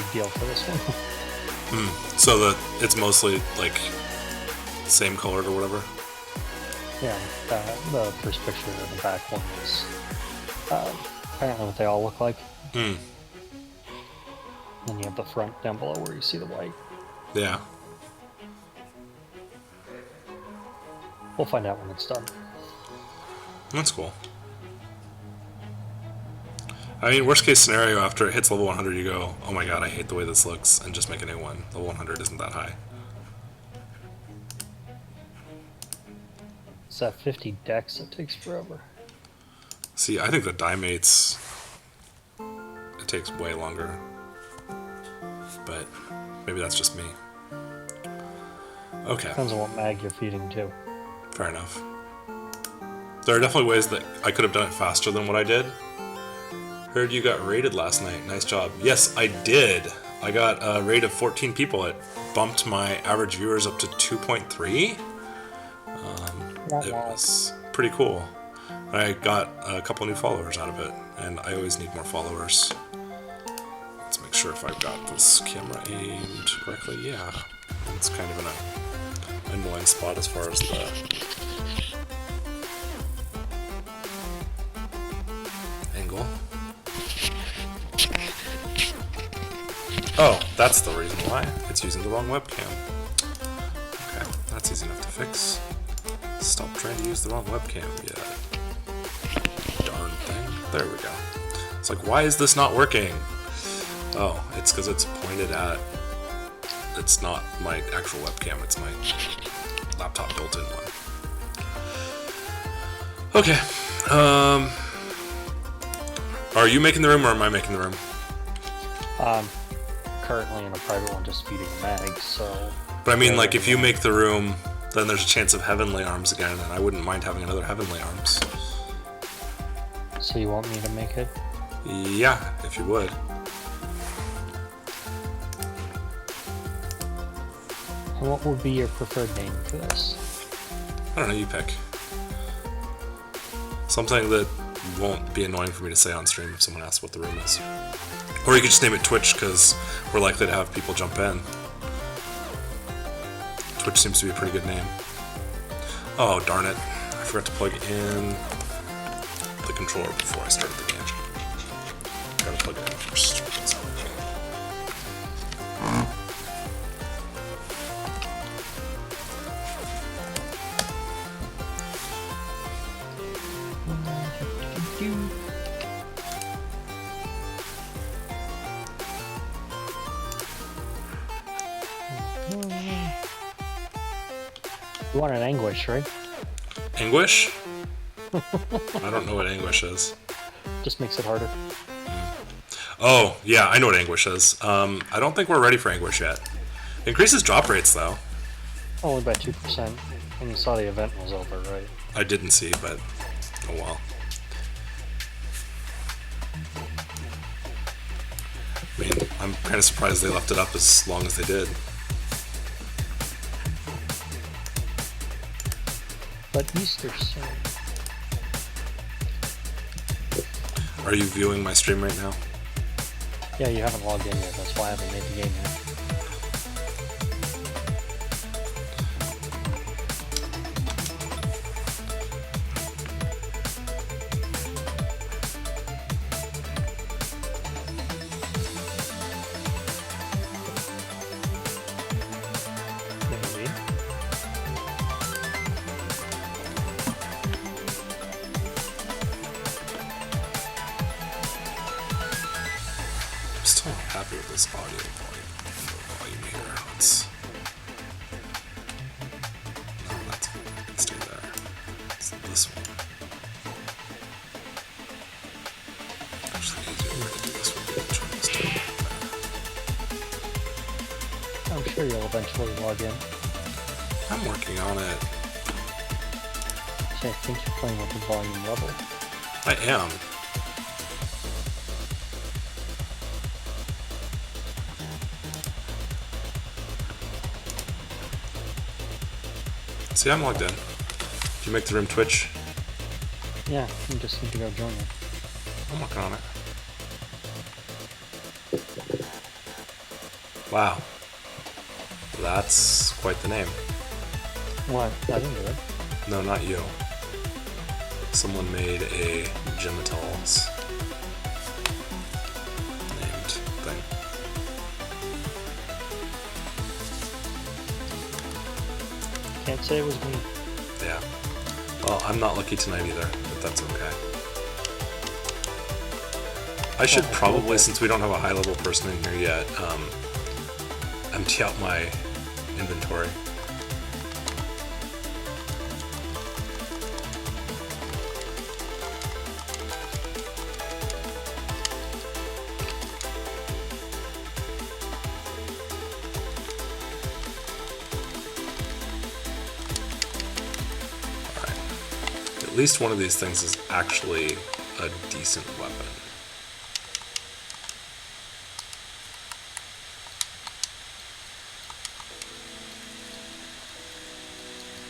big deal for this one. So it's mostly like same colored or whatever. Yeah, the first picture of the back one is apparently what they all look like. Hmm. Then you have the front down below where you see the white. Yeah. We'll find out when it's done. That's cool. I mean, worst case scenario, after it hits level 100, you go, oh my god, I hate the way this looks, and just make a new one. Level 100 isn't that high. It's that 50 dex that takes forever. See, I think the die mates, it takes way longer. But maybe that's just me. Okay. Depends on what mag you're feeding too. Fair enough. There are definitely ways that I could have done it faster than what I did. Heard you got raided last night. Nice job. Yes, I did. I got a raid of 14 people. It bumped my average viewers up to 2.3. It was pretty cool. I got a couple new followers out of it, and I always need more followers. Let's make sure if I've got this camera aimed correctly. Yeah, it's kind of in an annoying spot as far as the angle. Oh, that's the reason why. It's using the wrong webcam. Okay, that's easy enough to fix. Stop trying to use the wrong webcam, yeah. Darn thing. There we go. It's like, why is this not working? Oh, it's because it's pointed at... It's not my actual webcam, it's my laptop built-in one. Okay. Are you making the room or am I making the room? Currently in a private one just feeding mags, so... But I mean, like, if you make the room, then there's a chance of Heavenly Arms again, and I wouldn't mind having another Heavenly Arms. So you want me to make it? Yeah, if you would. And what would be your preferred name for this? I don't know, you pick. Something that won't be annoying for me to say on stream if someone asks what the room is. Or you could just name it Twitch, because we're likely to have people jump in. Twitch seems to be a pretty good name. Oh, darn it. I forgot to plug in the controller before I started the game. Gotta plug it in first. You want an anguish, right? Anguish? I don't know what anguish is. Just makes it harder. Oh, yeah, I know what anguish is. I don't think we're ready for anguish yet. It increases drop rates, though. Only by 2%. And you saw the event was over, right? I didn't see, but oh well. I mean, I'm kind of surprised they left it up as long as they did. But Easter soon. Are you viewing my stream right now? Yeah, you haven't logged in yet. That's why I haven't made the game yet. Maybe. I'm still not happy with this audio volume here. Let's... No, that's fine. I can stay there. It's this one. Actually, the easier way to do this would be to turn this down. I'm sure you'll eventually log in. I'm working on it. So I think you're playing with the volume level. I am. See, I'm logged in. Did you make the room Twitch? Yeah, you just need to go join it. I'm working on it. Wow. That's quite the name. What? I didn't do it. No, not you. Someone made a genitals named thing. Can't say it was me. Yeah. Well, I'm not lucky tonight either, but that's okay. I should probably, since we don't have a high-level person in here yet, empty out my inventory. At least one of these things is actually a decent weapon.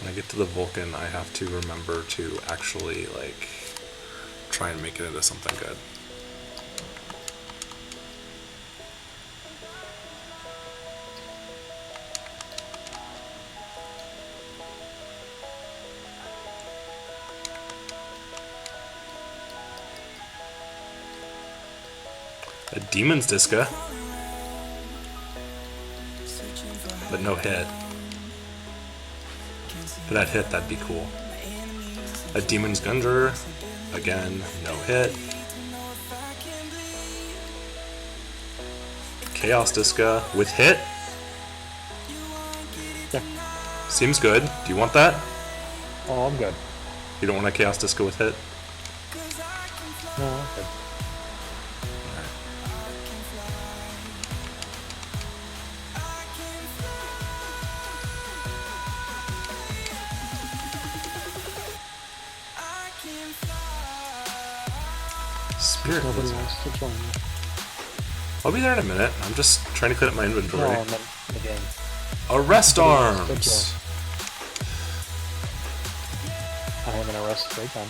When I get to the Vulcan, I have to remember to actually, like, try and make it into something good. A Demon's Disca, but no hit. If that hit, that'd be cool. A Demon's Gunger, again, no hit. Chaos Disca with hit. Yeah. Seems good. Do you want that? Oh, I'm good. You don't want a Chaos Disca with hit? No, I'm good. Spirit Nobody Lizard. wants to join me. I'll be there in a minute. I'm just trying to clean up my No, inventory. I meant the game. Arrest Nobody wants to arms! I have an arrest ray gun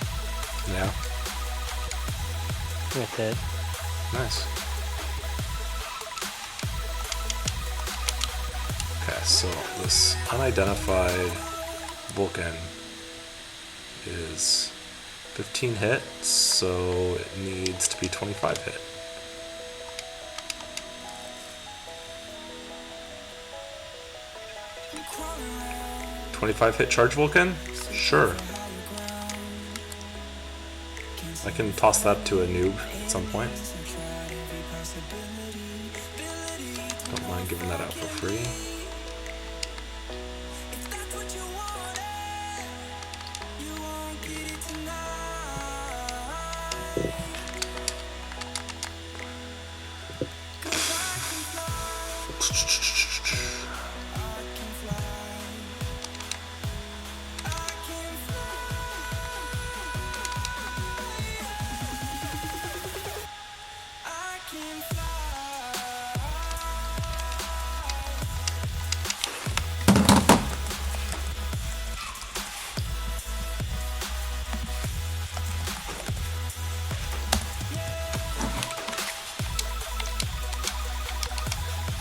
Yeah, with it. nice. Okay, so this unidentified Vulcan is 15 hits, so it needs to be 25 hit. $25 hit charge Vulcan? Sure. I can toss that to a noob at some point. Don't mind giving that out for free.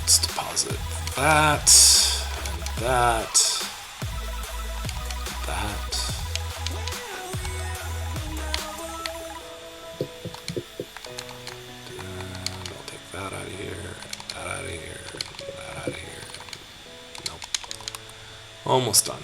Let's deposit that, and that, that. And I'll take that out of here, that out of here, that out of here. Nope. Almost done.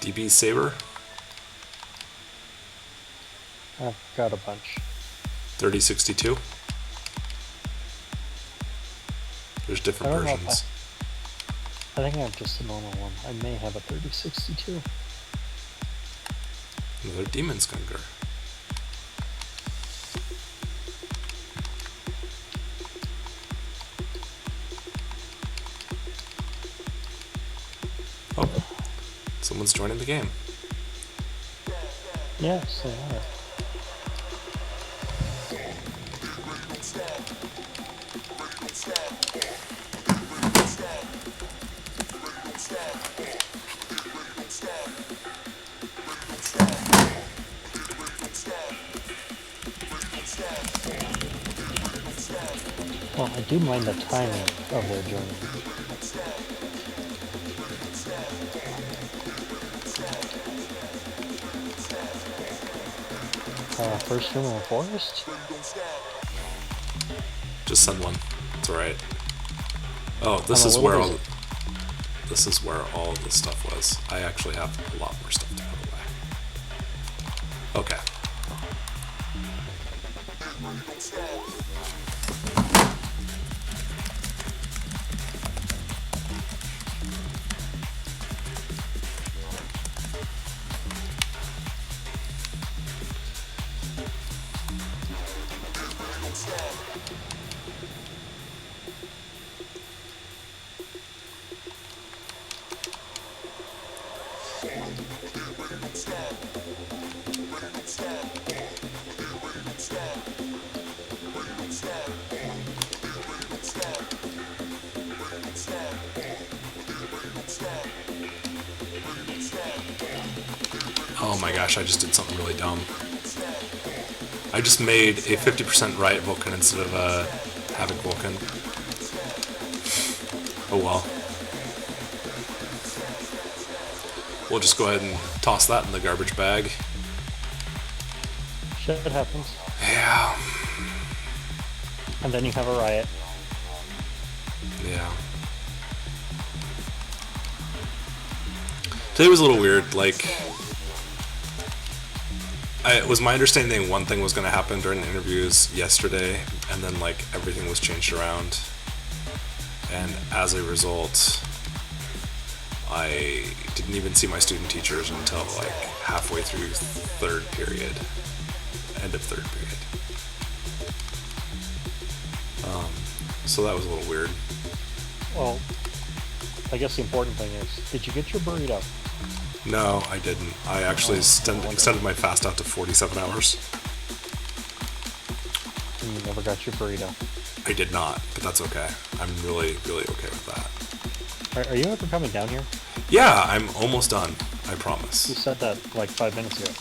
DB Saber, I've got a bunch. 3062. There's I different don't know versions. I think I have just a normal one. I may have a 3062. Another Demon Skunger. Oh, someone's joining the game. Yes, they are. Well, I do mind the timing of their journey. First room in the forest? Just send one. It's alright. Oh, I'm a little busy. this is where all this stuff was. I actually have a lot more stuff to put away. Okay. Oh my gosh, I just did something really dumb. I just made a 50% Riot Vulcan instead of a Havoc Vulcan. Oh well. We'll just go ahead and toss that in the garbage bag. Shit happens. Yeah. And then you have a riot. Yeah. Today was a little weird, like... it was my understanding one thing was going to happen during the interviews yesterday, and then like everything was changed around. And as a result, I didn't even see my student teachers until like halfway through third period. End of third period. So that was a little weird. Well, I guess the important thing is, did you get your burrito? No, I didn't. I actually extended my fast out to 47 hours. And you never got your burrito. I did not, but that's okay. I'm really, really okay with that. Are you ever coming down here? Yeah, I'm almost done. I You promise. said that like 5 minutes ago.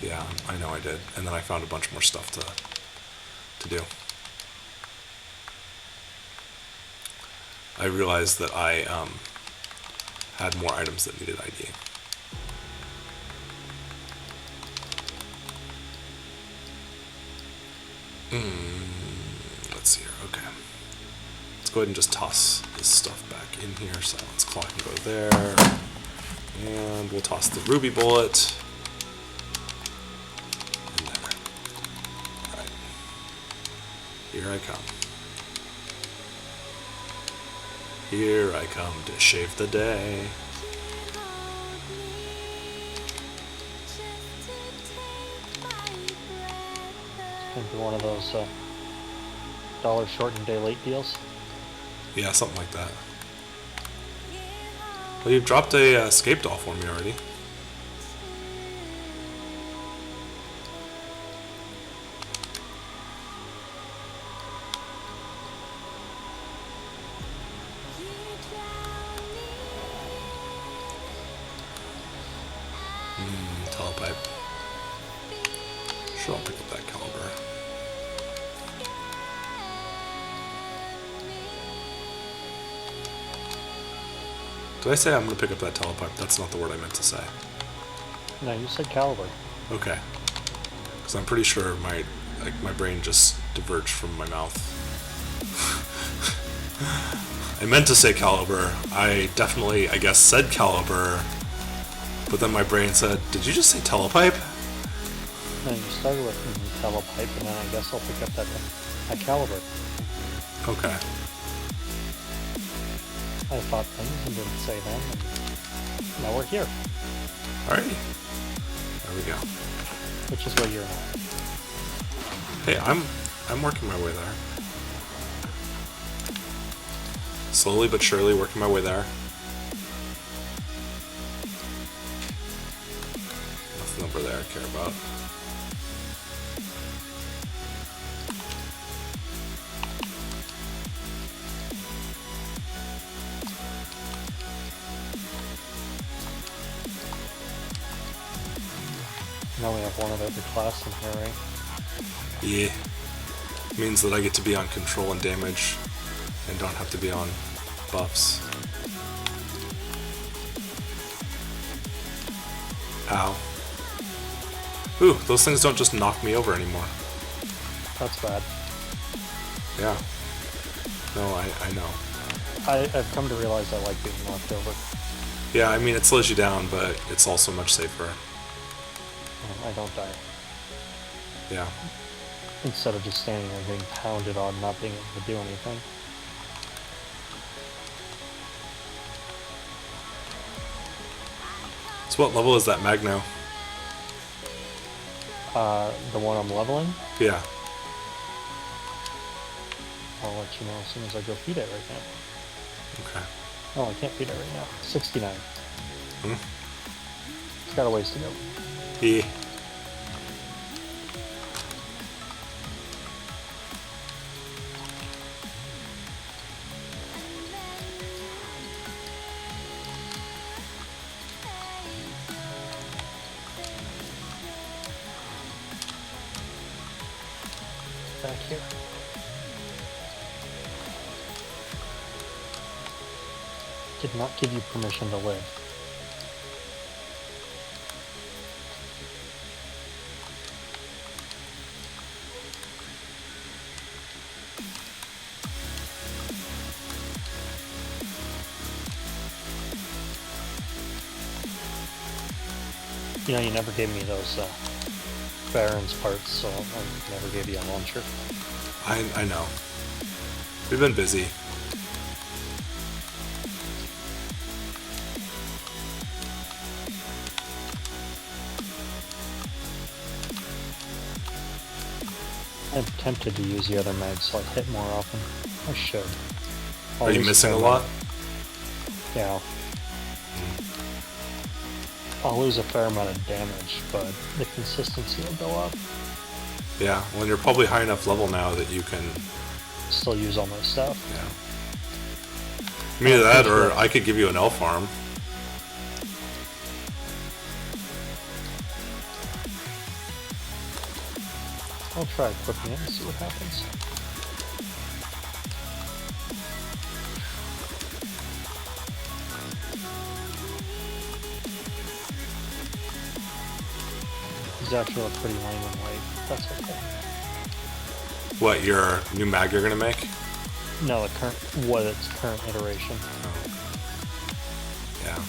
Yeah, I know I did. And then I found a bunch more stuff to do. I realized that I had more items that needed ID. Let's see here. Okay. Let's go ahead and just toss this stuff back in here. Silence clock can go there. And we'll toss the ruby bullet in there. Alright. Here I come. Here I come to shave the day. It's gonna be one of those dollar short and day late deals. Yeah, something like that. Well, you've dropped a escape doll for me already. Telepipe. Sure, I'll pick up that caliber. Did I say I'm going to pick up that telepipe? That's not the word I meant to say. No, you said caliber. Okay. Because I'm pretty sure my brain just diverged from my mouth. I meant to say caliber. I definitely, I guess, said caliber. But then my brain said, did you just say telepipe? No, you started with telepipe, and then I guess I'll pick up that caliber. Okay. I thought things and didn't say them, and now we're here. Alrighty. There we go. Which is where you're at. Hey, I'm working my way there. Slowly but surely working my way there. Nothing over there I care about. Now we have one of every class in here, right? Yeah. Means that I get to be on control and damage and don't have to be on buffs. Ow. Ooh, those things don't just knock me over anymore. That's bad. Yeah. No, I know. I've come to realize I like being knocked over. Yeah, I mean, it slows you down, but it's also much safer. I don't die. Yeah. Instead of just standing there getting pounded on, not being able to do anything. So what level is that Magno? The one I'm leveling, Yeah. I'll let you know as soon as I go feed it right now. Okay. Oh, I can't feed it right now. 69. It's got a ways to go. Yeah. Back here. Did not give you permission to live. You know, you never gave me those Baron's parts, so I never gave you a launcher. I know. We've been busy. I'm tempted to use the other mags so I hit more often. I should. Are you missing a lot? Yeah. I'll lose a fair amount of damage, but the consistency will go up. Yeah, well, you're probably high enough level now that you can... Still use all my stuff. Yeah. Either that, or I could give you an elf arm. I'll try equipping it and see what happens. These actually look pretty lame and white. That's okay. What, your new mag you're gonna make? No, its current iteration. Oh. Yeah.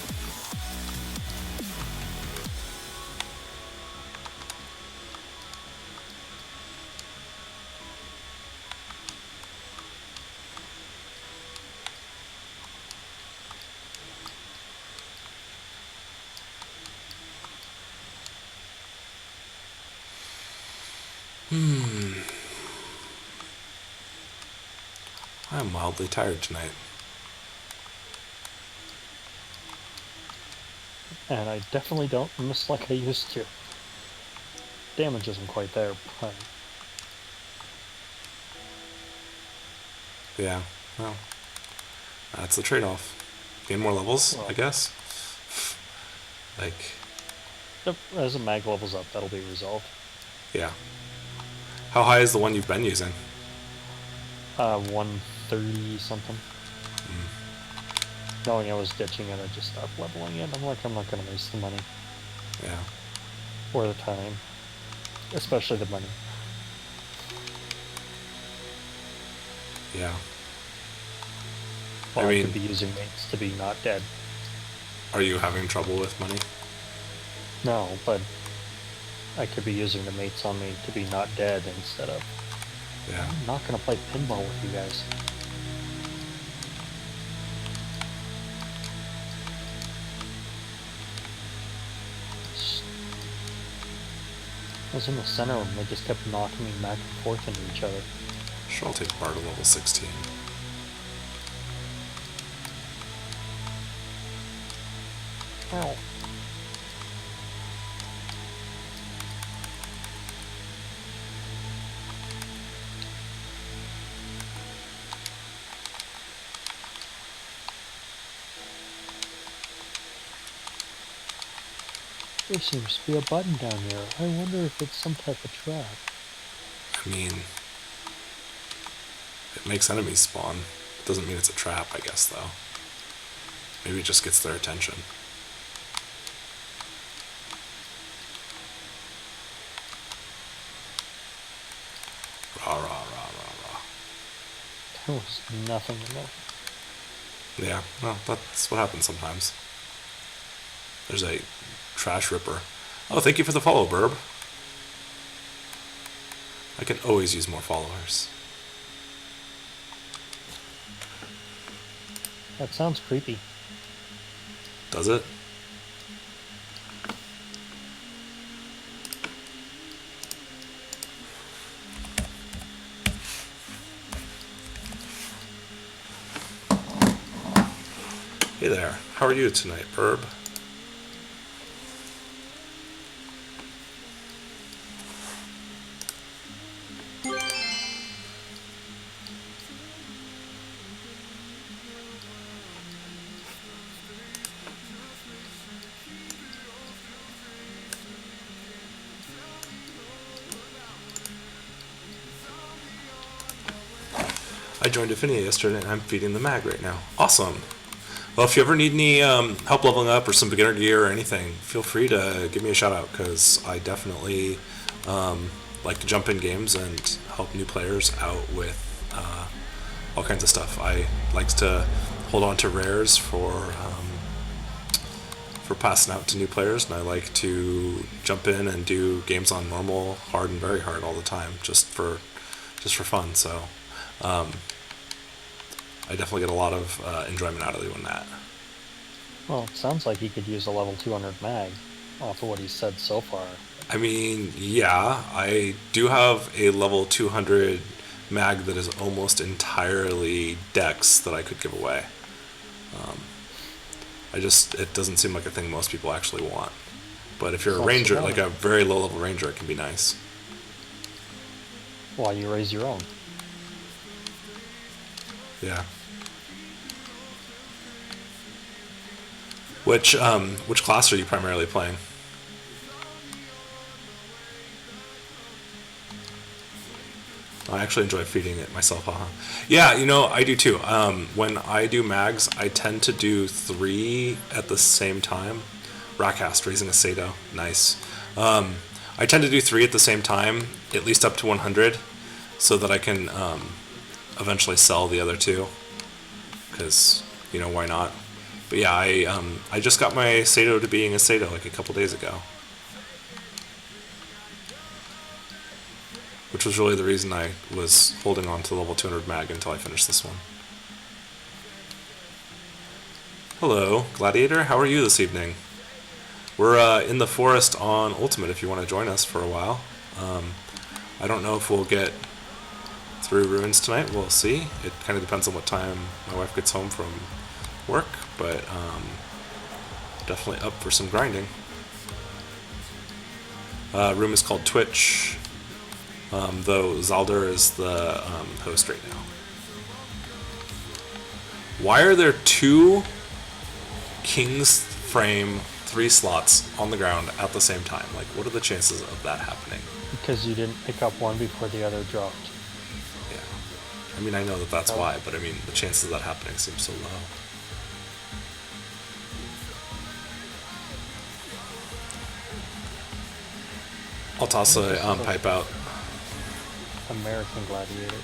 I'm mildly tired tonight. And I definitely don't miss like I used to. Damage isn't quite there, but... Yeah, well, that's the trade-off. Gain more levels, Well, I guess. Like, as the mag levels up, that'll be resolved. yeah. How high is the one you've been using? 130 something. Knowing I was ditching it, I just stopped leveling it. I'm like, I'm not gonna waste the money. Yeah. Or the time. Especially the money. Yeah. Well, I I mean, could be using mates to be not dead. are you having trouble with money? No, but I could be using the mates on me to be not dead instead of... Yeah. I'm not gonna play pinball with you guys. I was in the center and they just kept knocking me back and forth into each other. Sure, I'll take Bar to level 16. Ow. There seems to be a button down here. I wonder if it's some type of trap. I mean, It makes enemies spawn. Doesn't mean it's a trap, I guess, though. Maybe it just gets their attention. Rah, rah, rah, rah, rah. There was nothing in there. Yeah, well, that's what happens sometimes. There's a trash ripper. Oh, thank you for the follow, Burb. I can always use more followers. That sounds creepy. Does it? Hey there, how are you tonight, Burb? I joined Affinia yesterday and I'm feeding the mag right now. Awesome. Well, if you ever need any help leveling up or some beginner gear or anything, feel free to give me a shout out because I definitely like to jump in games and help new players out with all kinds of stuff. I like to hold on to rares for passing out to new players, and I like to jump in and do games on normal, hard, and very hard all the time, just for fun. So I definitely get a lot of enjoyment out of doing that. Well, it sounds like he could use a level 200 mag off of what he said so far. I mean, yeah, I do have a level 200 mag that is almost entirely dex that I could give away. It doesn't seem like a thing most people actually want. But if you're a ranger, like a very low level ranger, it can be nice. While you raise your own. Yeah. Which class are you primarily playing? I actually enjoy feeding it myself, haha. Yeah, I do too. When I do mags, I tend to do 3 at the same time. Rackcast, raising a Sato, nice. I tend to do 3 at the same time, at least up to 100, so that I can eventually sell the other 2. Because, why not? But yeah, I just got my Sato to being a Sato like a couple days ago. Which was really the reason I was holding on to the level 200 mag until I finished this one. Hello, Gladiator, how are you this evening? We're in the forest on Ultimate if you want to join us for a while. I don't know if we'll get through Ruins tonight, we'll see. It kind of depends on what time my wife gets home from work, but definitely up for some grinding. Room is called Twitch. Though Zaldur is the host right now. Why are there 2 King's Frame 3 slots on the ground at the same time? Like, what are the chances of that happening? Because you didn't pick up one before the other dropped. Yeah. I mean, I know that's why, but I mean, the chances of that happening seem so low. I'll toss a pipe out. American Gladiator.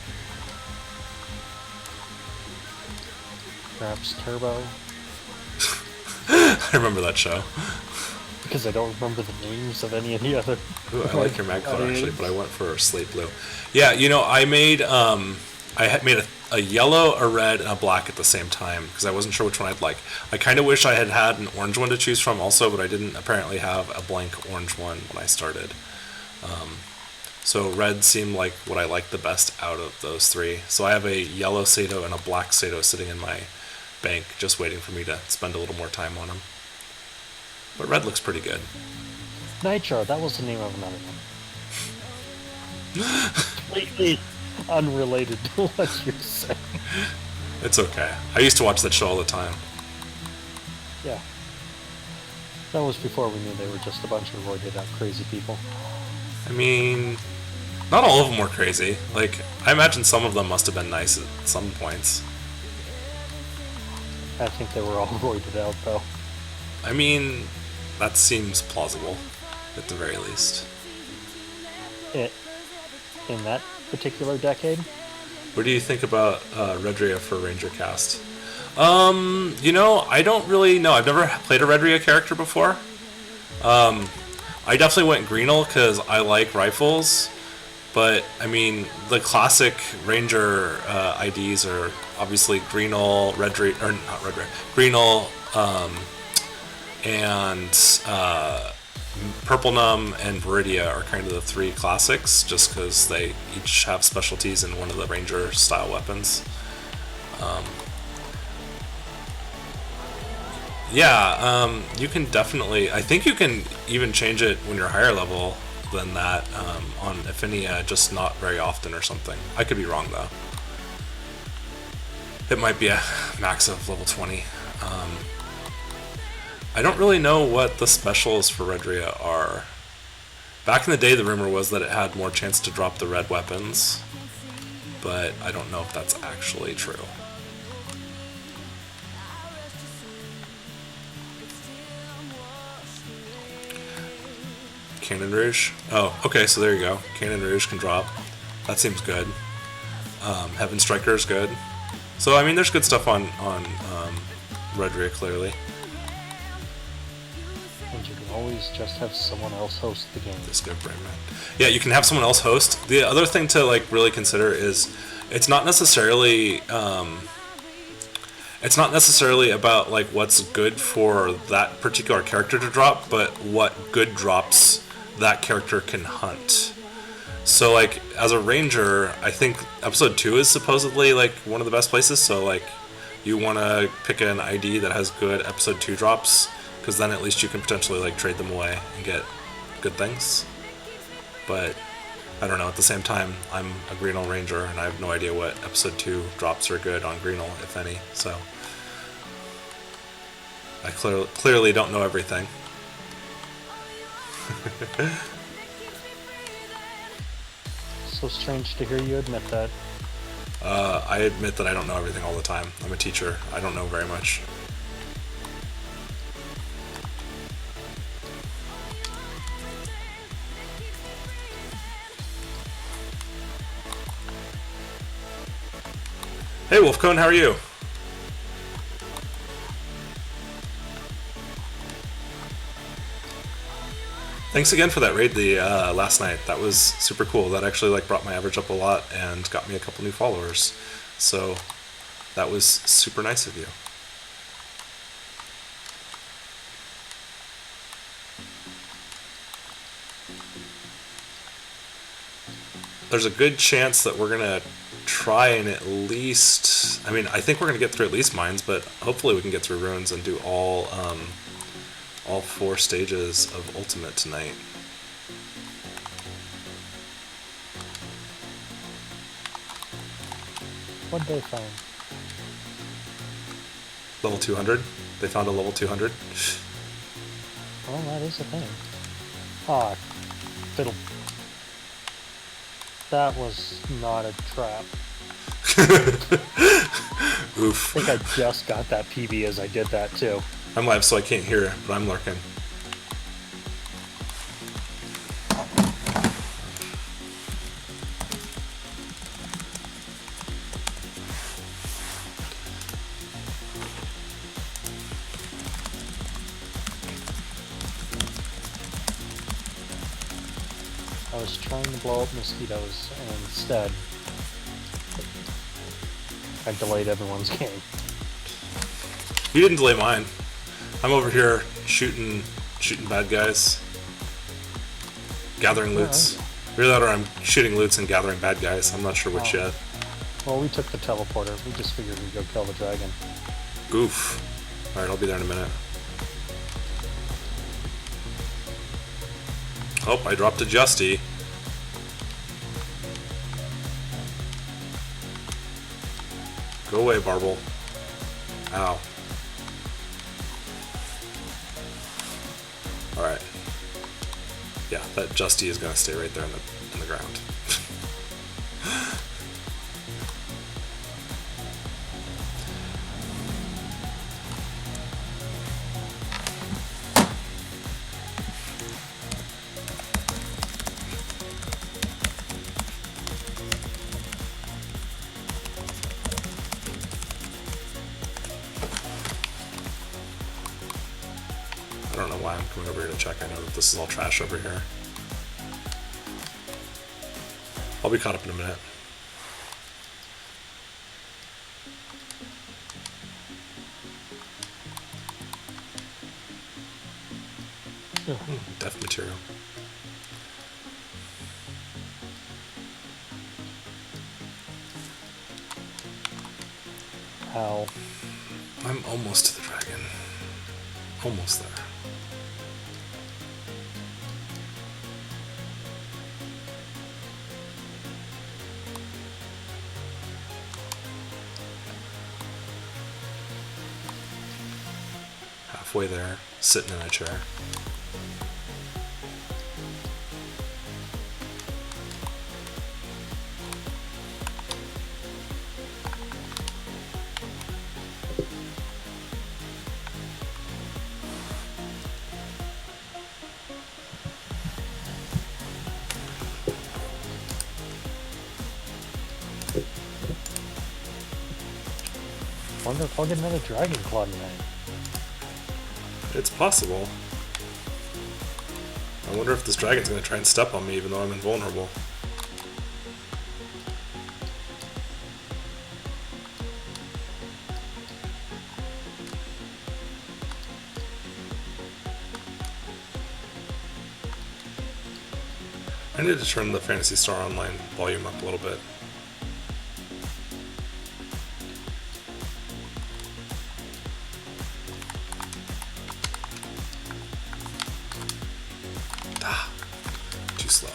Perhaps Turbo. I remember that show. Because I don't remember the names of any of the other. Ooh, I like your mag color actually, but I went for slate blue. Yeah, I made I had made a yellow, a red, and a black at the same time because I wasn't sure which one I'd like. I kind of wish I had had an orange one to choose from also, but I didn't apparently have a blank orange one when I started. So red seemed like what I liked the best out of those 3. So I have a yellow Sato and a black Sato sitting in my bank just waiting for me to spend a little more time on them. But red looks pretty good. Nitro, that was the name of another one. Completely unrelated to what you're saying. It's okay. I used to watch that show all the time. Yeah. That was before we knew they were just a bunch of roided out crazy people. I mean, Not all of them were crazy. Like, I imagine some of them must have been nice at some points. I think they were all roided out, though. I mean, that seems plausible, at the very least. In that particular decade? What do you think about Redria for Ranger Cast? I don't really know. I've never played a Redria character before. I definitely went Greenel because I like rifles. But, I mean, the classic Ranger IDs are obviously Greenel, not Redria, Greenel, and Purple Num and Viridia are kind of the three classics, just because they each have specialties in one of the Ranger style weapons. You can definitely. I think you can even change it when you're higher level than that on Affinia, just not very often or something. I could be wrong though. It might be a max of level 20. I don't really know what the specials for Redria are. Back in the day, the rumor was that it had more chance to drop the red weapons, but I don't know if that's actually true. Cannon Rouge? Oh, okay, so there you go. Cannon Rouge can drop. That seems good. Heaven Striker is good. So, I mean, there's good stuff on Redria, clearly. And you can always just have someone else host the game. This good brain man. Yeah, you can have someone else host. The other thing to like really consider is it's not necessarily about like what's good for that particular character to drop, but what good drops that character can hunt. So like as a ranger, I think episode 2 is supposedly like one of the best places. So like you want to pick an ID that has good episode 2 drops, because then at least you can potentially like trade them away and get good things. But I don't know, at the same time, I'm a Greenel Ranger and I have no idea what episode 2 drops are good on Greenel, if any, so I clearly don't know everything. So strange to hear you admit that. I admit that I don't know everything all the time. I'm a teacher. I don't know very much. Hey Wolfcone, how are you? Thanks again for that raid last night. That was super cool. That actually like brought my average up a lot and got me a couple new followers. So that was super nice of you. There's a good chance that we're gonna try and at least, I mean, I think we're gonna get through at least mines, but hopefully we can get through runes and do all 4 stages of Ultimate tonight. What'd they find? Level 200. They found a level 200. Well, that is a thing. Ah, fiddle. That was not a trap. Oof. I think I just got that PB as I did that too. I'm live, so I can't hear it, but I'm lurking. I was trying to blow up mosquitoes, and instead, I delayed everyone's game. You didn't delay mine. I'm over here shooting bad guys, gathering loots. Either that or I'm shooting loots and gathering bad guys. I'm not sure which yet. Well, we took the teleporter. We just figured we'd go kill the dragon. Goof. Alright, I'll be there in a minute. Oh, I dropped a Justy. Go away, Barble. Ow. Alright. Yeah, that Justy is gonna stay right there in the ground. over here to check. I know that this is all trash over here. I'll be caught up in a minute. Death material. How? I'm almost to the dragon. Almost there. Halfway there, sitting in a chair. Wonder if I'll get another Dragon Claw tonight. It's possible. I wonder if this dragon's going to try and step on me even though I'm invulnerable. I need to turn the Phantasy Star Online volume up a little bit. Too slow.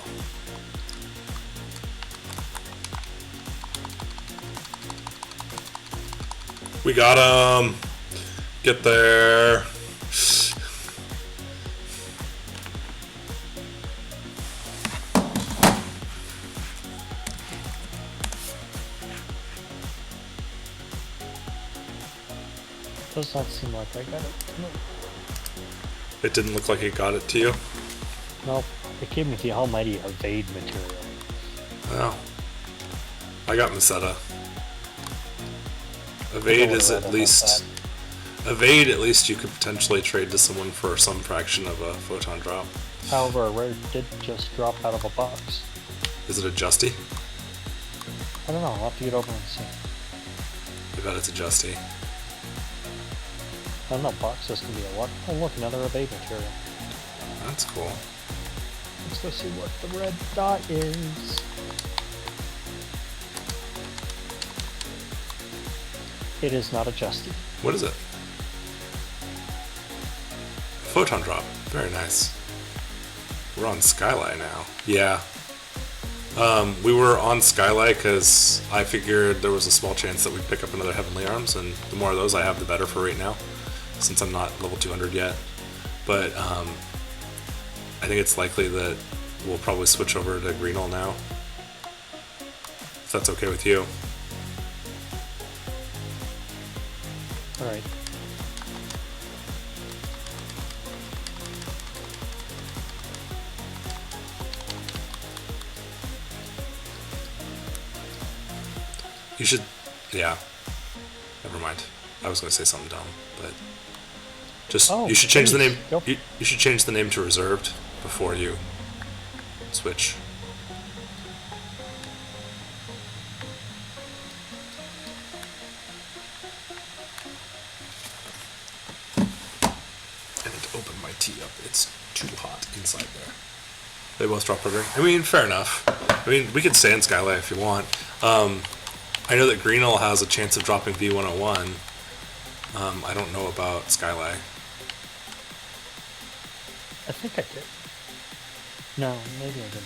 We got him! Get there! Does not seem like I got it. It didn't look like it got it to you? Nope. It gave me the almighty evade material. Well, I got Meseta. Evade is at least... Evade, at least you could potentially trade to someone for some fraction of a photon drop. However, a rare did just drop out of a box. Is it a Justy? I don't know, I'll have to get over and see. I bet it's a Justy. I don't know, boxes can be a lot. Oh look, another evade material. That's cool. Let's go see what the red dot is. It is not a Justy. What is it? Photon drop. Very nice. We're on Skylight now. Yeah. We were on Skylight because I figured there was a small chance that we'd pick up another Heavenly Arms, and the more of those I have, the better for right now, since I'm not level 200 yet. But I think it's likely that we'll probably switch over to Greenall now, if that's okay with you. Alright. You should, yeah. Never mind. I was going to say something dumb, but just you should change the name. You should change the name to reserved before you switch. I need to open my tea up. It's too hot inside there. They both drop over. I mean, fair enough. I mean, we could stay in Skylight if you want. I know that Greenall has a chance of dropping V101. I don't know about Skylight. I think I did. No, maybe I didn't.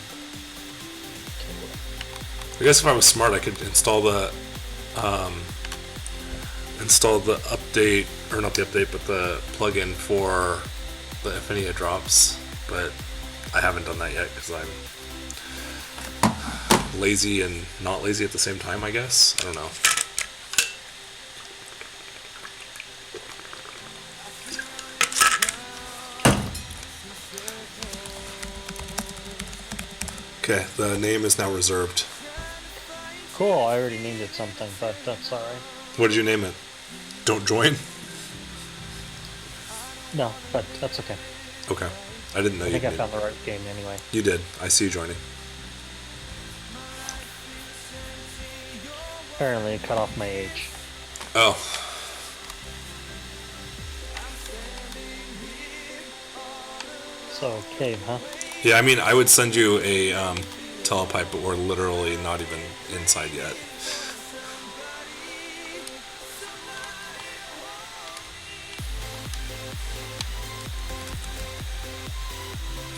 I guess if I was smart, I could install the update, or not the update, but the plugin for the Affinia drops. But I haven't done that yet because I'm lazy and not lazy at the same time, I guess. I don't know. Okay, the name is now reserved. Cool, I already named it something, but that's alright. What did you name it? Don't join? No, but that's okay. Okay. I didn't know I you think I did. found the right game anyway. You did. I see you joining. Apparently it cut off my age. Oh. So, cave, huh? Yeah, I mean, I would send you a telepipe, but we're literally not even inside yet.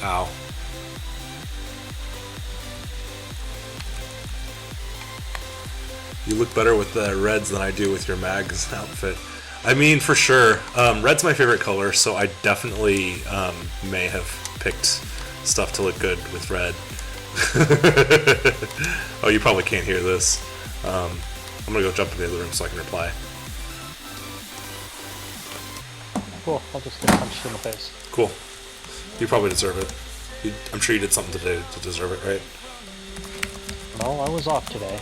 Ow. You look better with the reds than I do with your Mag's outfit. I mean, for sure. Red's my favorite color, so I definitely may have picked stuff to look good with red. Oh, you probably can't hear this. I'm gonna go jump in the other room so I can reply. Cool, I'll just get punched in the face. Cool. You probably deserve it. I'm sure you did something today to deserve it, right? No, I was off today.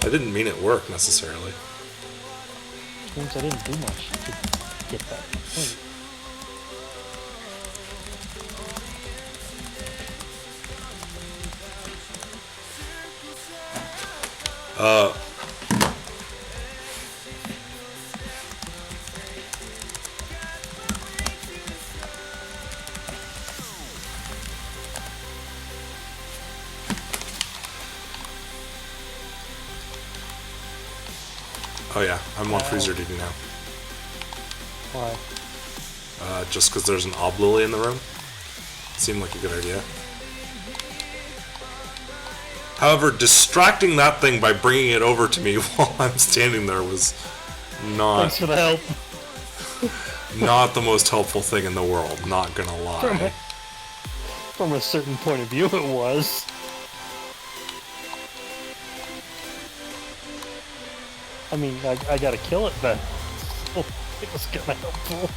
I didn't mean it work necessarily. Which means I didn't do much to get that point. Oh yeah, I'm on freezer duty now. Why? Just because there's an oblily in the room. Seemed like a good idea. However, distracting that thing by bringing it over to me while I'm standing there was Thanks for the help. not the most helpful thing in the world, not gonna lie. From a certain point of view, it was. I mean, I gotta kill it, but it was kinda helpful.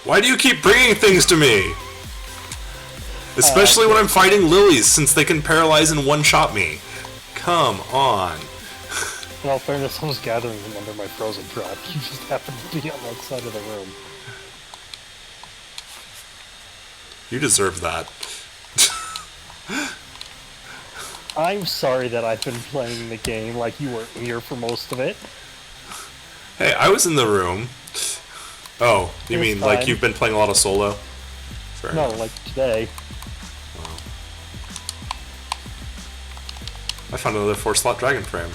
Why do you keep bringing things to me? Especially when I'm fighting lilies, since they can paralyze and one-shot me. Come on. In all fairness, I was gathering them under my frozen drop. You just happened to be on that side of the room. You deserve that. I'm sorry that I've been playing the game like you weren't here for most of it. Hey, I was in the room. Oh, you mean like fine. you've been playing a lot of solo? Fair No, enough. like today. I found another 4-slot dragon frame.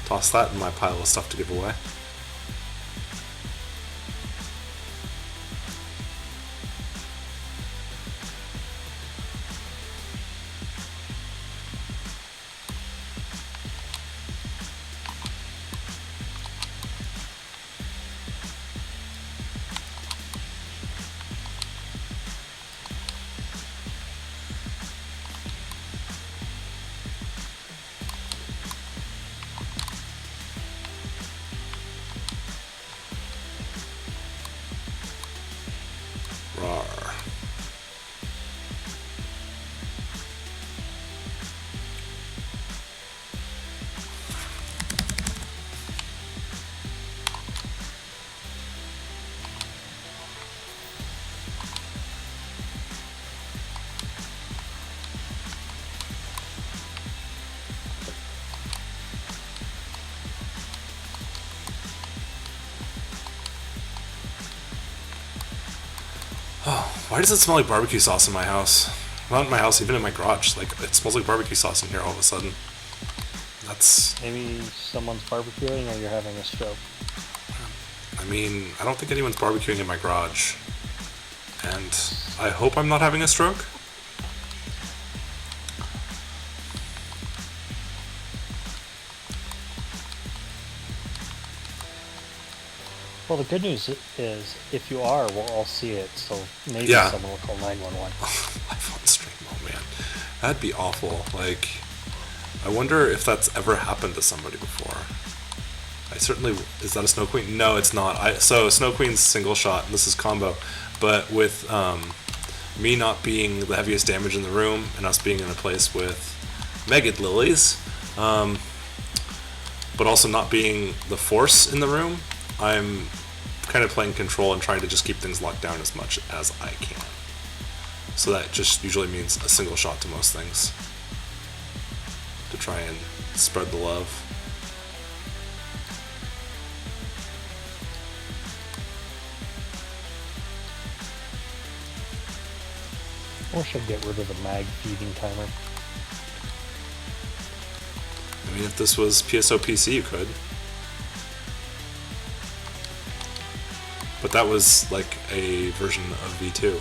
Toss that in my pile of stuff to give away. Rawr. Why does it smell like barbecue sauce in my house? Not in my house, even in my garage. Like, it smells like barbecue sauce in here all of a sudden. That's... Maybe someone's barbecuing or you're having a stroke. I mean, I don't think anyone's barbecuing in my garage. And I hope I'm not having a stroke. Well, the good news is, if you are, we'll all see it, so maybe Yeah. someone will call 911. Live on stream, oh man. That'd be awful. Like, I wonder if that's ever happened to somebody before. I certainly... Is that a Snow Queen? No, it's not. So, Snow Queen's single shot, and this is combo. But with me not being the heaviest damage in the room, and us being in a place with Megid Lilies, but also not being the force in the room, I'm kind of playing control and trying to just keep things locked down as much as I can. So that just usually means a single shot to most things, to try and spread the love. Or should get rid of the mag feeding timer. I mean, if this was PSO PC, you could. But that was like a version of V2.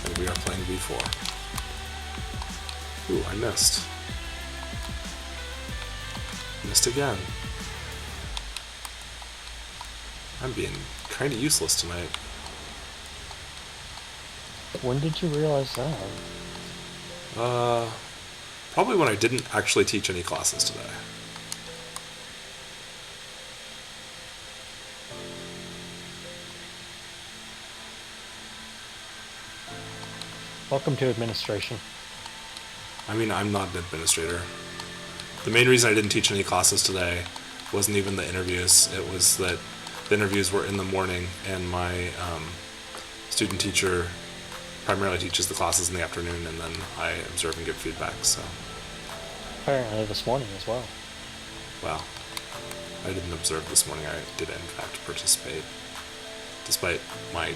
And we are playing V4. Ooh, I missed. Missed again. I'm being kind of useless tonight. When did you realize that? Probably when I didn't actually teach any classes today. Welcome to administration. I mean, I'm not an administrator. The main reason I didn't teach any classes today wasn't even the interviews. It was that the interviews were in the morning, and my student teacher primarily teaches the classes in the afternoon, and then I observe and give feedback, so. Apparently this morning as well. Well, I didn't observe this morning. I did, in fact, participate, despite my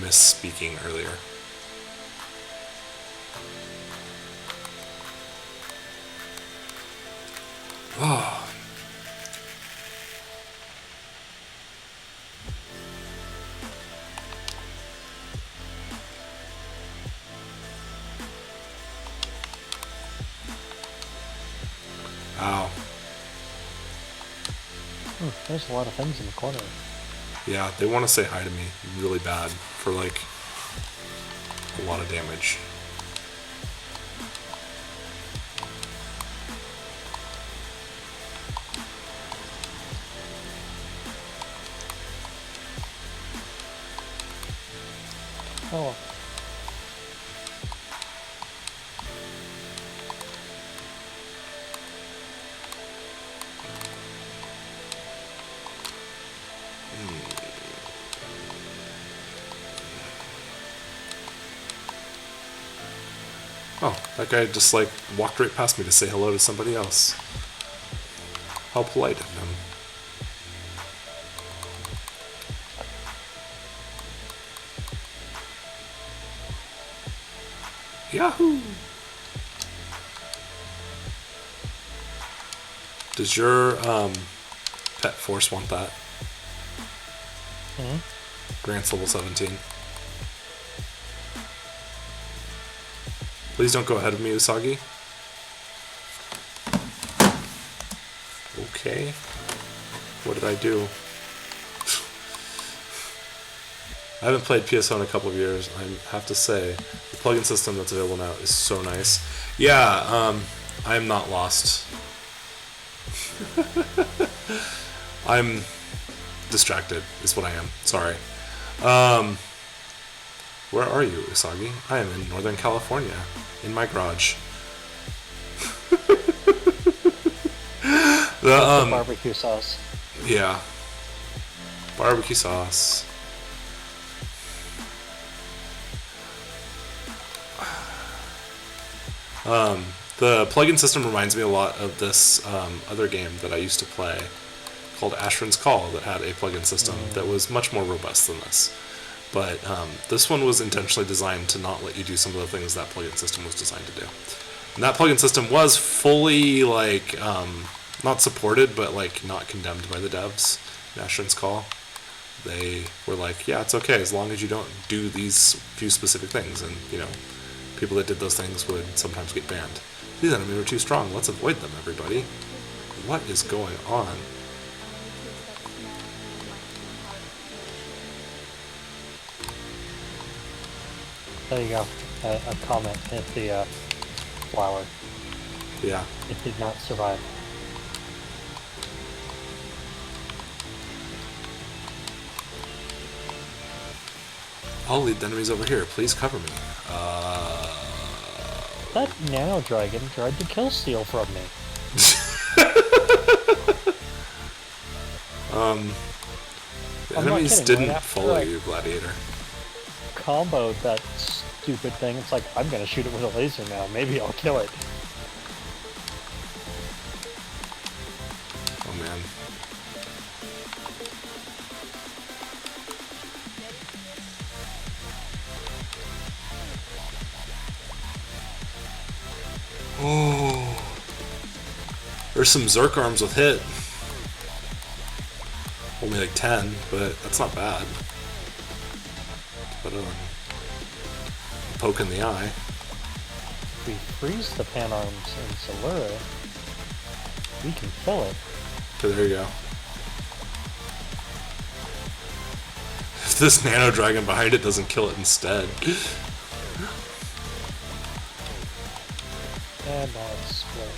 misspeaking earlier. Oh. Ow. There's a lot of things in the corner. Yeah, they want to say hi to me really bad for like a lot of damage. Oh. Oh, that guy just like walked right past me to say hello to somebody else. How polite of him. Yahoo! Does your pet force want that? Grant's level 17. Please don't go ahead of me, Usagi. Okay. What did I do? I haven't played PSO in a couple of years. I have to say, the plugin system that's available now is so nice. Yeah, I am not lost. I'm distracted, is what I am. Sorry. Where are you, Usagi? I am in Northern California, in my garage. The barbecue sauce. Yeah. Barbecue sauce. The plugin system reminds me a lot of this other game that I used to play called Ashran's Call that had a plugin system that was much more robust than this. But this one was intentionally designed to not let you do some of the things that plugin system was designed to do. And that plugin system was fully, like, not supported, but, like, not condemned by the devs in Ashran's Call. They were like, yeah, it's okay as long as you don't do these few specific things. And, you know, people that did those things would sometimes get banned. These enemies are too strong. Let's avoid them, everybody. What is going on? There you go. A comment hit the flower. Yeah. It did not survive. I'll lead the enemies over here. Please cover me. That nano dragon tried to kill Steel from me. The I'm not enemies kidding, didn't right after follow I you, Gladiator. Comboed that stupid thing. It's like, I'm gonna shoot it with a laser now. Maybe I'll kill it. Oh man. Oh. There's some Zerk arms with hit. Only like 10, but that's not bad. But poke in the eye. If we freeze the pan arms in Solura, we can kill it. Okay, there you go. If this nano dragon behind it doesn't kill it instead. And now it's split.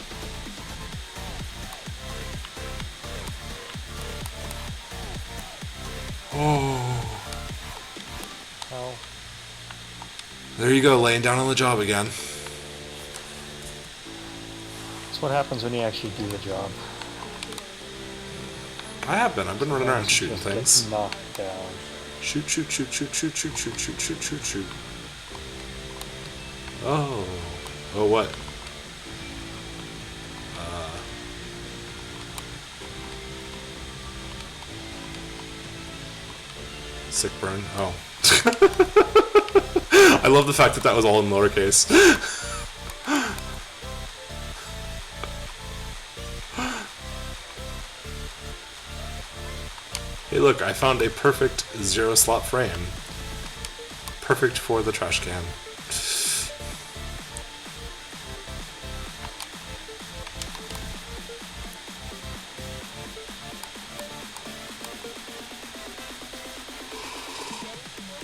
Oh. Oh. There you go, laying down on the job again. That's what happens when you actually do the job. I have been. I've been running around Just shooting get things. knocked down. Shoot, shoot, shoot, shoot, shoot, shoot, shoot, shoot, shoot, shoot, shoot. Oh. Oh, what? Sick burn. Oh. I love the fact that that was all in lowercase. Hey look, I found a perfect 0-slot frame. Perfect for the trash can.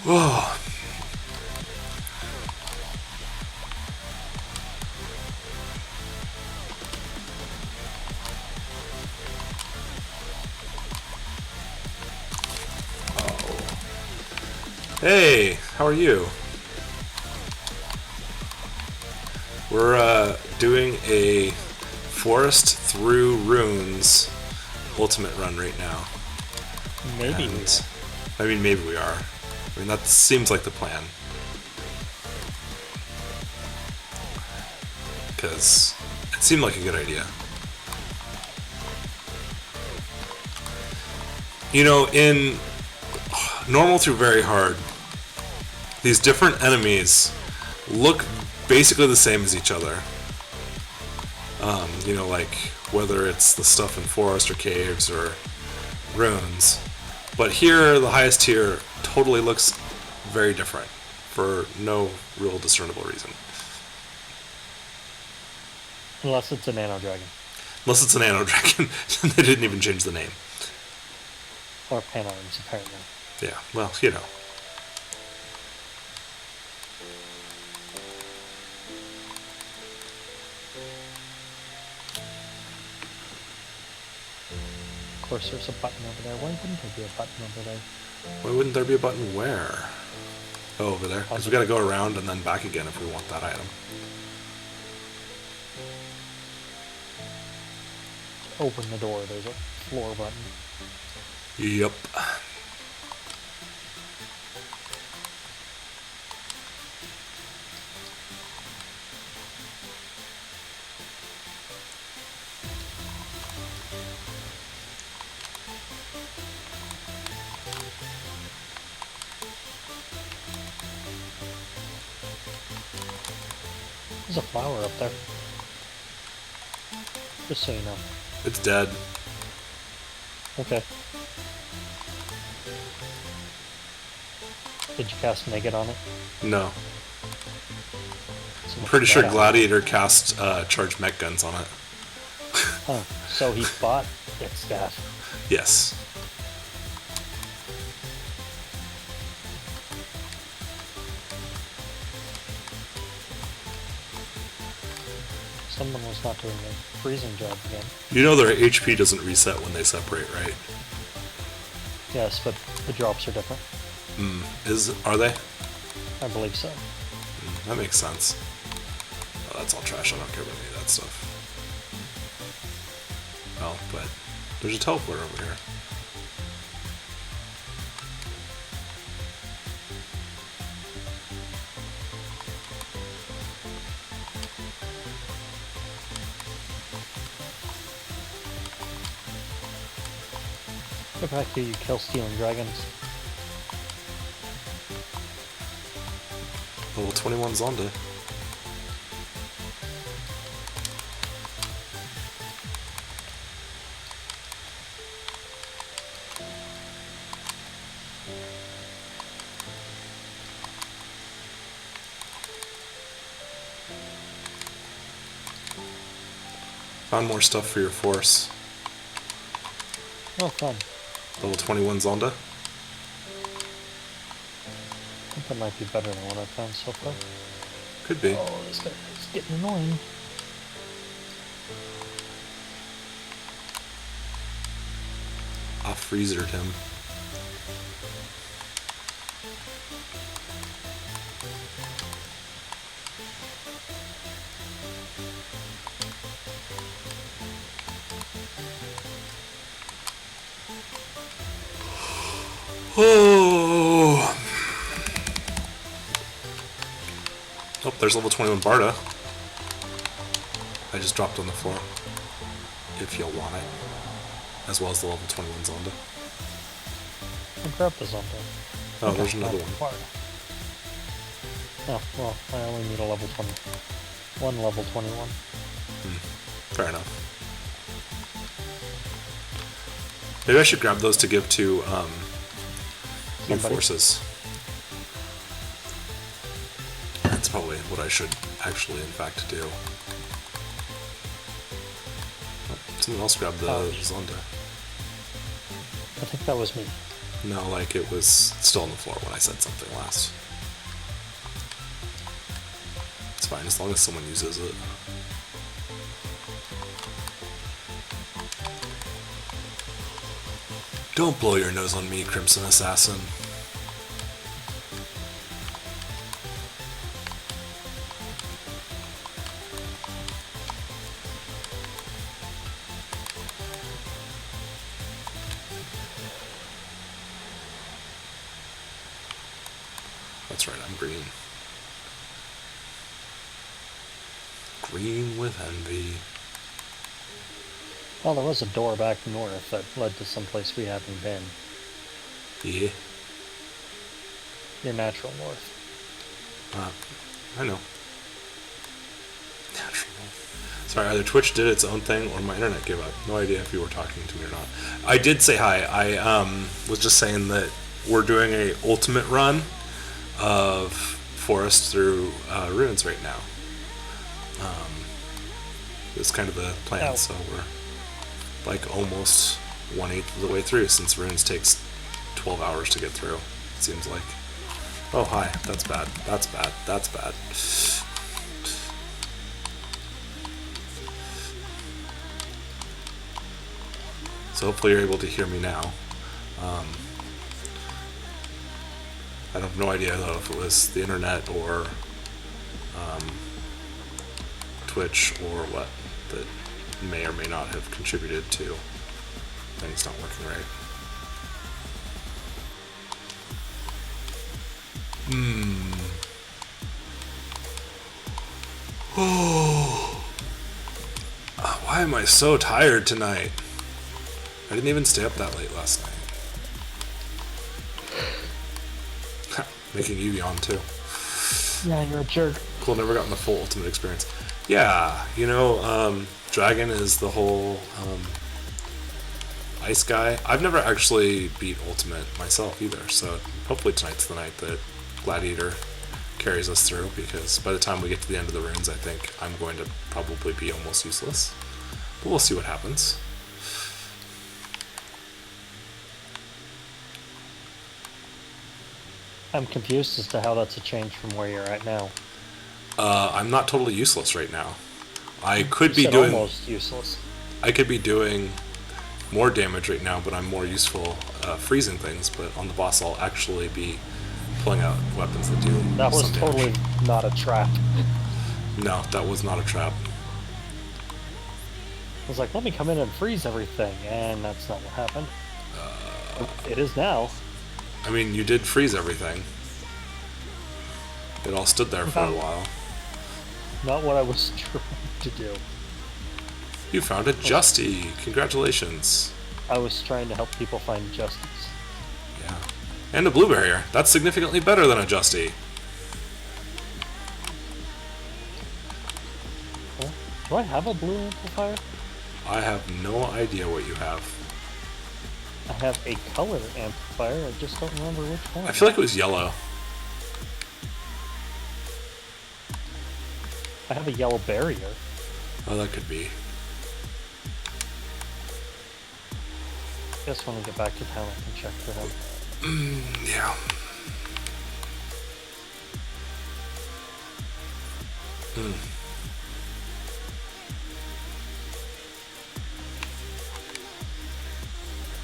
Oh. Hey, how are you? We're doing a forest through runes ultimate run right now. Maybe. And, I mean, maybe we are. I mean, that seems like the plan. Because it seemed like a good idea. You know, in normal through very hard, these different enemies look basically the same as each other. You know, like whether it's the stuff in forest or caves or runes. But here, the highest tier totally looks very different for no real discernible reason. Unless it's a nano dragon. Unless it's a nano dragon. They didn't even change the name. Or pan arms, apparently. Yeah, well, you know. Of course, there's a button over there. Why wouldn't there be a button over there? Why wouldn't there be a button where? Oh, over there. Because we gotta go around and then back again if we want that item. Open the door, there's a floor button. Yep. There's a flower up there. Just so you know. It's dead. Okay. Did you cast Naked on it? No. So I'm pretty sure that out. Gladiator cast charged mech guns on it. Oh, so he bought its staff. Yes. Someone was not doing a freezing job again. You know their HP doesn't reset when they separate, right? Yes, but the drops are different. Are they? I believe so. That makes sense. that's all trash. I don't care about any of that stuff. Oh, but there's a teleporter over here. Look back here, you kill stealing dragons. Level 21 Zonda. Found more stuff for your force. Oh, fun. Level 21 Zonda. I think that might be better than what I've found so far. Could be. Oh, this guy is getting annoying. I freezered him. Oh. Oh, there's level 21 Barda. I just dropped on the floor. If you'll want it. As well as the level 21 Zonda. I'll grab the Zonda. Oh, there's another one. Oh, well, I only need a level 20. One level 21. Fair enough. Maybe I should grab those to give to new Somebody. forces. That's probably what I should actually, in fact, do. Someone else grabbed the Zonda. I think that was me. No, like it was still on the floor when I said something last. It's fine, as long as someone uses it. Don't blow your nose on me, Crimson Assassin. That's right, I'm green. Green with envy. Well, there was a door back north that led to someplace we haven't been. Yeah. Your natural north. I know. Natural. Sorry, either Twitch did its own thing or my internet gave up. No idea if you were talking to me or not. I did say hi. I was just saying that we're doing a ultimate run of forest through ruins right now. It's kind of the plan, so we're like almost 1/8 of the way through, since ruins takes 12 hours to get through, it seems like. Oh, hi. That's bad. That's bad. That's bad. So hopefully you're able to hear me now. I have no idea though if it was the internet or Twitch or what that may or may not have contributed to things not working right. Oh, why am I so tired tonight? I didn't even stay up that late last night. Making you yawn too. Yeah, you're a jerk. Cool, never gotten the full ultimate experience. Yeah, you know, Dragon is the whole ice guy. I've never actually beat ultimate myself either, so hopefully tonight's the night that Gladiator carries us through, because by the time we get to the end of the runes, I think I'm going to probably be almost useless. But we'll see what happens. I'm confused as to how that's a change from where you're at now. I'm not totally useless right now. I could You be said doing almost useless. I could be doing more damage right now, but I'm more useful freezing things. But on the boss, I'll actually be pulling out weapons that do That was some damage. totally not a trap. No, that was not a trap. I was like, let me come in and freeze everything, and that's not what happened. It is now. I mean, you did freeze everything. It all stood there for a while. Not what I was trying to do. You found a Justy. Congratulations. I was trying to help people find justice. Yeah. And a blue barrier. That's significantly better than a Justy. Huh? Do I have a blue amplifier? I have no idea what you have. I have a color amplifier, I just don't remember which one. I feel like it was yellow. I have a yellow barrier. Oh, that could be. I guess when we get back to town I can check for him. Yeah.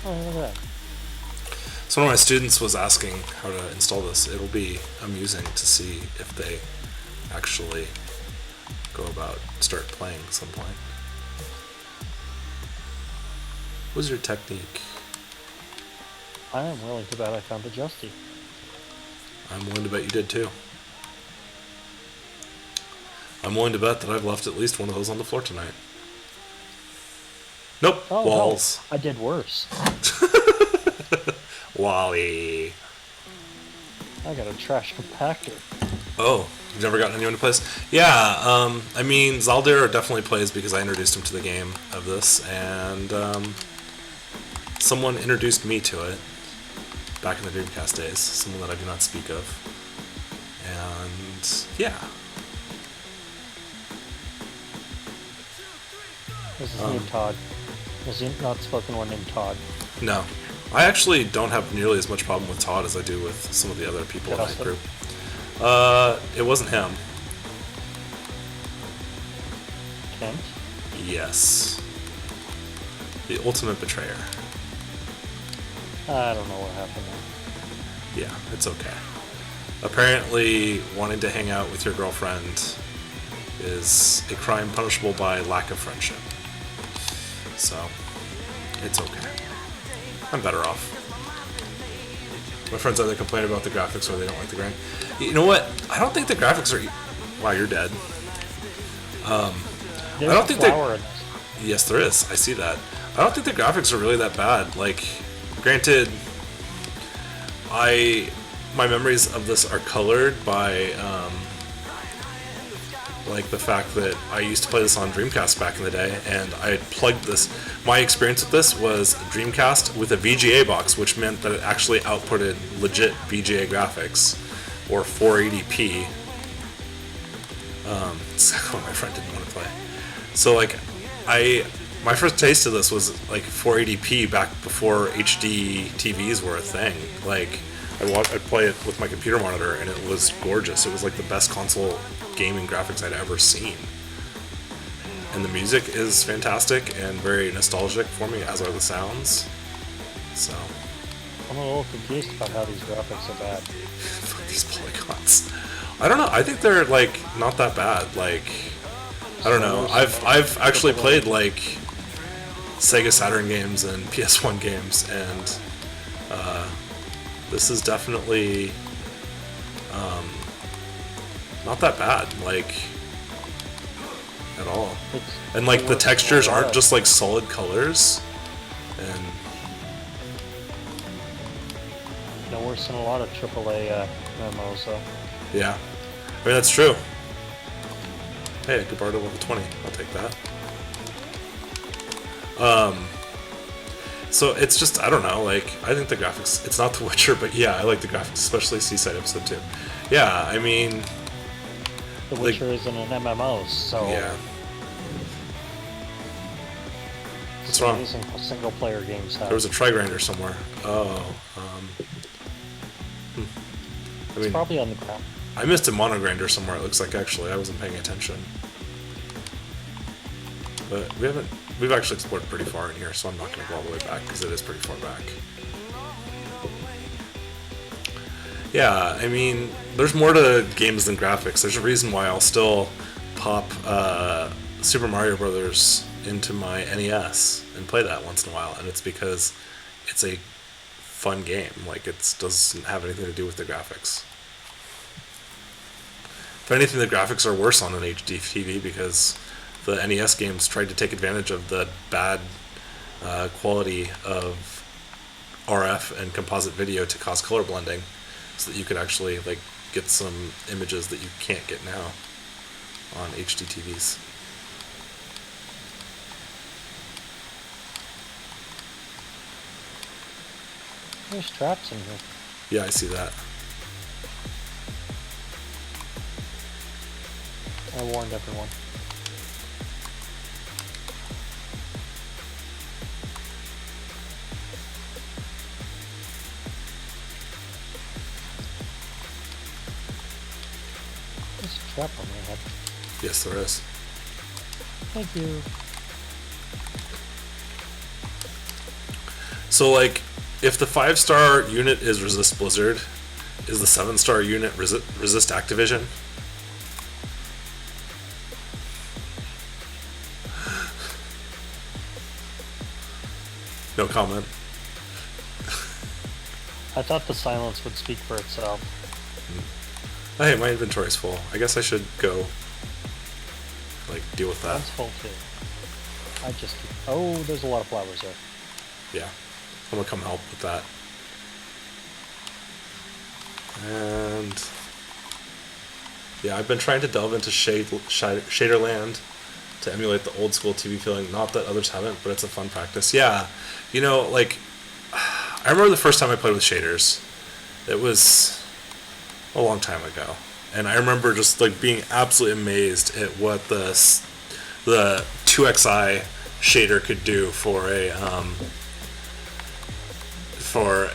Oh, look at that. So one of my students was asking how to install this. It'll be amusing to see if they actually go about start playing at some point. What's your technique? I am willing to bet I found a Justy. I'm willing to bet you did too. I'm willing to bet that I've left at least one of those on the floor tonight. Nope. Oh, Walls. No, I did worse. Wally. I got a trash compactor. Oh, you've never gotten anyone to play this? Yeah, I mean, Zaldir definitely plays because I introduced him to the game of this, and someone introduced me to it back in the Dreamcast days, someone that I do not speak of. And, yeah. This is named Todd. There's a not spoken one named Todd. No. I actually don't have nearly as much problem with Todd as I do with some of the other people in that group. It wasn't him. Kent? Yes. The ultimate betrayer. I don't know what happened there. Yeah, it's okay. Apparently, wanting to hang out with your girlfriend is a crime punishable by lack of friendship. So, it's okay. I'm better off. My friends either complain about the graphics or they don't like the grind. You know what? I don't think the graphics are... Wow, you're dead. I don't think they... Yes, there is. I see that. I don't think the graphics are really that bad. Like, granted, my memories of this are colored by, like the fact that I used to play this on Dreamcast back in the day, and I had plugged this. My experience with this was Dreamcast with a VGA box, which meant that it actually outputted legit VGA graphics, or 480p. It's what my friend didn't want to play. So like, my first taste of this was like 480p back before HD TVs were a thing. Like, I'd play it with my computer monitor, and it was gorgeous. It was like the best console gaming graphics I'd ever seen. And the music is fantastic and very nostalgic for me, as are the sounds. So, I'm a little confused about how these graphics are bad. fuck these polygons. I don't know. I think they're like not that bad. Like, I don't know. I've actually played like Sega Saturn games and PS1 games, and this is definitely not that bad, like, at all. And like the textures aren't just like solid colors, and no worse than a lot of AAA MMOs, though. yeah, I mean that's true. Hey, Gabardo level 20. I'll take that. So it's just, I don't know, like, I think the graphics, it's not The Witcher, but yeah, I like the graphics, especially Seaside Episode 2. Yeah, I mean... The Witcher isn't an MMO, so... Yeah. What's wrong? Single-player games have. There was a Trigrinder somewhere. Oh, I It's mean, probably on the ground. I missed a Monogrinder somewhere, it looks like, actually. I wasn't paying attention. But we've actually explored pretty far in here, so I'm not going to go all the way back, because it is pretty far back. Yeah, I mean, there's more to games than graphics. There's a reason why I'll still pop Super Mario Brothers into my NES and play that once in a while, and it's because it's a fun game. Like, it doesn't have anything to do with the graphics. If anything, the graphics are worse on an HD TV because the NES games tried to take advantage of the bad quality of RF and composite video to cause color blending, so that you could actually like get some images that you can't get now on HD TVs. There's traps in here. Yeah, I see that. I warned everyone. There's a trap on my head. Yes, there is. Thank you. So, like, if the 5-star unit is resist Blizzard, is the 7-star unit resist Activision? No comment. I thought the silence would speak for itself. Hey, my inventory's full. I guess I should go, like, deal with that. Mine's full too. I just keep... Oh, there's a lot of flowers there. Yeah. I'm gonna come help with that. And yeah, I've been trying to delve into Shaderland to emulate the old school TV feeling. Not that others haven't, but it's a fun practice. Yeah, you know, like, I remember the first time I played with shaders. It was a long time ago, and I remember just like being absolutely amazed at what the 2xi shader could do for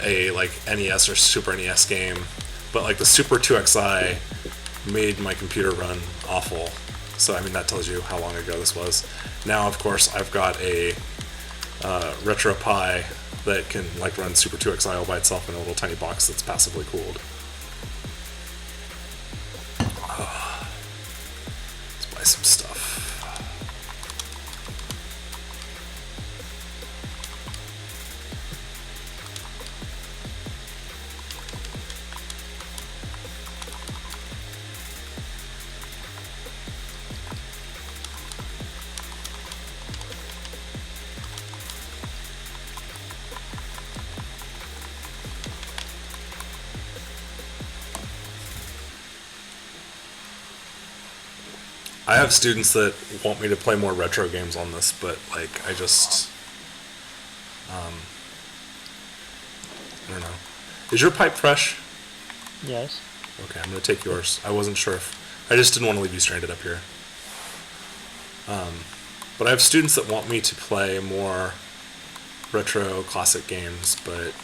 a like NES or Super NES game. But like the Super 2xi made my computer run awful. So I mean, that tells you how long ago this was. Now, of course, I've got a Retro Pi that can like run Super 2xi all by itself in a little tiny box that's passively cooled. Let's buy some stuff. I have students that want me to play more retro games on this, but like I just, I don't know. Is your pipe fresh? Yes. Okay, I'm gonna take yours. I wasn't sure if I just didn't want to leave you stranded up here. But I have students that want me to play more retro classic games, but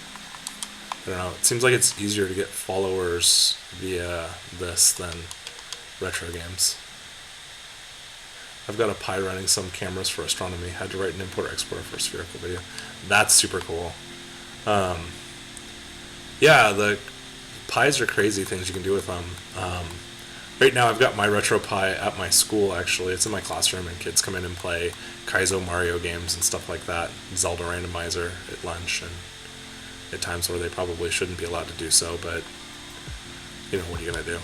I don't know. It seems like it's easier to get followers via this than retro games. I've got a Pi running some cameras for astronomy. Had to write an import-export for a spherical video. That's super cool. Yeah, the Pis are crazy things you can do with them. Right now I've got my Retro Pi at my school, actually. It's in my classroom, and kids come in and play Kaizo Mario games and stuff like that. Zelda randomizer at lunch, and at times where they probably shouldn't be allowed to do so, but, you know, what are you going to do?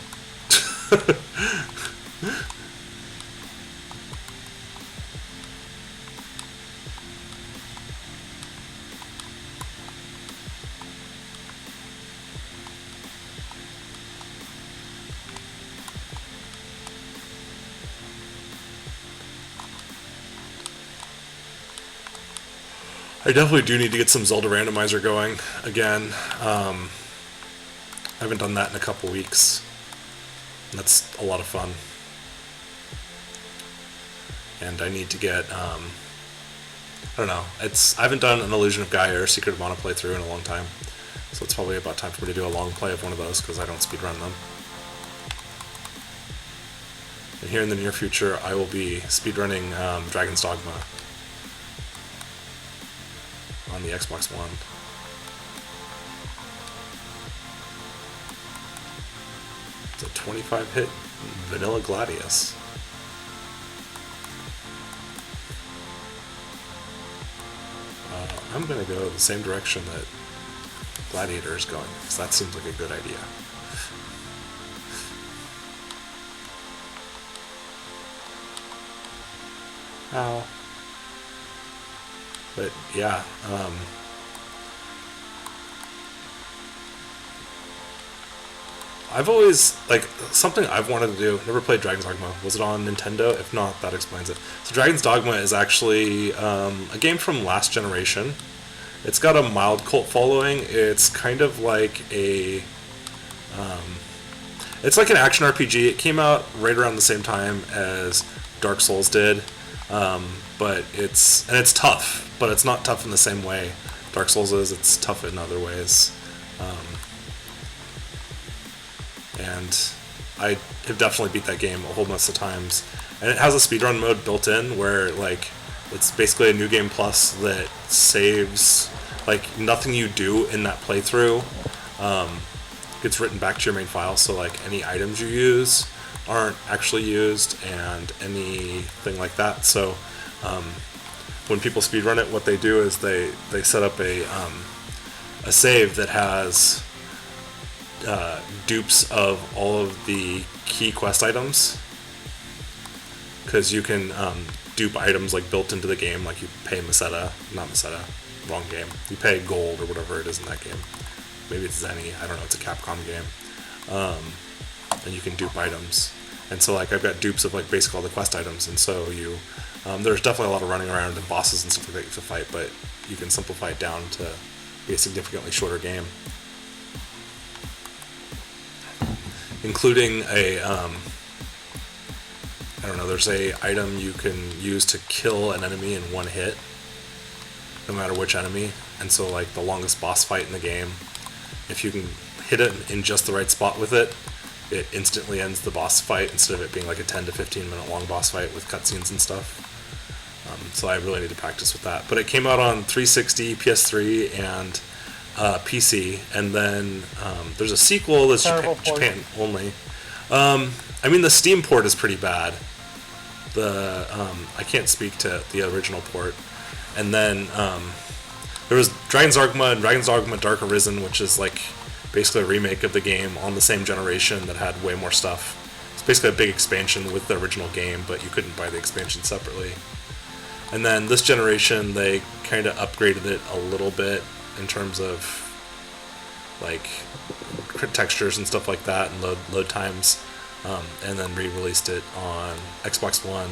I definitely do need to get some Zelda randomizer going again. I haven't done that in a couple weeks. And that's a lot of fun. And I need to get, I don't know, I haven't done an Illusion of Gaia or Secret of Mana playthrough in a long time. So it's probably about time for me to do a long play of one of those, because I don't speedrun them. And here in the near future, I will be speedrunning Dragon's Dogma on the Xbox One. It's a 25-hit Vanilla Gladius. I'm gonna go the same direction that Gladiator is going, because that seems like a good idea. Ow. But yeah, I've always, like, something I've wanted to do, never played Dragon's Dogma. Was it on Nintendo? If not, that explains it. So Dragon's Dogma is actually a game from last generation. It's got a mild cult following. It's kind of like it's like an action RPG. It came out right around the same time as Dark Souls did. But it's tough, but it's not tough in the same way Dark Souls is. It's tough in other ways. And I have definitely beat that game a whole bunch of times. And it has a speedrun mode built in where, like, it's basically a new game plus that saves, like, nothing you do in that playthrough gets written back to your main file. So, like, any items you use aren't actually used and anything like that. So when people speedrun it, what they do is they set up a save that has dupes of all of the key quest items, because you can dupe items like built into the game, like you pay wrong game, you pay gold or whatever it is in that game, maybe it's Zenny, I don't know, it's a Capcom game, and you can dupe items. And so, like, I've got dupes of, like, basically all the quest items, and so you there's definitely a lot of running around and bosses and stuff like that you have to fight, but you can simplify it down to be a significantly shorter game, including a I don't know, there's a item you can use to kill an enemy in one hit, no matter which enemy. And so, like, the longest boss fight in the game, if you can hit it in just the right spot with it, it instantly ends the boss fight instead of it being like a 10 to 15 minute long boss fight with cutscenes and stuff. So I really need to practice with that. But it came out on 360, PS3, and PC, and then there's a sequel that's Japan only. I mean, the Steam port is pretty bad. I can't speak to the original port. And then there was Dragon's Dogma and Dragon's Dogma Dark Arisen, which is like basically a remake of the game on the same generation that had way more stuff. It's basically a big expansion with the original game, but you couldn't buy the expansion separately. And then this generation, they kind of upgraded it a little bit in terms of, like, textures and stuff like that, and load times, and then re-released it on Xbox One,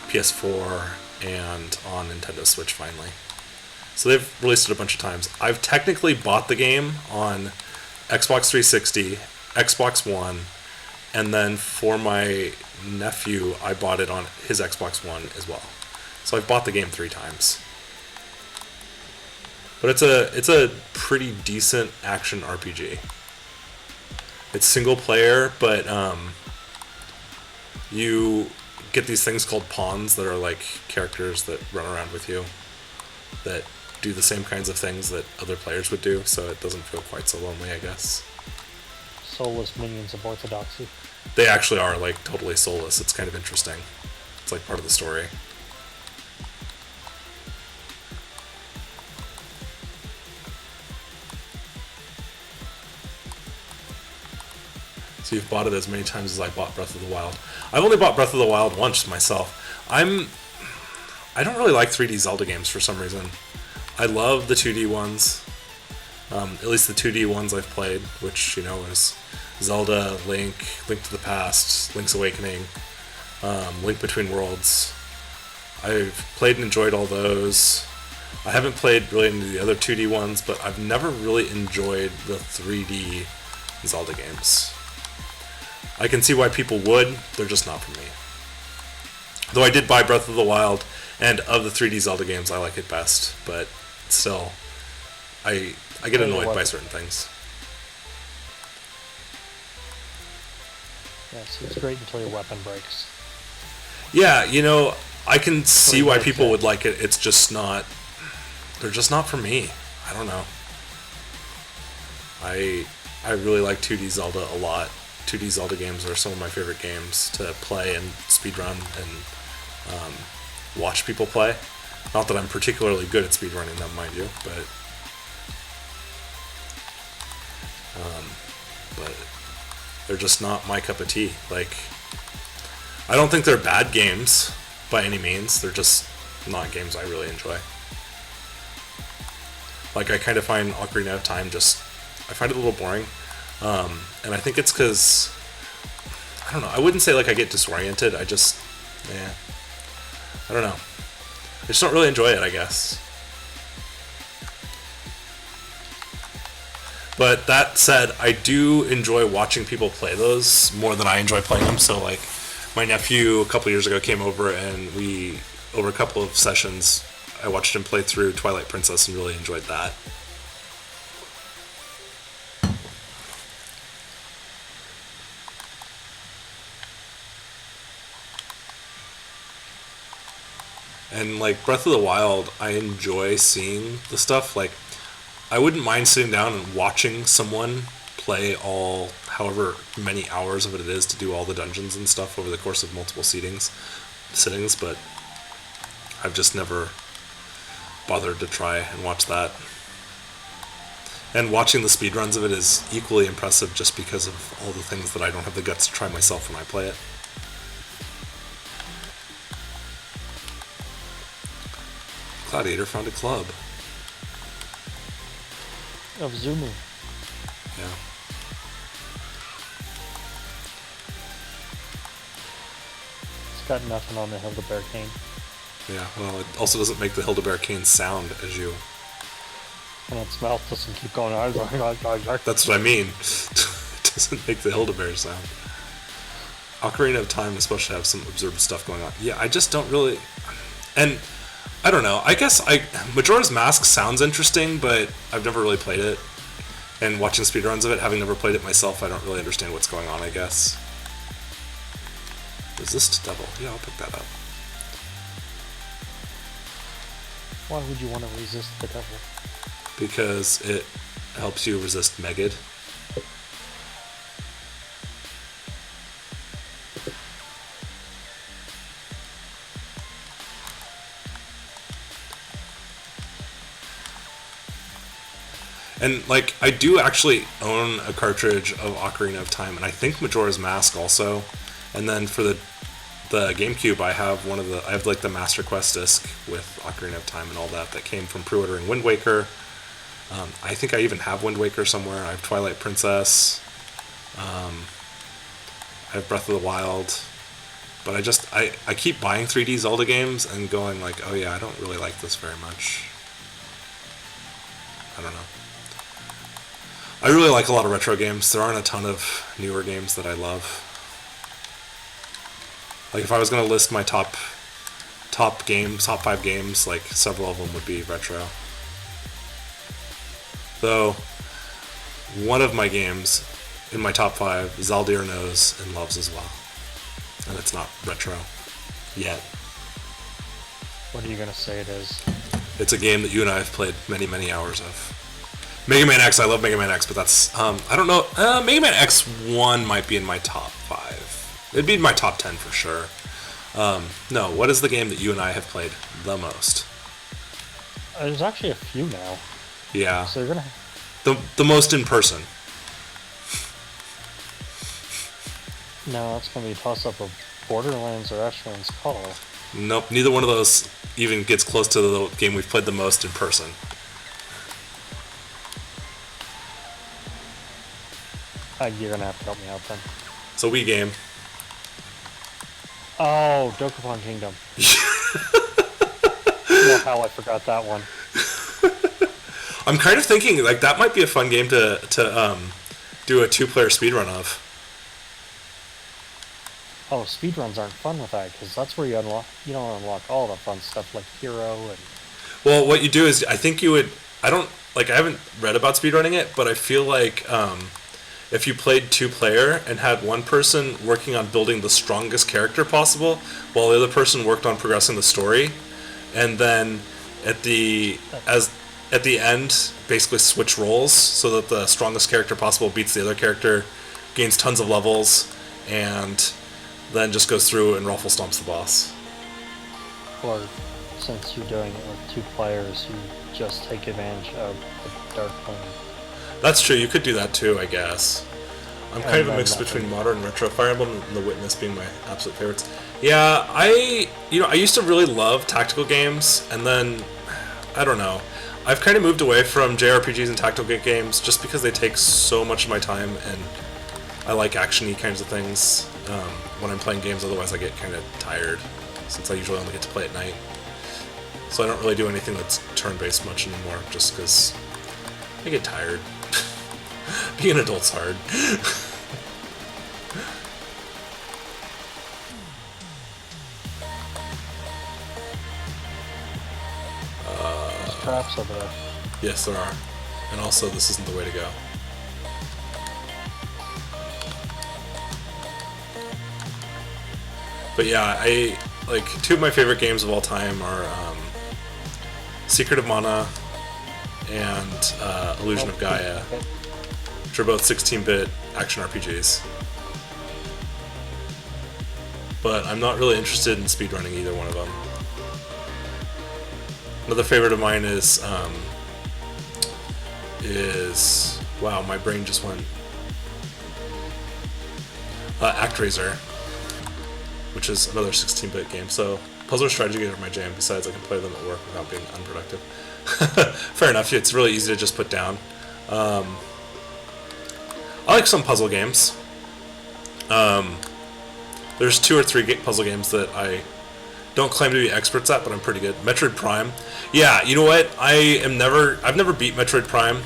PS4, and on Nintendo Switch finally. So they've released it a bunch of times. I've technically bought the game on Xbox 360, Xbox One, and then for my nephew, I bought it on his Xbox One as well. So I've bought the game 3 times. But it's a pretty decent action RPG. It's single player, but you get these things called pawns that are like characters that run around with you that do the same kinds of things that other players would do, so it doesn't feel quite so lonely, I guess. Soulless minions of orthodoxy. They actually are, like, totally soulless. It's kind of interesting. It's like part of the story. So you've bought it as many times as I bought Breath of the Wild. I've only bought Breath of the Wild once myself. I don't really like 3D Zelda games for some reason. I love the 2D ones. At least the 2D ones I've played, which, you know, is Zelda, Link to the Past, Link's Awakening, Link Between Worlds. I've played and enjoyed all those. I haven't played really into the other 2D ones, but I've never really enjoyed the 3D Zelda games. I can see why people would, they're just not for me. Though I did buy Breath of the Wild, and of the 3D Zelda games, I like it best, but still, I get annoyed by certain things. Yes, it's great until your weapon breaks. Yeah, you know, I can see why people would like it. It's just not, they're just not for me. I don't know. I really like 2D Zelda a lot. 2D Zelda games are some of my favorite games to play and speedrun and watch people play. Not that I'm particularly good at speedrunning them, mind you, but they're just not my cup of tea. Like, I don't think they're bad games by any means. They're just not games I really enjoy. Like, I kind of find Ocarina of Time I find it a little boring. And I think it's because, I don't know, I wouldn't say like I get disoriented. I don't know. I just don't really enjoy it, I guess. But that said, I do enjoy watching people play those more than I enjoy playing them. So, like, my nephew a couple years ago came over, and over a couple of sessions, I watched him play through Twilight Princess and really enjoyed that. And, like, Breath of the Wild, I enjoy seeing the stuff. Like, I wouldn't mind sitting down and watching someone play all however many hours of it is to do all the dungeons and stuff over the course of multiple sittings, but I've just never bothered to try and watch that. And watching the speedruns of it is equally impressive just because of all the things that I don't have the guts to try myself when I play it. Gladiator found a club. Of Zumu. Yeah. It's got nothing on the Hildebear cane. Yeah, well, it also doesn't make the Hildebear cane sound as you... And its mouth doesn't keep going. That's what I mean. It doesn't make the Hildebear sound. Ocarina of Time especially have some absurd stuff going on. Yeah, I just don't really... And... I don't know. I guess Majora's Mask sounds interesting, but I've never really played it. And watching speedruns of it, having never played it myself, I don't really understand what's going on, I guess. Resist Devil. Yeah, I'll pick that up. Why would you want to resist the devil? Because it helps you resist Megid. And, like, I do actually own a cartridge of Ocarina of Time, and I think Majora's Mask also. And then for the GameCube, I have like the Master Quest disc with Ocarina of Time and all that came from pre-ordering Wind Waker. I think I even have Wind Waker somewhere. I have Twilight Princess. I have Breath of the Wild. But I keep buying 3D Zelda games and going like, oh yeah, I don't really like this very much. I don't know. I really like a lot of retro games. There aren't a ton of newer games that I love. Like, if I was going to list my top 5 games, like, several of them would be retro. Though, one of my games in my top 5, Zaldir knows and loves as well. And it's not retro. Yet. What are you going to say it is? It's a game that you and I have played many, many hours of. Mega Man X, I love Mega Man X, but that's, I don't know, Mega Man X1 might be in my top 5. It'd be in my top 10 for sure. No, what is the game that you and I have played the most? There's actually a few now. Yeah. So you're gonna... The most in person. No, that's gonna be a toss-up of Borderlands or Asheron's Call. Nope, neither one of those even gets close to the game we've played the most in person. You're gonna have to help me out then. It's a Wii game. Oh, Dokapon Kingdom. Well, how I forgot that one. I'm kind of thinking like that might be a fun game to do a 2-player speedrun of. Oh, speedruns aren't fun with that because that's where you don't unlock all the fun stuff like Hero and. Well, what you do is I think you would. I haven't read about speedrunning it, but I feel like if you played 2-player and had one person working on building the strongest character possible while the other person worked on progressing the story, and then at the end basically switch roles so that the strongest character possible beats the other character, gains tons of levels, and then just goes through and ruffle stomps the boss. Or since you're doing it with 2 players, you just take advantage of the dark lane. That's true. You could do that too, I guess. I'm kind of a mix nothing. between modern and retro. Fire Emblem and The Witness being my absolute favorites. Yeah, I used to really love tactical games, and then I don't know. I've kind of moved away from JRPGs and tactical games just because they take so much of my time, and I like action-y kinds of things when I'm playing games. Otherwise, I get kind of tired since I usually only get to play at night. So I don't really do anything that's turn-based much anymore, just because I get tired. Being an adult's hard. There's traps over there. Yes, there are. And also, this isn't the way to go. But yeah, like 2 of my favorite games of all time are Secret of Mana and Illusion of Gaia, which are both 16-bit action RPGs. But I'm not really interested in speedrunning either one of them. Another favorite of mine is wow, my brain just went. ActRaiser, which is another 16-bit game. So puzzle strategy games are my jam. Besides, I can play them at work without being unproductive. Fair enough. It's really easy to just put down. I like some puzzle games. There's 2 or 3 puzzle games that I don't claim to be experts at, but I'm pretty good. Metroid Prime. Yeah, you know what? I've never beat Metroid Prime.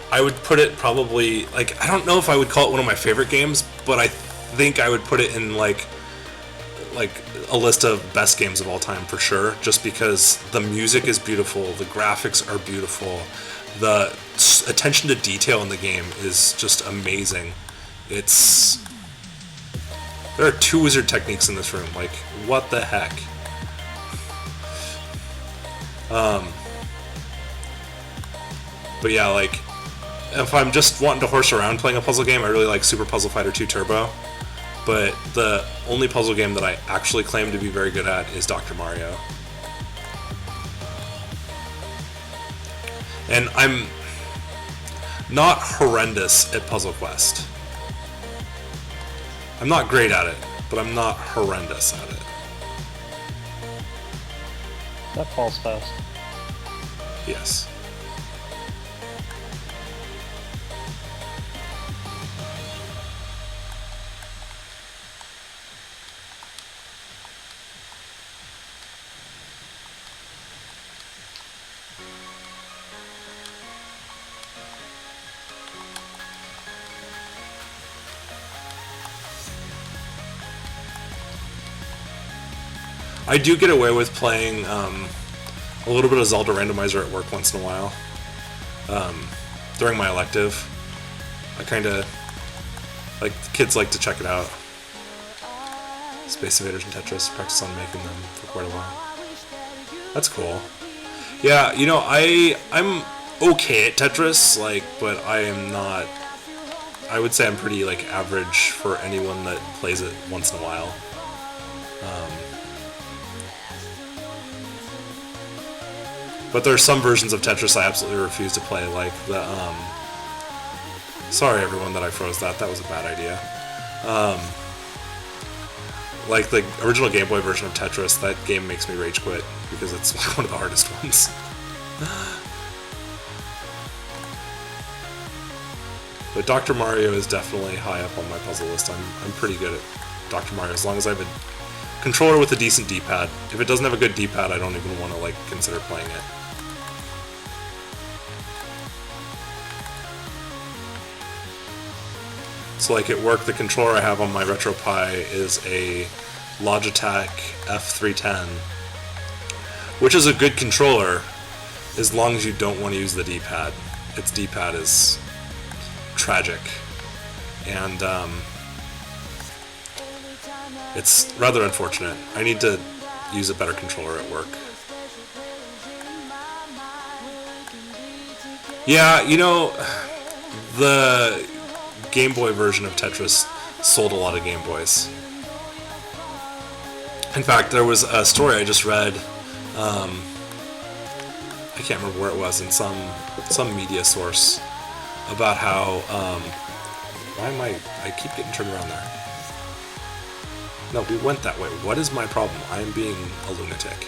I would put it probably, like, I don't know if I would call it one of my favorite games, but I think I would put it in like a list of best games of all time for sure, just because the music is beautiful, the graphics are beautiful, the attention to detail in the game is just amazing. There are 2 wizard techniques in this room, like, what the heck? But yeah, like, if I'm just wanting to horse around playing a puzzle game, I really like Super Puzzle Fighter 2 Turbo. But the only puzzle game that I actually claim to be very good at is Dr. Mario. And I'm not horrendous at Puzzle Quest. I'm not great at it, but I'm not horrendous at it. That falls fast. Yes. I do get away with playing a little bit of Zelda Randomizer at work once in a while. During my elective, I kind of, like, the kids like to check it out. Space Invaders and Tetris, practice on making them for quite a while. That's cool. Yeah, you know, I'm okay at Tetris, like, but I am not. I would say I'm pretty, like, average for anyone that plays it once in a while. But there are some versions of Tetris I absolutely refuse to play, like the, sorry everyone that I froze that was a bad idea. Like the original Game Boy version of Tetris, that game makes me rage quit, because it's one of the hardest ones. But Dr. Mario is definitely high up on my puzzle list. I'm pretty good at Dr. Mario, as long as I have a controller with a decent D-pad. If it doesn't have a good D-pad, I don't even want to, like, consider playing it. So, like, at work, the controller I have on my RetroPie is a Logitech F310, which is a good controller as long as you don't want to use the D-pad. Its D-pad is tragic, and it's rather unfortunate. I need to use a better controller at work. Yeah, you know, the Game Boy version of Tetris sold a lot of Game Boys. In fact, there was a story I just read. Um, I can't remember where it was, in some media source, about how why am I keep getting turned around there. No, we went that way. What is my problem? I am being a lunatic.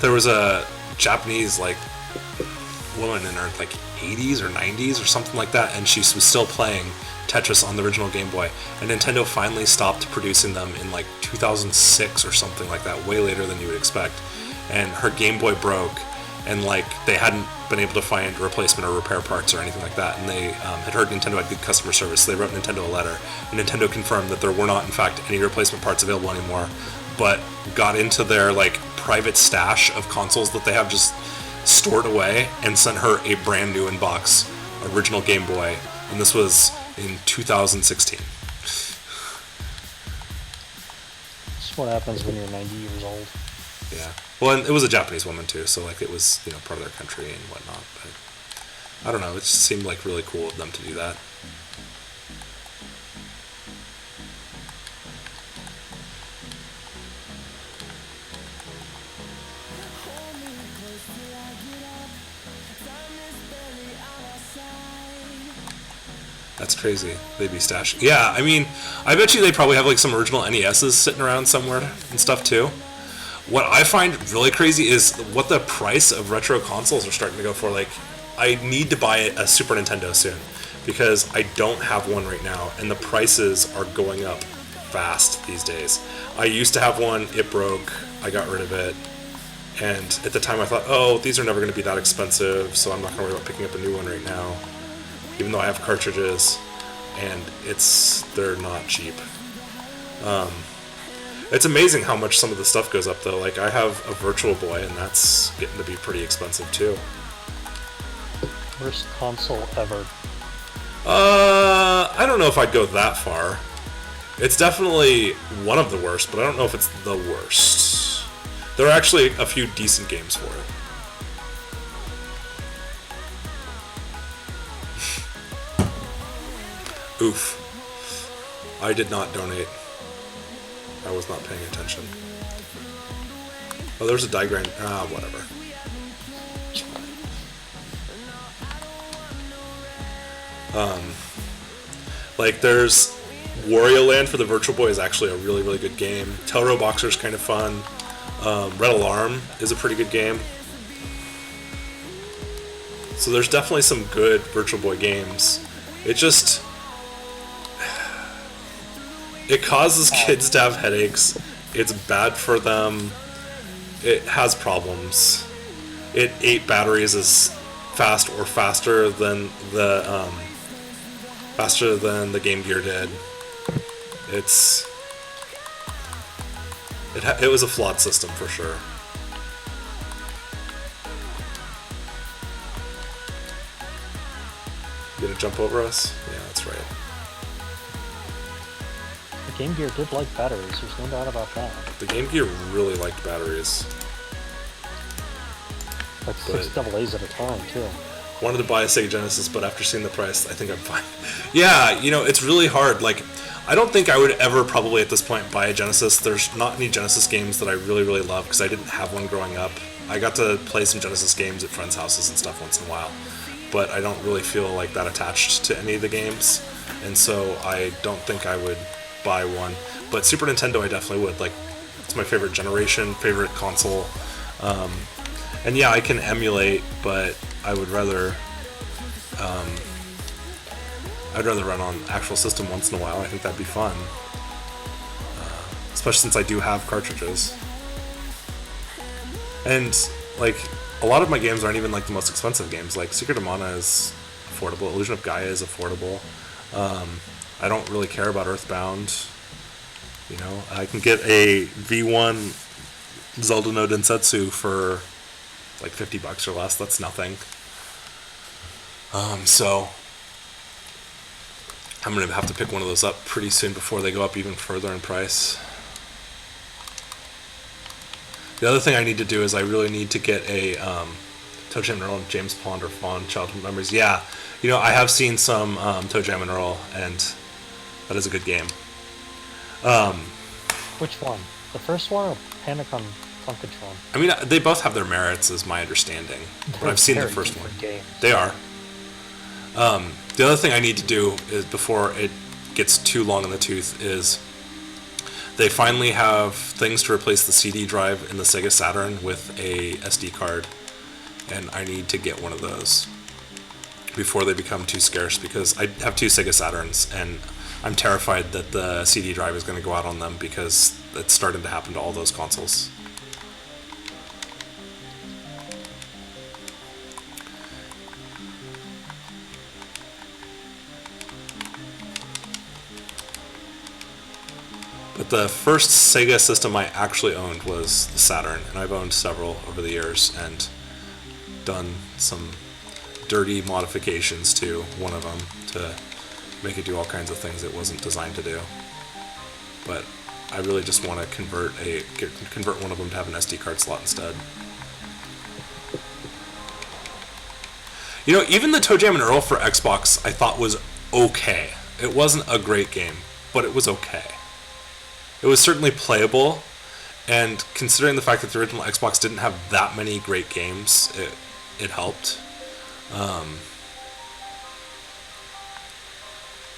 There was a Japanese woman in her 80s or 90s or something like that, and she was still playing Tetris on the original Game Boy. And Nintendo finally stopped producing them in 2006 or something like that, way later than you would expect. And her Game Boy broke, and they hadn't been able to find a replacement or repair parts or anything like that. And they had heard Nintendo had good customer service, so they wrote Nintendo a letter. And Nintendo confirmed that there were not, in fact, any replacement parts available anymore, but got into their private stash of consoles that they have just stored away and sent her a brand new in-box original Game Boy. And this was in 2016. That's what happens when you're 90 years old. Yeah. Well, and it was a Japanese woman too, so it was part of their country and whatnot. But I don't know. It just seemed really cool of them to do that. That's crazy. They'd be stashing. Yeah, I mean, I bet you they probably have some original NESs sitting around somewhere and stuff too. What I find really crazy is what the price of retro consoles are starting to go for. I need to buy a Super Nintendo soon because I don't have one right now, and the prices are going up fast these days. I used to have one, it broke, I got rid of it, and at the time I thought, oh, these are never going to be that expensive, so I'm not going to worry about picking up a new one right now, even though I have cartridges, and they're not cheap. It's amazing how much some of the stuff goes up, though. I have a Virtual Boy, and that's getting to be pretty expensive, too. Worst console ever. I don't know if I'd go that far. It's definitely one of the worst, but I don't know if it's the worst. There are actually a few decent games for it. Oof. I did not donate. I was not paying attention. Oh, there's a diagram. Whatever. There's Wario Land for the Virtual Boy is actually a really, really good game. Telro Boxer is kind of fun. Red Alarm is a pretty good game. So there's definitely some good Virtual Boy games. It causes kids to have headaches. It's bad for them. It has problems. It ate batteries as fast or faster than the Game Gear did. It was a flawed system for sure. You gonna jump over us? Yeah, that's right. The Game Gear did like batteries, there's no doubt about that. The Game Gear really liked batteries. 6 double A's at a time, too. Wanted to buy a Sega Genesis, but after seeing the price, I think I'm fine. Yeah, it's really hard. I don't think I would ever probably at this point buy a Genesis. There's not any Genesis games that I really, really love because I didn't have one growing up. I got to play some Genesis games at friends' houses and stuff once in a while, but I don't really feel that attached to any of the games, and so I don't think I would buy one. But Super Nintendo I definitely would. It's my favorite generation, favorite console. And yeah, I can emulate, but I would rather run on actual system once in a while. I think that'd be fun, especially since I do have cartridges. And a lot of my games aren't even the most expensive games. Secret of Mana is affordable. Illusion of Gaia is affordable. I don't really care about Earthbound. I can get a V1 Zelda no Densetsu for $50 or less. That's nothing. So I'm gonna have to pick one of those up pretty soon before they go up even further in price. The other thing I need to do is I really need to get a Toe Jam and Earl and James Pond or Fond Childhood Memories. Yeah, I have seen some Toe Jam and Earl, and that is a good game. Which one? The first one or Panic on Funkatron? I mean, they both have their merits, is my understanding. But They're I've seen the very first one. different games. They are. The other thing I need to do is before it gets too long in the tooth is they finally have things to replace the CD drive in the Sega Saturn with a SD card, and I need to get one of those before they become too scarce because I have 2 Sega Saturns and I'm terrified that the CD drive is going to go out on them because it's starting to happen to all those consoles. But the first Sega system I actually owned was the Saturn, and I've owned several over the years and done some dirty modifications to one of them to make it do all kinds of things it wasn't designed to do. But I really just want to convert one of them to have an SD card slot instead. You know, even the Toe Jam and Earl for Xbox I thought was okay. It wasn't a great game, but it was okay. It was certainly playable, and considering the fact that the original Xbox didn't have that many great games, it helped.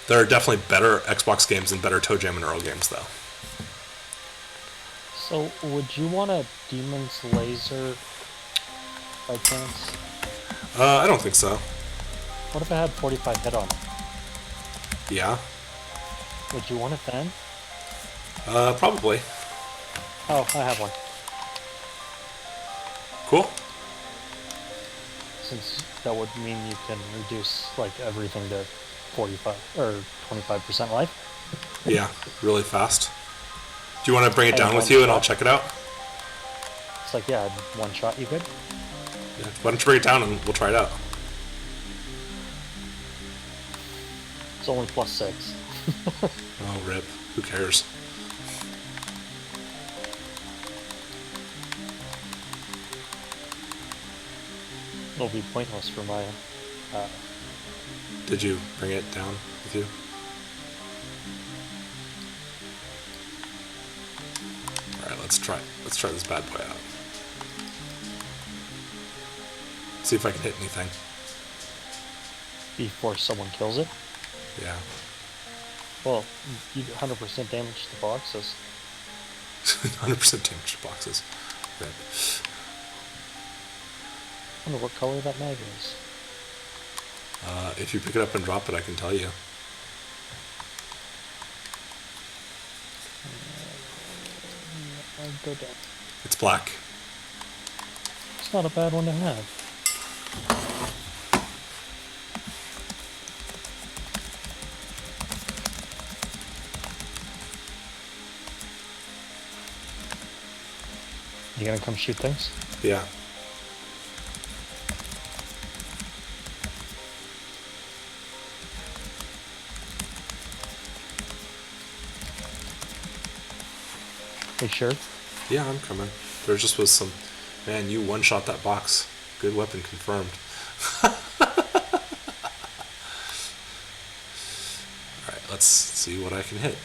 There are definitely better Xbox games and better Toe Jam and Earl games, though. So, would you want a Demon's Laser by chance? I don't think so. What if it had 45 hit on it? Yeah. Would you want it then? Probably. Oh, I have one. Cool. Since that would mean you can reduce like everything to 45 or 25% life. Yeah, really fast. Do you want to bring it I down have with one you and shot. I'll check it out? It's like, yeah, one shot, you good? Yeah. Why don't you bring it down and we'll try it out? It's only +6. Oh, rip. Who cares? It'll be pointless for my... Did you bring it down with you? Alright, let's try this bad boy out. See if I can hit anything. before someone kills it. Yeah. Well, you 100% damage the boxes. 100% damage to boxes. Rip. I wonder what color that mag is. If you pick it up and drop it, I can tell you. I'll go down. It's black. It's not a bad one to have. You gonna come shoot things? Yeah. You sure? Yeah, I'm coming. There just was some... Man, you one-shot that box. Good weapon confirmed. Alright, let's see what I can hit.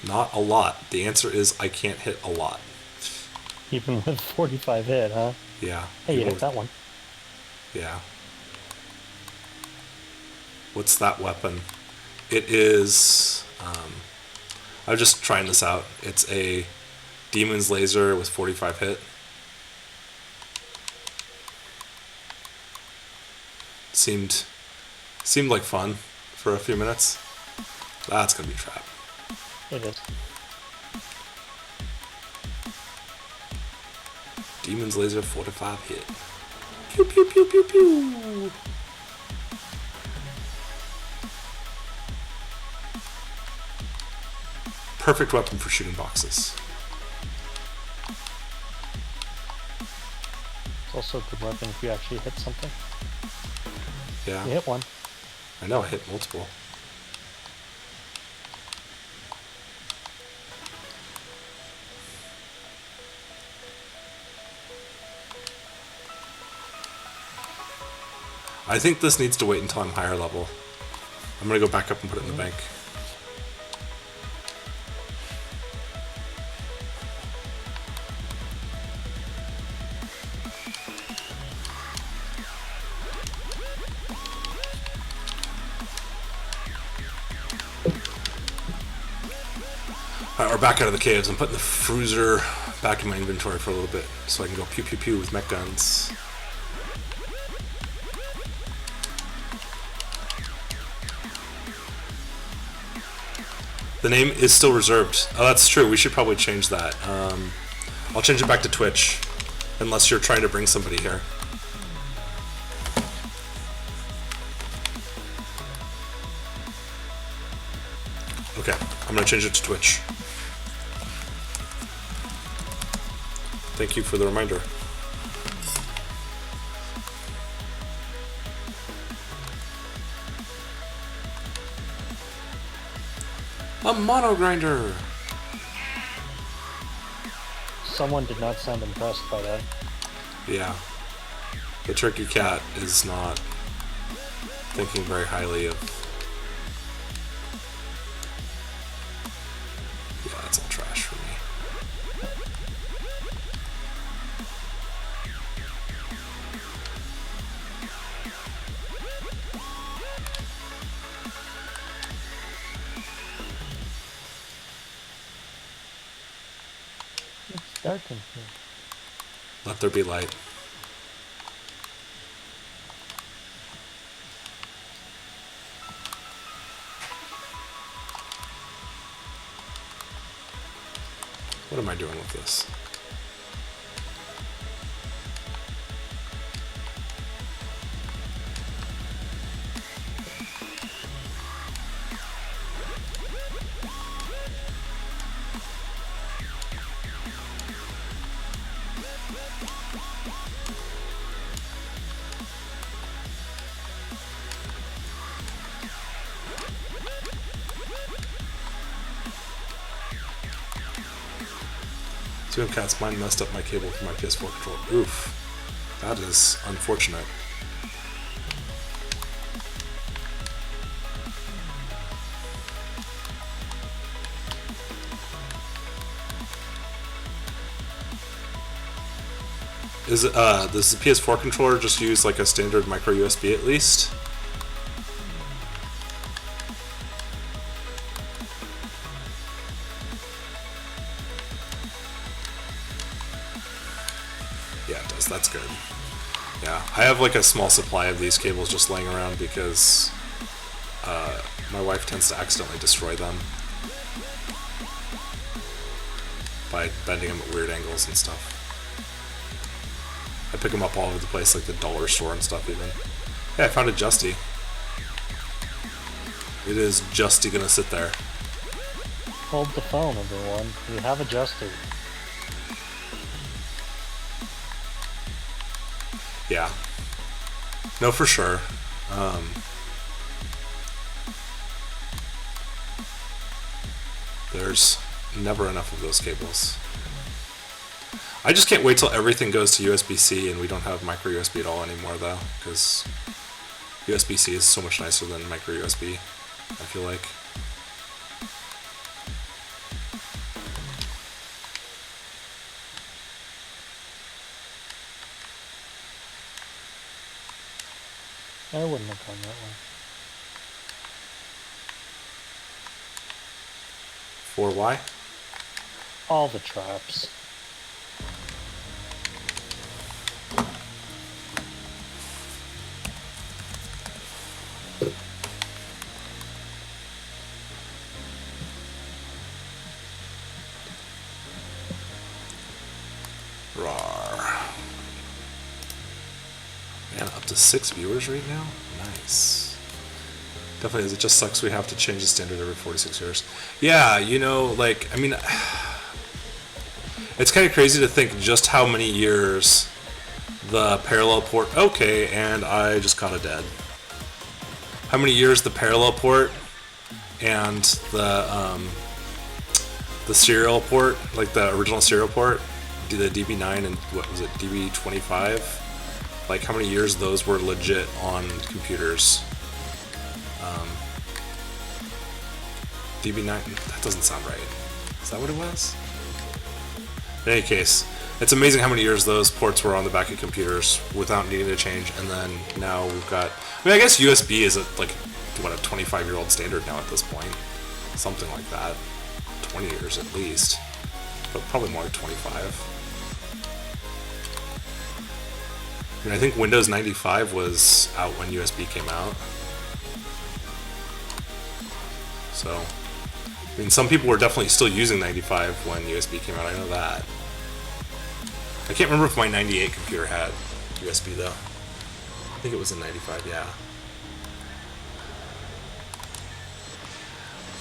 Not a lot. The answer is I can't hit a lot. Even with 45 hit, huh? Yeah. Hey, you hit that one. Yeah. What's that weapon? It is... I'm just trying this out. It's a Demon's Laser with 45 hit. Seemed like fun for a few minutes. That's gonna be a trap. It is. Demon's Laser 45 hit. Pew pew pew pew pew. Perfect weapon for shooting boxes. It's also a good weapon if you actually hit something. Yeah. You hit one. I know, I hit multiple. I think this needs to wait until I'm higher level. I'm gonna go back up and put it in the bank. Alright, we're back out of the caves. I'm putting the Fruiser back in my inventory for a little bit so I can go pew pew pew with mech guns. The name is still reserved. Oh, that's true. We should probably change that. I'll change it back to Twitch, unless you're trying to bring somebody here. Okay, I'm gonna change it to Twitch. Thank you for the reminder. A mono grinder! Someone did not sound impressed by that. Yeah. The turkey cat is not thinking very highly of... Yeah, that's all trash for me. It's dark in here. Let there be light. What am I doing with this? Cat's mine messed up my cable for my PS4 controller. Oof. That is unfortunate. Is it, does the PS4 controller just use like a standard micro USB at least? Yeah, it does. That's good. Yeah, I have like a small supply of these cables just laying around because my wife tends to accidentally destroy them by bending them at weird angles and stuff. I pick them up all over the place, like the dollar store and stuff even. Yeah, I found a Justy. It is Justy gonna sit there. Hold the phone, everyone. We have adjusted. Yeah. No, for sure. There's never enough of those cables. I just can't wait till everything goes to USB-C and we don't have micro USB at all anymore, though, because USB-C is so much nicer than micro USB, I feel like. I wouldn't have gone that way. For why? All the traps. Rawr. Man, up to 6 viewers right now? Nice. Definitely is. It just sucks we have to change the standard every 46 years. Yeah, you know, like, I mean, it's kind of crazy to think just how many years the parallel port... Okay, and I just caught a dead. How many years the parallel port and the serial port, like the original serial port, the DB9 and what was it, DB25, Like how many years those were legit on computers. DB9, that doesn't sound right. Is that what it was? In any case, it's amazing how many years those ports were on the back of computers without needing to change, and then now we've got... I mean, I guess USB is like, what, a 25-year-old standard now at this point. Something like that. 20 years at least. But probably more like 25. I mean, I think Windows 95 was out when USB came out. So... I mean, some people were definitely still using 95 when USB came out, I know that. I can't remember if my 98 computer had USB, though. I think it was in 95, yeah.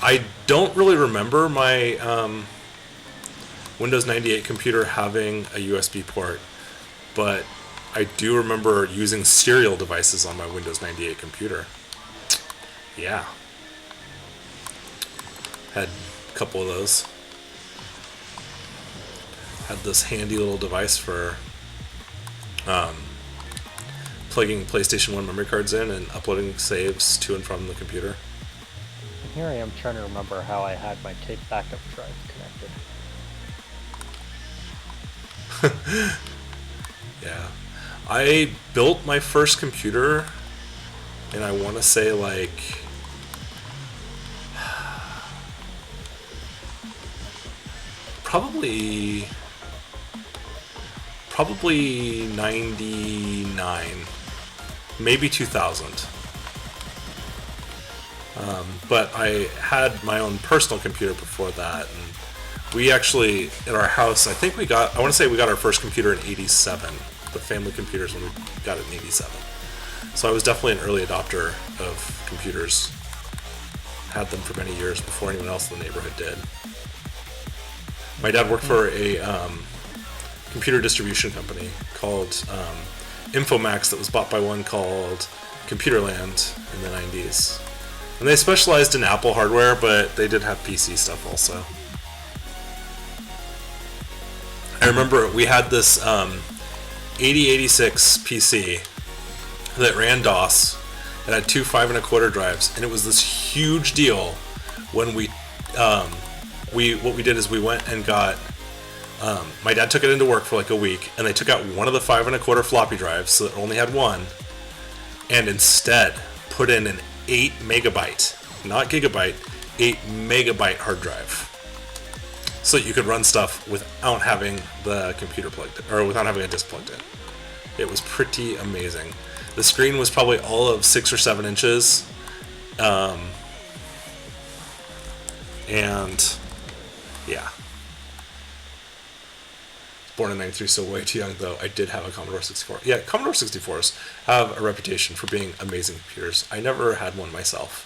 I don't really remember my Windows 98 computer having a USB port, but I do remember using serial devices on my Windows 98 computer. Yeah. Had a couple of those. Had this handy little device for plugging PlayStation 1 memory cards in and uploading saves to and from the computer. And here I am trying to remember how I had my tape backup drive connected. Yeah. I built my first computer, and I want to say like... Probably 99, maybe 2000. But I had my own personal computer before that, and we actually, at our house, I want to say we got our first computer in 87. The family computers when we got it in 87. So I was definitely an early adopter of computers. Had them for many years before anyone else in the neighborhood did. My dad worked for a computer distribution company called Infomax that was bought by one called Computerland in the 90s. And they specialized in Apple hardware, but they did have PC stuff also. I remember we had this 8086 PC that ran DOS. It had two 5 1/4 drives, and it was this huge deal when what we did is we went and got, my dad took it into work for like a week, and they took out one of the 5 1/4 floppy drives, so it only had one, and instead put in an 8 megabyte, not gigabyte, 8 megabyte hard drive. So that you could run stuff without having the computer plugged in, or without having a disk plugged in. It was pretty amazing. The screen was probably all of 6 or 7 inches. And yeah. Born in 93, so way too young, though. I did have a Commodore 64. Yeah, Commodore 64s have a reputation for being amazing computers. I never had one myself,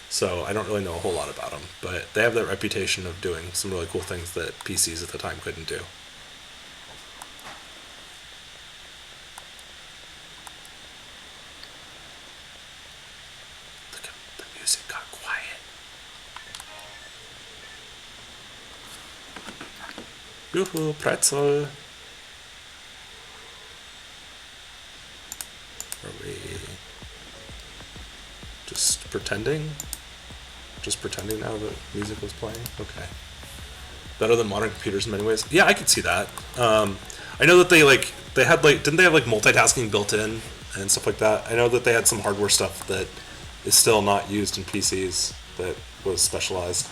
so I don't really know a whole lot about them. But they have that reputation of doing some really cool things that PCs at the time couldn't do. The music got quiet. Yoo-hoo, pretzel. Are we just pretending? Just pretending now that music was playing? Okay. Better than modern computers in many ways? Yeah, I could see that. I know that they had didn't they have like multitasking built in and stuff like that? I know that they had some hardware stuff that is still not used in PCs that was specialized.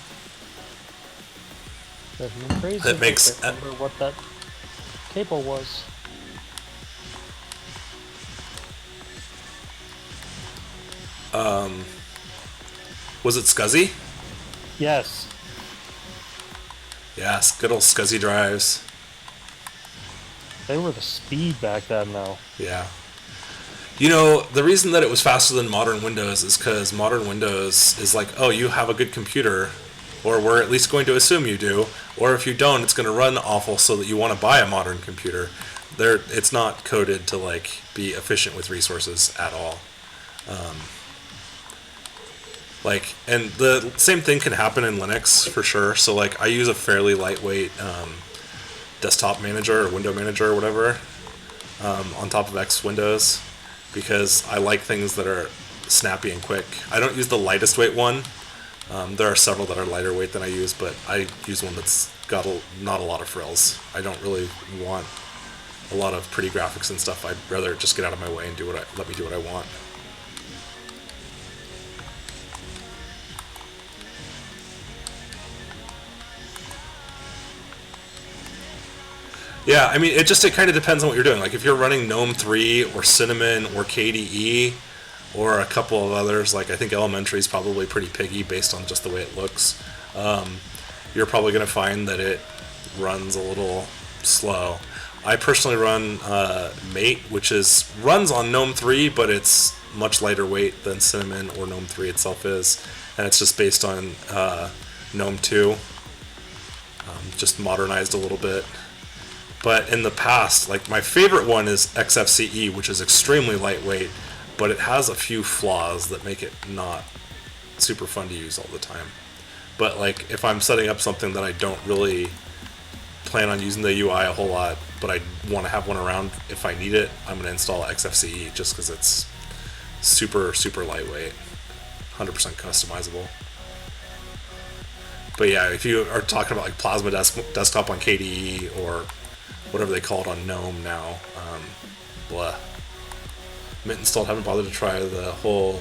Crazy. That makes. I remember what that cable was. Was it SCSI? Yes. Yes, good old SCSI drives. They were the speed back then, though. Yeah. You know, the reason that it was faster than modern Windows is because modern Windows is like, oh, you have a good computer, or we're at least going to assume you do, or if you don't, it's going to run awful so that you want to buy a modern computer. It's not coded to like be efficient with resources at all. And the same thing can happen in Linux for sure. So like I use a fairly lightweight desktop manager or window manager or whatever. on top of X Windows because I like things that are snappy and quick. I don't use the lightest weight one. There are several that are lighter weight than I use, but I use one that's got not a lot of frills. I don't really want a lot of pretty graphics and stuff. I'd rather just get out of my way and let me do what I want. Yeah, I mean, it kind of depends on what you're doing. Like, if you're running GNOME 3 or Cinnamon or KDE or a couple of others, like I think Elementary is probably pretty piggy based on just the way it looks, you're probably going to find that it runs a little slow. I personally run Mate, which runs on GNOME 3, but it's much lighter weight than Cinnamon or GNOME 3 itself is, and it's just based on GNOME 2, just modernized a little bit. But in the past, like my favorite one is XFCE, which is extremely lightweight, but it has a few flaws that make it not super fun to use all the time. But like if I'm setting up something that I don't really plan on using the UI a whole lot, but I want to have one around if I need it, I'm going to install XFCE just because it's super, super lightweight, 100% customizable. But yeah, if you are talking about like Plasma Desktop on KDE or whatever they call it on GNOME now, blah. Mint installed, haven't bothered to try the whole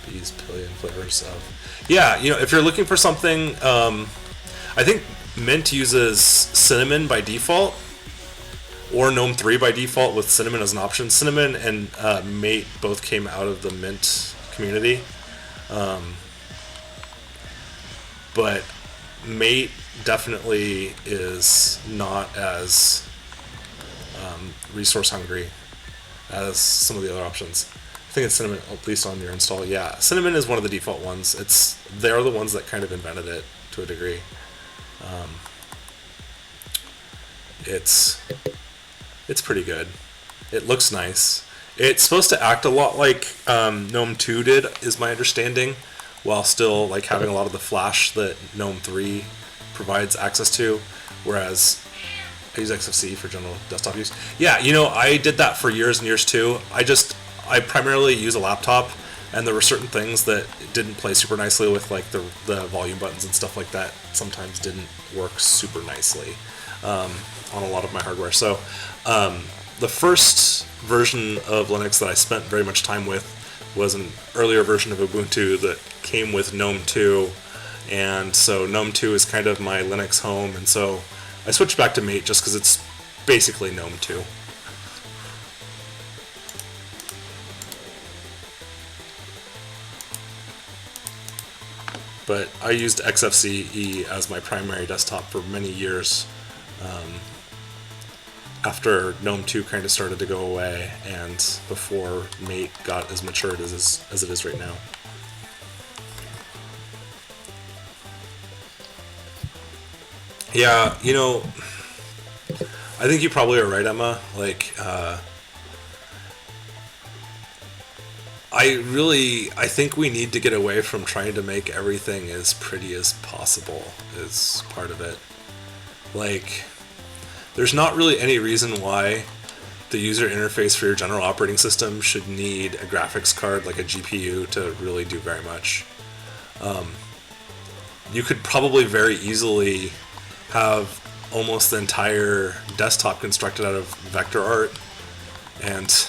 these billion flavors of. Yeah, if you're looking for something, I think Mint uses Cinnamon by default, or GNOME 3 by default with Cinnamon as an option. Cinnamon and Mate both came out of the Mint community, but Mate definitely is not as resource hungry as some of the other options. I think it's Cinnamon, at least on your install. Yeah, Cinnamon is one of the default ones. They're the ones that kind of invented it to a degree. It's pretty good. It looks nice. It's supposed to act a lot like GNOME 2 did, is my understanding, while still like having a lot of the flash that GNOME 3 provides access to, whereas I use XFCE for general desktop use. Yeah, I did that for years and years too. I primarily use a laptop, and there were certain things that didn't play super nicely with like the volume buttons and stuff like that. Sometimes didn't work super nicely on a lot of my hardware. So the first version of Linux that I spent very much time with was an earlier version of Ubuntu that came with GNOME 2, and so GNOME 2 is kind of my Linux home, and so I switched back to Mate just because it's basically GNOME 2. But I used XFCE as my primary desktop for many years after GNOME 2 kind of started to go away and before Mate got as matured as it is right now. Yeah, I think you probably are right, Emma. Like, I think we need to get away from trying to make everything as pretty as possible is part of it. Like, there's not really any reason why the user interface for your general operating system should need a graphics card like a GPU to really do very much. You could probably very easily have almost the entire desktop constructed out of vector art, and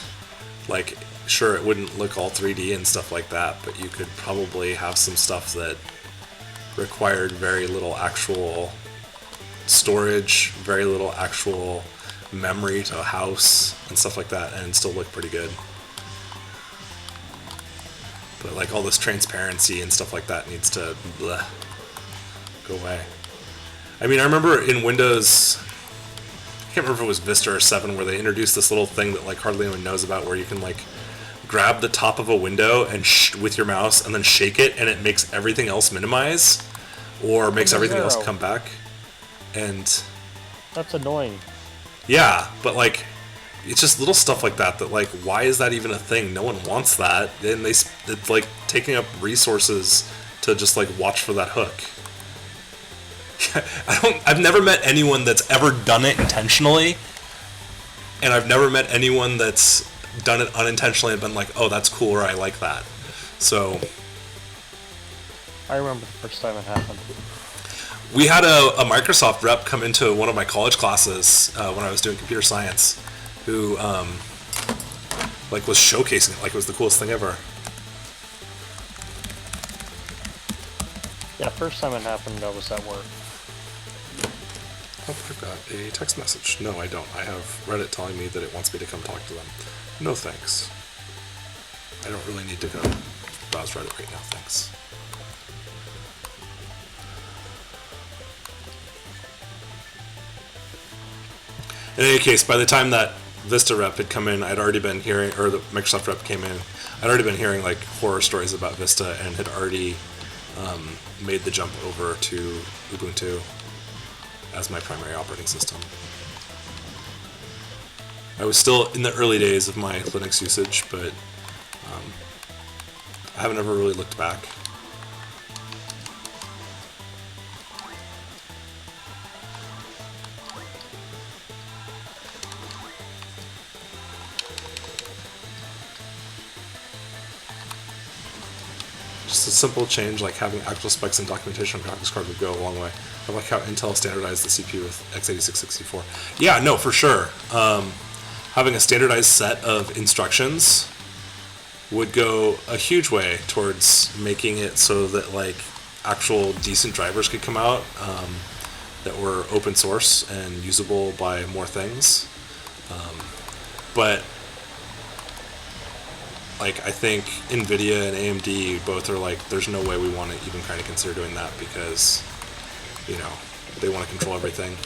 like, sure, it wouldn't look all 3D and stuff like that, but you could probably have some stuff that required very little actual storage, very little actual memory to house and stuff like that, and still look pretty good. But like all this transparency and stuff like that needs to go away. I mean, I remember in Windows, I can't remember if it was Vista or 7, where they introduced this little thing that like hardly anyone knows about, where you can like grab the top of a window and with your mouse and then shake it, and it makes everything else minimize or makes everything else come back. And that's annoying. Yeah, but like, it's just little stuff like that like, why is that even a thing? No one wants that, and it's like taking up resources to just like watch for that hook. I've never met anyone that's ever done it intentionally and I've never met anyone that's done it unintentionally and been like, oh, that's cool, or I like that. So I remember the first time it happened. we had a Microsoft rep come into one of my college classes when I was doing computer science, who like was showcasing it like it was the coolest thing ever. Yeah, first time it happened, I was at work. Oh, I've got a text message. No, I don't. I have Reddit telling me that it wants me to come talk to them. No thanks. I don't really need to go browse Reddit right now, thanks. In any case, by the time that Vista rep had come in, I'd already been hearing, or the Microsoft rep came in, I'd already been hearing like horror stories about Vista and had already made the jump over to Ubuntu as my primary operating system. I was still in the early days of my Linux usage, but I haven't ever really looked back. Just a simple change like having actual specs and documentation on graphics card would go a long way. I like how Intel standardized the CPU with x86-64. Yeah, no, for sure. Having a standardized set of instructions would go a huge way towards making it so that like actual decent drivers could come out that were open source and usable by more things. But like I think NVIDIA and AMD both are like, there's no way we want to even kind of consider doing that because, you know, they want to control everything.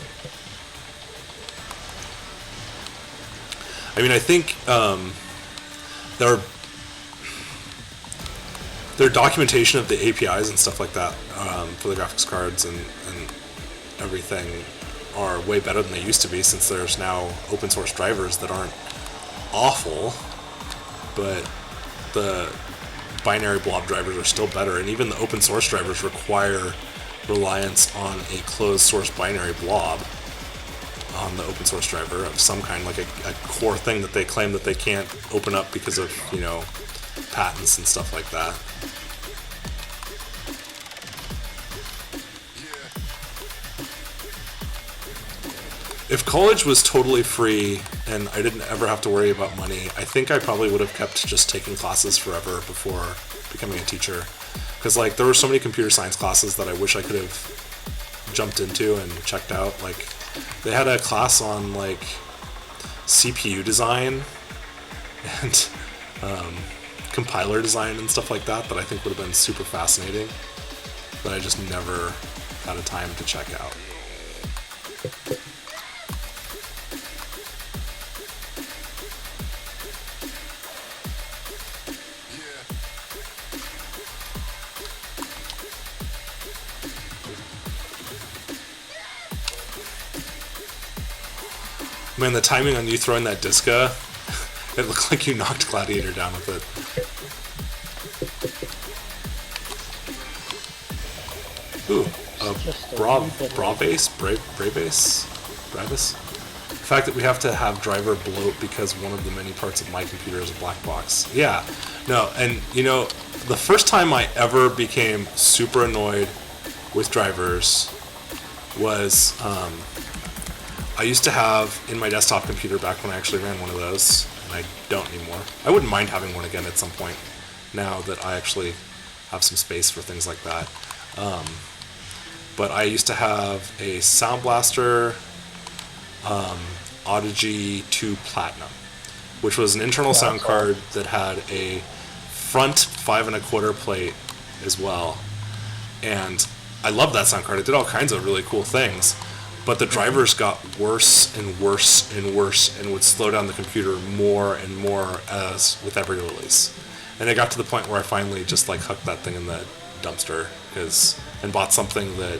I mean, I think their documentation of the APIs and stuff like that for the graphics cards and everything are way better than they used to be, since there's now open source drivers that aren't awful, but the binary blob drivers are still better, and even the open source drivers require reliance on a closed source binary blob on the open source driver of some kind, like a core thing that they claim that they can't open up because of, you know, patents and stuff like that. If college was totally free and I didn't ever have to worry about money, I think I probably would have kept just taking classes forever before becoming a teacher. Because like there were so many computer science classes that I wish I could have jumped into and checked out. Like they had a class on like CPU design and compiler design and stuff like that I think would have been super fascinating, but I just never had a time to check out. Man, the timing on you throwing that Disca, it looked like you knocked Gladiator down with it. Ooh, Bravase? The fact that we have to have driver bloat because one of the many parts of my computer is a black box. Yeah, no, and you know, the first time I ever became super annoyed with drivers was, I used to have in my desktop computer back when I actually ran one of those, and I don't anymore. I wouldn't mind having one again at some point, now that I actually have some space for things like that. But I used to have a Sound Blaster Audigy 2 Platinum, which was an internal sound card that had a front 5 1/4 plate as well. And I loved that sound card. It did all kinds of really cool things. But the drivers got worse and worse and worse and would slow down the computer more and more as with every release. And it got to the point where I finally just like hucked that thing in the dumpster and bought something that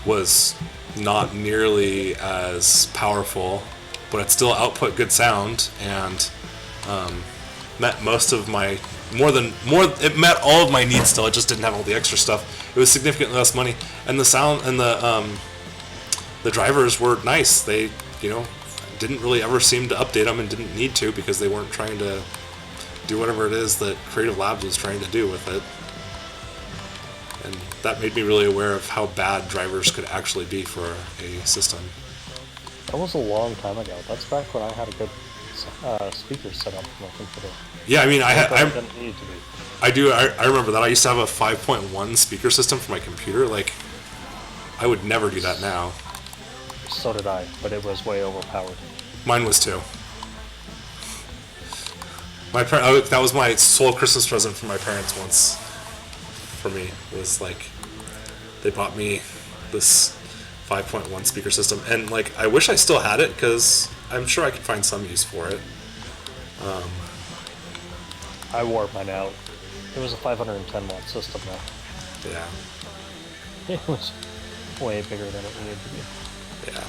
was not nearly as powerful, but it still output good sound and met most of my it met all of my needs still. It just didn't have all the extra stuff. It was significantly less money, and the sound and the drivers were nice. They, you know, didn't really ever seem to update them and didn't need to because they weren't trying to do whatever it is that Creative Labs was trying to do with it. And that made me really aware of how bad drivers could actually be for a system. That was a long time ago. That's back when I had a good speaker set up for my computer. Yeah, I mean, I didn't need to be. I remember that. I used to have a 5.1 speaker system for my computer. Like, I would never do that now. So did I, but it was way overpowered. Mine was too. That was my sole Christmas present from my parents once. For me, was like, they bought me this 5.1 speaker system, and like, I wish I still had it because I'm sure I could find some use for it. I wore mine out. It was a 510 watt system though. Yeah. It was way bigger than it needed to be. Yeah.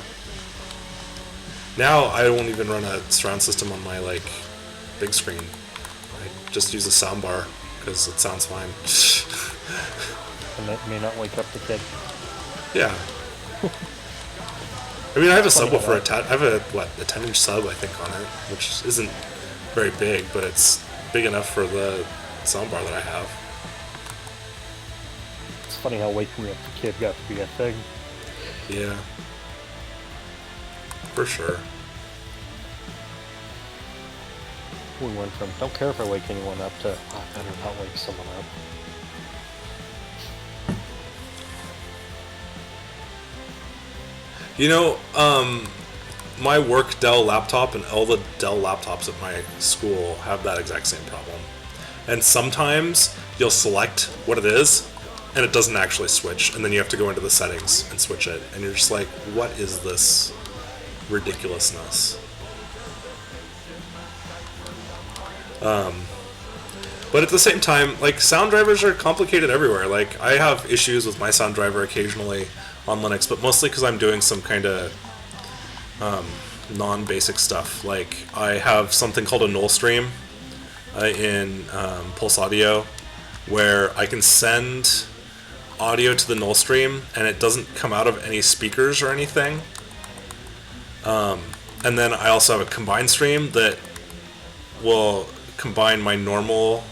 Now I won't even run a surround system on my like big screen. I just use a soundbar because it sounds fine. And it may not wake up the kid. Yeah. I mean, I have a subwoofer attached. I have a 10-inch sub I think on it, which isn't very big, but it's big enough for the soundbar that I have. It's funny how waking up the kid got to be a thing. Yeah. For sure. We went from don't care if I wake anyone up to I better not wake someone up. You know, my work Dell laptop and all the Dell laptops at my school have that exact same problem. And sometimes you'll select what it is, and it doesn't actually switch, and then you have to go into the settings and switch it, and you're just like, what is this ridiculousness? But at the same time, like, sound drivers are complicated everywhere. Like, I have issues with my sound driver occasionally on Linux, but mostly because I'm doing some kind of non-basic stuff. Like, I have something called a null stream in Pulse Audio, where I can send audio to the null stream, and it doesn't come out of any speakers or anything. And then I also have a combined stream that will combine my normal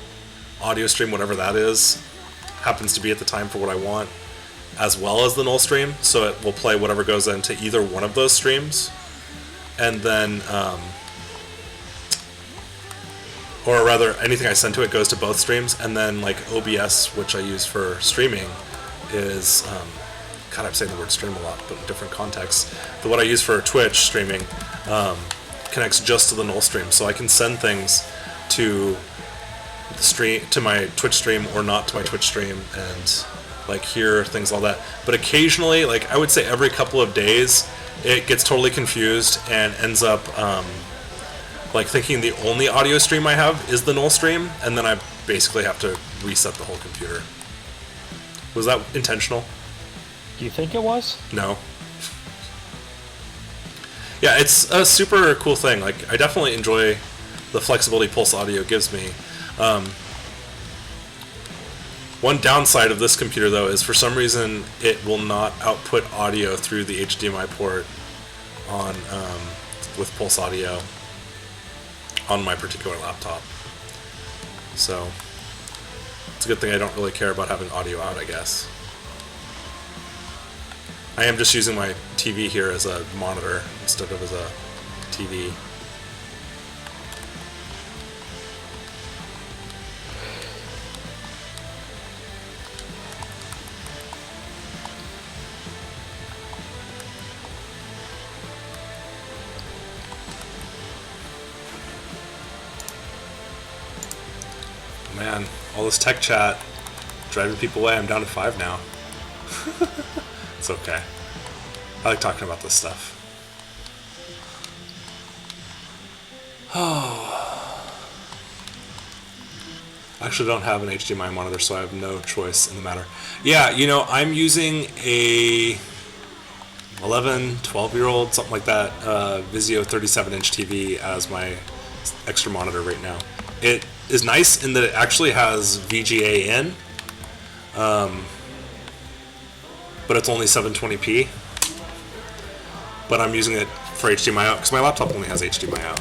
audio stream, whatever that is, happens to be at the time for what I want, as well as the null stream, so it will play whatever goes into either one of those streams. And then, or rather, anything I send to it goes to both streams, and then like OBS, which I use for streaming, is, God, I'm saying the word stream a lot, but in different contexts. But what I use for Twitch streaming connects just to the null stream, so I can send things to the stream, to my Twitch stream, or not to my Twitch stream, and like hear things like that. But occasionally, like I would say every couple of days, it gets totally confused and ends up like thinking the only audio stream I have is the null stream, and then I basically have to reset the whole computer. Was that intentional? Do you think it was? No. Yeah, it's a super cool thing. Like, I definitely enjoy the flexibility Pulse Audio gives me. One downside of this computer, though, is for some reason it will not output audio through the HDMI port on with Pulse Audio on my particular laptop. So it's a good thing I don't really care about having audio out, I guess. I am just using my TV here as a monitor instead of as a TV. Man, all this tech chat driving people away. I'm down to 5 now. It's okay. I like talking about this stuff. Oh. I actually don't have an HDMI monitor, so I have no choice in the matter. Yeah, you know, I'm using a 11, 12-year-old, something like that, Vizio 37-inch TV as my extra monitor right now. It is nice in that it actually has VGA in, but it's only 720p. But I'm using it for HDMI out because my laptop only has HDMI out.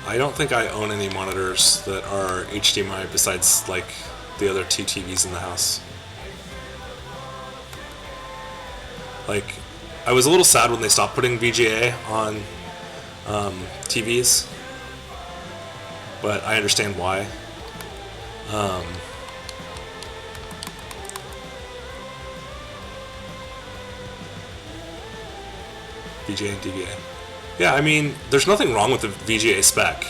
I don't think I own any monitors that are HDMI besides like the other two TVs in the house. Like, I was a little sad when they stopped putting VGA on TVs, but I understand why. VGA and DVA. Yeah, I mean, there's nothing wrong with the VGA spec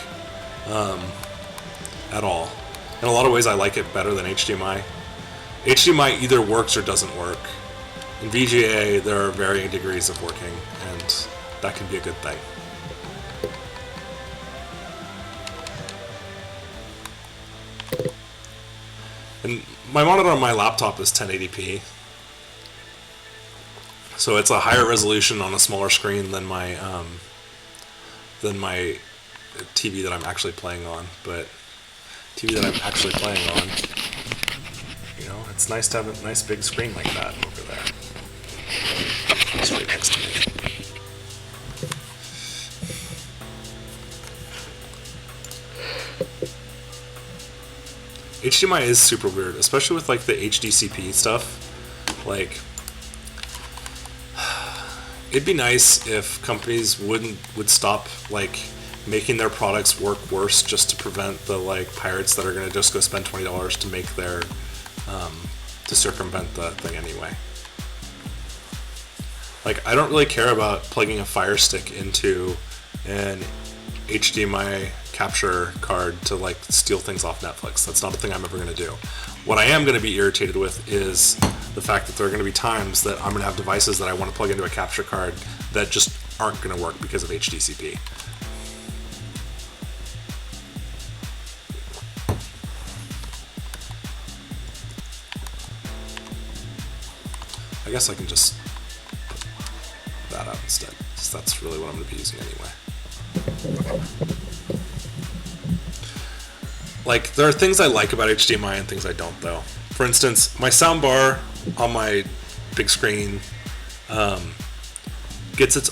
at all. In a lot of ways, I like it better than HDMI. HDMI either works or doesn't work. In VGA, there are varying degrees of working, and that can be a good thing. And my monitor on my laptop is 1080p. So it's a higher resolution on a smaller screen than my TV that I'm actually playing on. But TV that I'm actually playing on, you know, it's nice to have a nice big screen like that over there. It's right next to me. HDMI is super weird, especially with like the HDCP stuff. Like, it'd be nice if companies would stop like making their products work worse just to prevent the like pirates that are going to just go spend $20 to make their to circumvent the thing anyway. Like, I don't really care about plugging a Fire Stick into an HDMI capture card to like steal things off Netflix. That's not a thing I'm ever going to do. What I am going to be irritated with is the fact that there are going to be times that I'm going to have devices that I want to plug into a capture card that just aren't going to work because of HDCP. I guess I can just put that out instead, because that's really what I'm going to be using anyway. Like, there are things I like about HDMI and things I don't, though. For instance, my soundbar on my big screen gets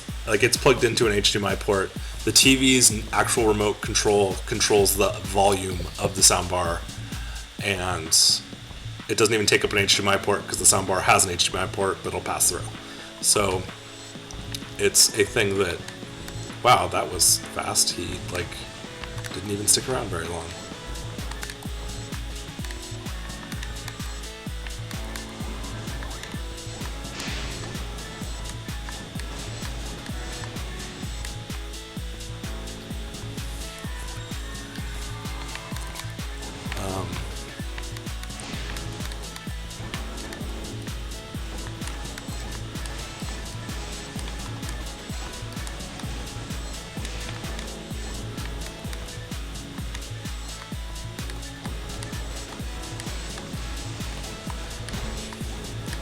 plugged into an HDMI port. The TV's actual remote controls the volume of the soundbar, and it doesn't even take up an HDMI port because the soundbar has an HDMI port, but it'll pass through. So it's a thing that, wow, that was fast. He like didn't even stick around very long.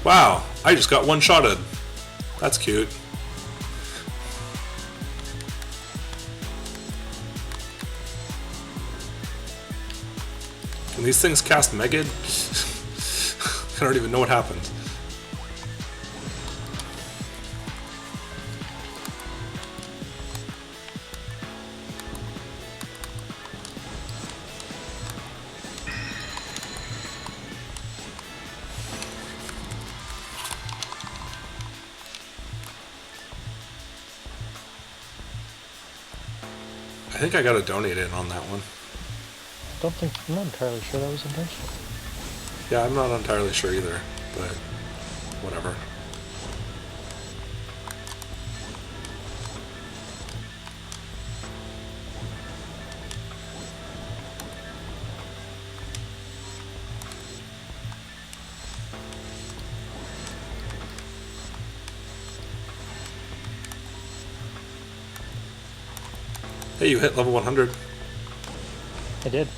Wow, I just got one-shotted. That's cute. Can these things cast Megid? I don't even know what happened. I think I gotta donate in on that one. I'm not entirely sure that was intentional. Yeah, I'm not entirely sure either, but whatever. Hey, you hit level 100. I did.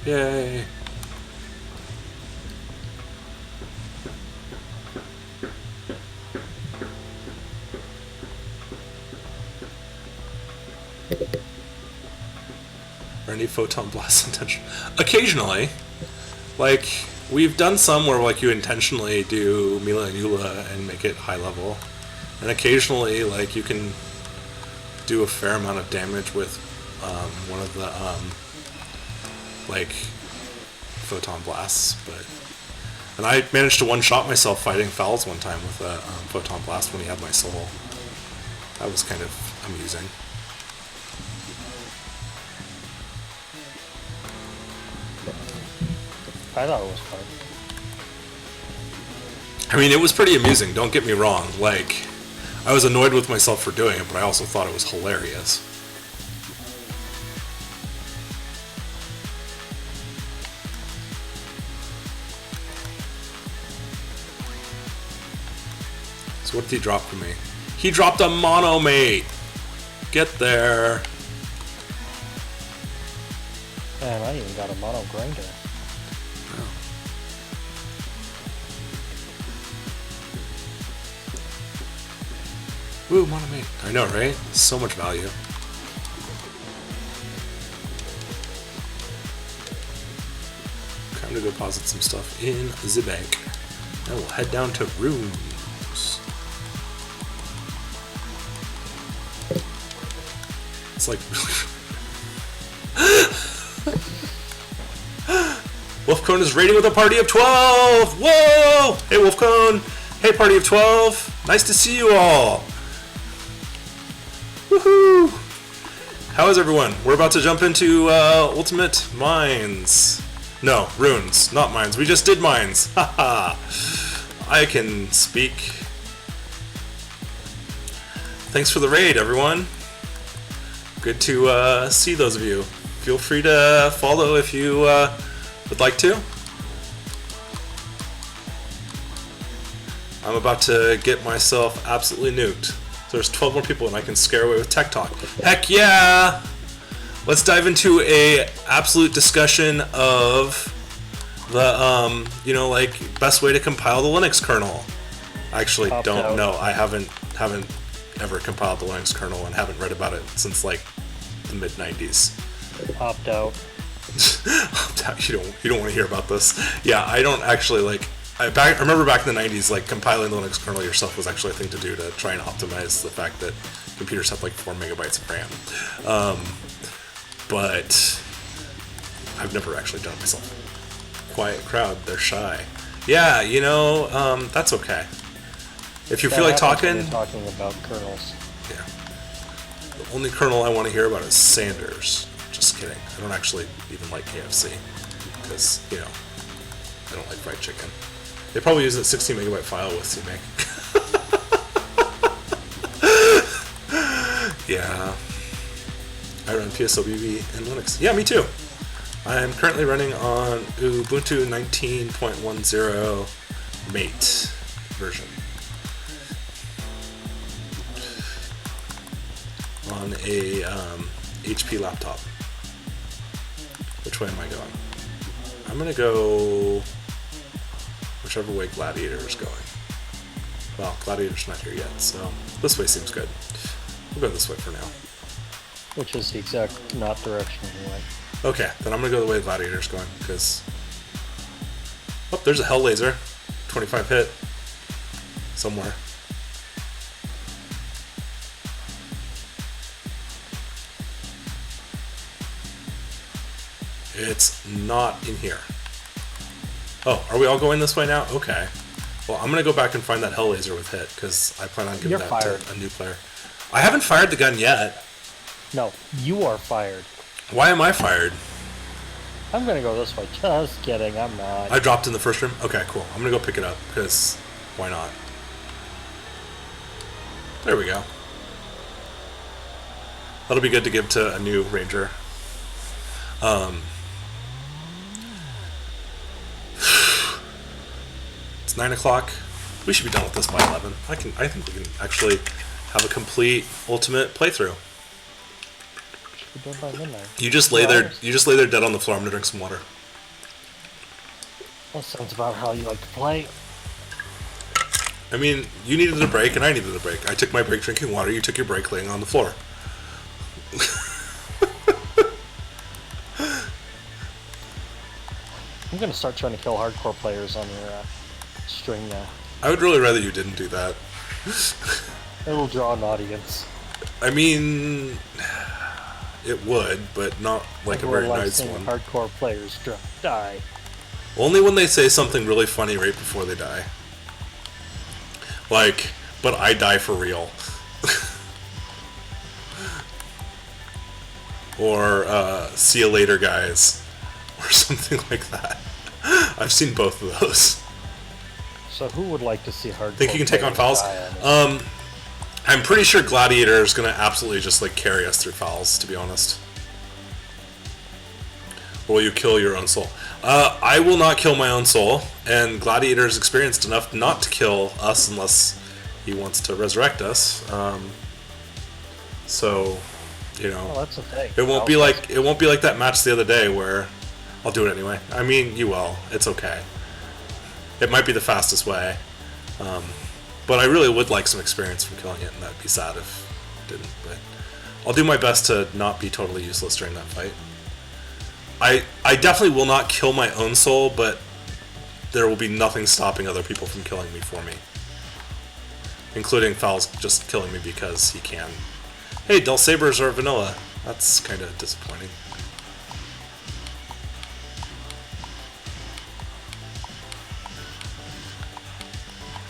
Yay. any photon blast intention? Occasionally. Like, we've done some where like you intentionally do Mila and Eula and make it high level. And occasionally, like, you can do a fair amount of damage with one of the, like, photon blasts, but... And I managed to one-shot myself fighting Fowls one time with a photon blast when he had my soul. That was kind of amusing. I thought it was fun. I mean, it was pretty amusing, don't get me wrong. Like, I was annoyed with myself for doing it, but I also thought it was hilarious. So what did he drop for me? He dropped a monomate! Get there. Man, I even got a mono grinder. Woo, monomate. I know, right? So much value. Time to go deposit some stuff in the bank. Then we'll head down to rooms. It's like Wolfcone is raiding with a party of 12! Whoa! Hey Wolfcone! Hey party of 12! Nice to see you all! Woohoo! How is everyone? We're about to jump into Ultimate Mines. No, runes, not mines. We just did mines. Haha. I can speak. Thanks for the raid, everyone. Good to see those of you. Feel free to follow if you would like to. I'm about to get myself absolutely nuked. So there's 12 more people and I can scare away with tech talk. Heck yeah! Let's dive into a absolute discussion of the, you know, like, best way to compile the Linux kernel. I actually don't know. I haven't ever compiled the Linux kernel and haven't read about it since, like, the mid-90s. Opt out. Opt out. You don't want to hear about this. Yeah, I don't actually, like... I remember back in the 90s, like, compiling the Linux kernel yourself was actually a thing to do to try and optimize the fact that computers have, like, 4 megabytes of RAM. But I've never actually done it myself. Quiet crowd, they're shy. Yeah, you know, that's okay. If you feel like talking... You're talking about kernels. Yeah. The only kernel I want to hear about is Sanders. Just kidding. I don't actually even like KFC. Because, you know, I don't like fried chicken. They probably use a 16 megabyte file with CMake. Yeah. I run PSOBV and Linux. Yeah, me too. I'm currently running on Ubuntu 19.10 Mate version. On a HP laptop. Which way am I going? I'm gonna go whichever way Gladiator is going. Well, Gladiator's not here yet, so this way seems good. We'll go this way for now. Which is the exact not direction we went. Okay, then I'm gonna go the way Gladiator's going, because... Oh, there's a Hell Laser. 25 hit. Somewhere. It's not in here. Oh, are we all going this way now? Okay. Well, I'm gonna go back and find that Hell Laser with hit, because I plan on giving that to a new player. I haven't fired the gun yet. No, you are fired. Why am I fired? I'm gonna go this way. Just kidding, I'm not. I dropped in the first room? Okay, cool. I'm gonna go pick it up, because why not? There we go. That'll be good to give to a new ranger. It's 9 o'clock. We should be done with this by 11. I think we can actually have a complete ultimate playthrough. Should be done by midnight. You just lay there dead on the floor. I'm gonna drink some water. That sounds about how you like to play. I mean, you needed a break and I needed a break. I took my break drinking water, you took your break laying on the floor. gonna start trying to kill hardcore players on your stream now. I would really rather you didn't do that. It'll draw an audience. I mean, it would, but not like a very nice one. Hardcore players die. Only when they say something really funny right before they die. Like, but I die for real. Or, see you later, guys. Or something like that. I've seen both of those. So who would like to see hardcore? Think you can take on fouls? I'm pretty sure Gladiator is going to absolutely just like carry us through fouls, to be honest. Or will you kill your own soul? I will not kill my own soul, and Gladiator is experienced enough not to kill us unless he wants to resurrect us. So, you know, well, that's the thing. it won't be like that match the other day where I'll do it anyway. I mean, you will. It's okay. It might be the fastest way. But I really would like some experience from killing it, and that'd be sad if it didn't. But I'll do my best to not be totally useless during that fight. I definitely will not kill my own soul, but there will be nothing stopping other people from killing me for me. Including Foul's just killing me because he can. Hey, Del Sabers are vanilla. That's kind of disappointing.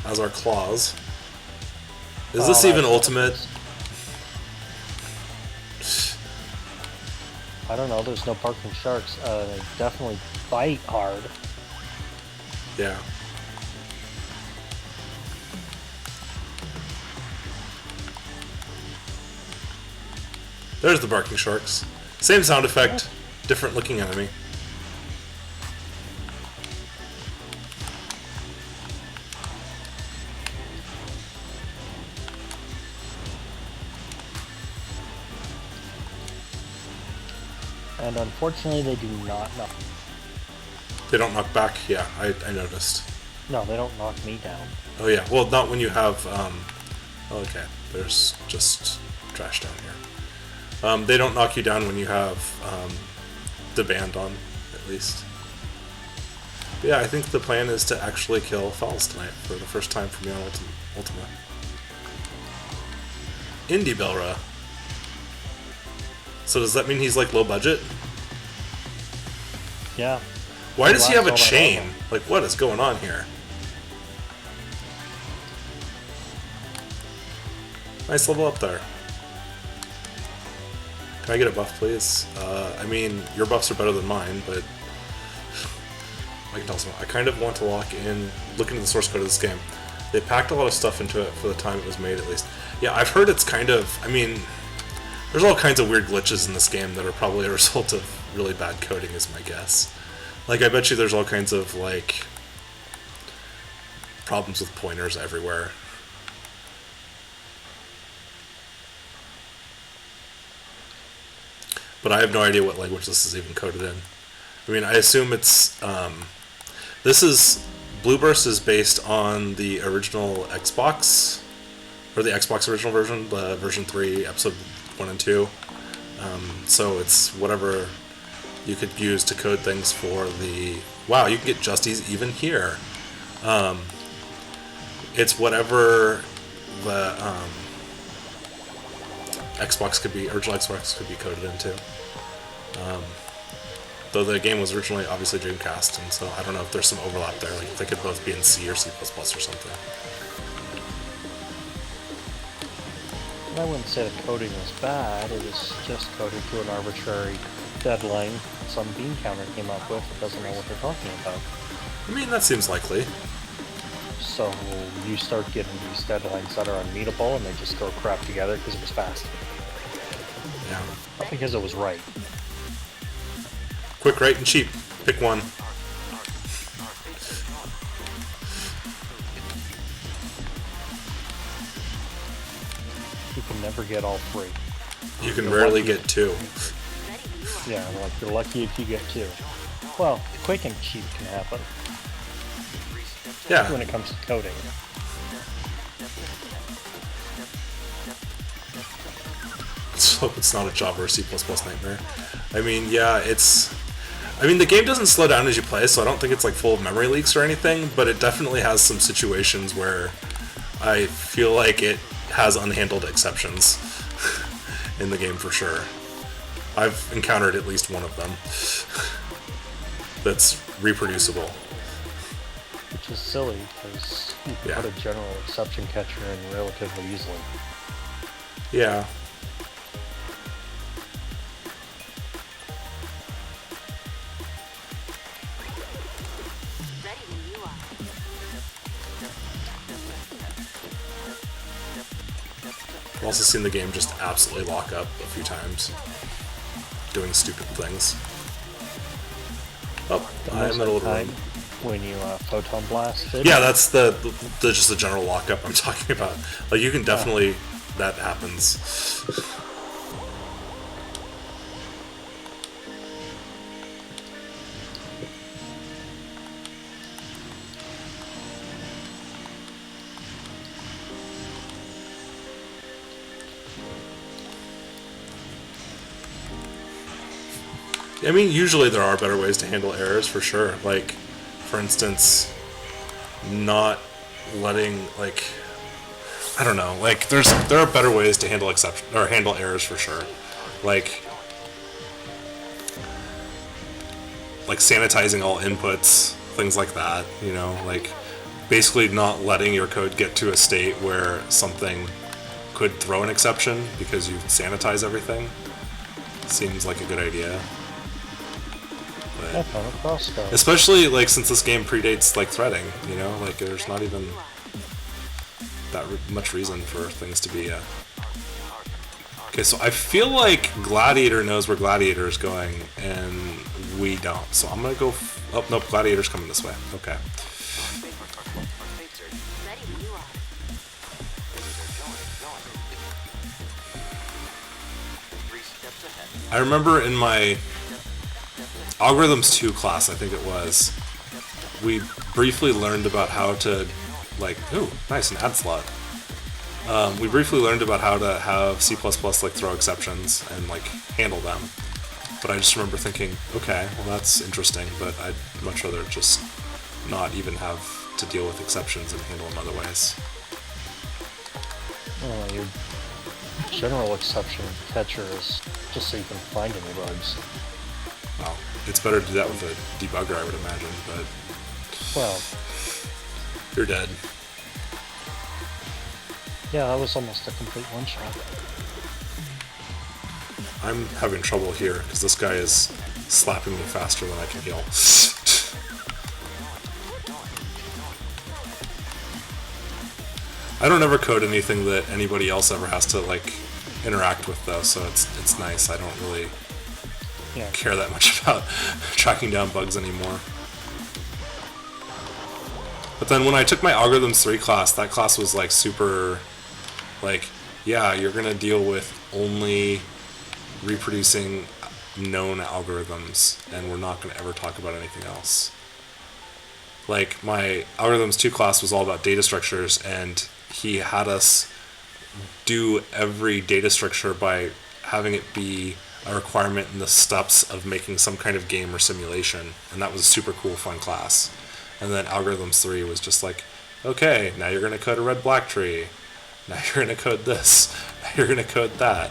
As our claws. Is this even ultimate? I don't know, there's no parking sharks. They definitely bite hard. Yeah. There's the barking sharks. Same sound effect, different looking enemy. And unfortunately, they do not knock. They don't knock back? Yeah, I noticed. No, they don't knock me down. Oh yeah, well not when you have, okay, there's just trash down here. They don't knock you down when you have, the band on, at least. But yeah, I think the plan is to actually kill Fouls tonight for the first time for me on Ultima. Indie Belra. So does that mean he's like low budget? Yeah. Why does he have a chain? Like, what is going on here? Nice level up there. Can I get a buff, please? I mean, your buffs are better than mine, but I can tell someone. I kind of want to look into the source code of this game. They packed a lot of stuff into it for the time it was made, at least. Yeah, I've heard it's kind of, I mean, there's all kinds of weird glitches in this game that are probably a result of really bad coding, is my guess. Like, I bet you there's all kinds of, like, problems with pointers everywhere. But I have no idea what language this is even coded in. I mean, I assume it's, Blueburst is based on the original Xbox, or the Xbox original version, the version 3, episode 1 and 2. So it's whatever you could use to code things for the... Wow, you can get Justies even here. It's whatever the Xbox could be, original Xbox could be coded into. Though the game was originally obviously Dreamcast, and so I don't know if there's some overlap there, like if they could both be in C or C++ or something. I wouldn't say the coding was bad, it was just coded to an arbitrary deadline some bean counter came up with that doesn't know what they're talking about. I mean, that seems likely. So you start getting these deadlines that are unmeetable and they just throw crap together because it was fast. Yeah. Not because it was right. Quick, right, and cheap. Pick one. You can never get all three. You can rarely get two. Yeah, like you're lucky if you get two. Well, quick and cheap can happen. Yeah. When it comes to coding. So it's not a Java or C++ nightmare. I mean, yeah, it's... I mean, the game doesn't slow down as you play, so I don't think it's like full of memory leaks or anything, but it definitely has some situations where I feel like it has unhandled exceptions in the game for sure. I've encountered at least one of them that's reproducible. Which is silly, because you can Yeah. put a general exception catcher in relatively easily. Yeah. Ready when you are. I've also seen the game just absolutely lock up a few times, doing stupid things. Oh, I'm at a little time room. when you photon blasted. Yeah, that's the just the general lockup I'm talking about. Like you can definitely that happens. I mean, usually there are better ways to handle errors for sure. Like, for instance, not letting like I don't know. Like, there are better ways to handle exception or handle errors for sure. Like sanitizing all inputs, things like that. You know, like basically not letting your code get to a state where something could throw an exception because you sanitize everything. Seems like a good idea. I found a crossbow. Especially like since this game predates like threading, you know, like there's not even that much reason for things to be. Okay, so I feel like Gladiator knows where Gladiator is going, and we don't. So I'm gonna go. Oh nope, Gladiator's coming this way. Okay. Ready when you are. I remember in my Algorithms 2 class, I think it was, we briefly learned about how to, like, ooh, nice, an ad slot. We briefly learned about how to have C++ like throw exceptions and like handle them. But I just remember thinking, okay, well that's interesting, but I'd much rather just not even have to deal with exceptions and handle them other ways. Your general exception catcher is just so you can find any bugs. Well, it's better to do that with a debugger, I would imagine, but Well, you're dead. yeah, that was almost a complete one-shot. I'm having trouble here because this guy is slapping me faster than I can heal. I don't ever code anything that anybody else ever has to like interact with though, so it's nice. I don't really Yeah. care that much about tracking down bugs anymore. But then when I took my Algorithms 3 class, that class was like super, like, yeah, you're gonna deal with only reproducing known algorithms, and we're not gonna ever talk about anything else. Like, my Algorithms 2 class was all about data structures, and he had us do every data structure by having it be a requirement in the steps of making some kind of game or simulation, and that was a super cool, fun class. And then Algorithms 3 was just like, okay, now you're going to code a red-black tree. Now you're going to code this. Now you're going to code that.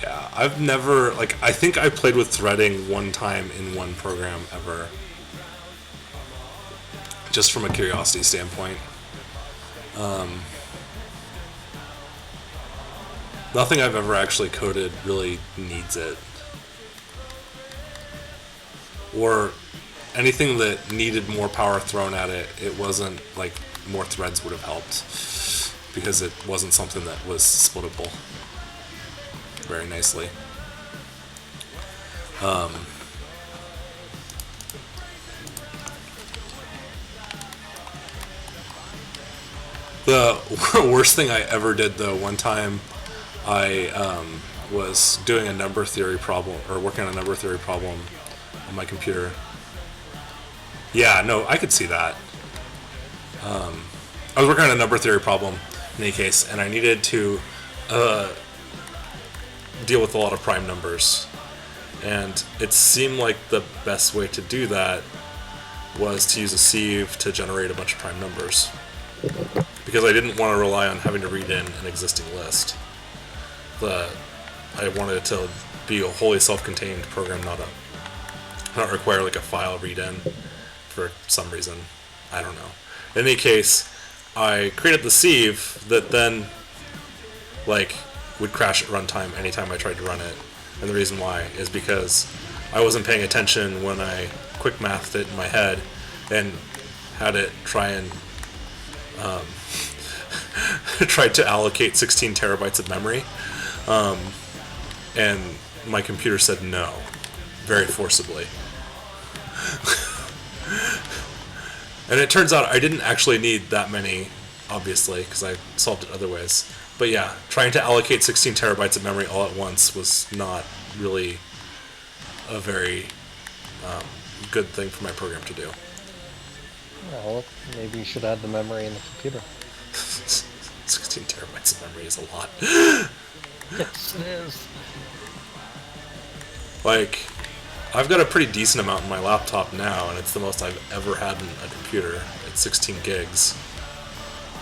Yeah, I've never, like, I think I played with threading one time in one program ever. Just from a curiosity standpoint. Nothing I've ever actually coded really needs it. Or anything that needed more power thrown at it, it wasn't like more threads would have helped. Because it wasn't something that was splittable very nicely. The worst thing I ever did though, one time I was doing a number theory problem, or working on a number theory problem on my computer. Yeah, no, I could see that. I was working on a number theory problem in any case, and I needed to deal with a lot of prime numbers. And it seemed like the best way to do that was to use a sieve to generate a bunch of prime numbers. Because I didn't want to rely on having to read in an existing list. I wanted it to be a wholly self-contained program, not require like a file read-in for some reason. I don't know. In any case, I created the sieve that then like would crash at runtime anytime I tried to run it. And the reason why is because I wasn't paying attention when I quick mathed it in my head and had it try and tried to allocate 16 terabytes of memory. And my computer said no, very forcibly. And it turns out I didn't actually need that many, obviously, because I solved it other ways. But yeah, trying to allocate 16 terabytes of memory all at once was not really a very good thing for my program to do. Well, maybe you should add the memory in the computer. 16 terabytes of memory is a lot. Yes, it is. Like, I've got a pretty decent amount in my laptop now, and it's the most I've ever had in a computer. It's 16 gigs.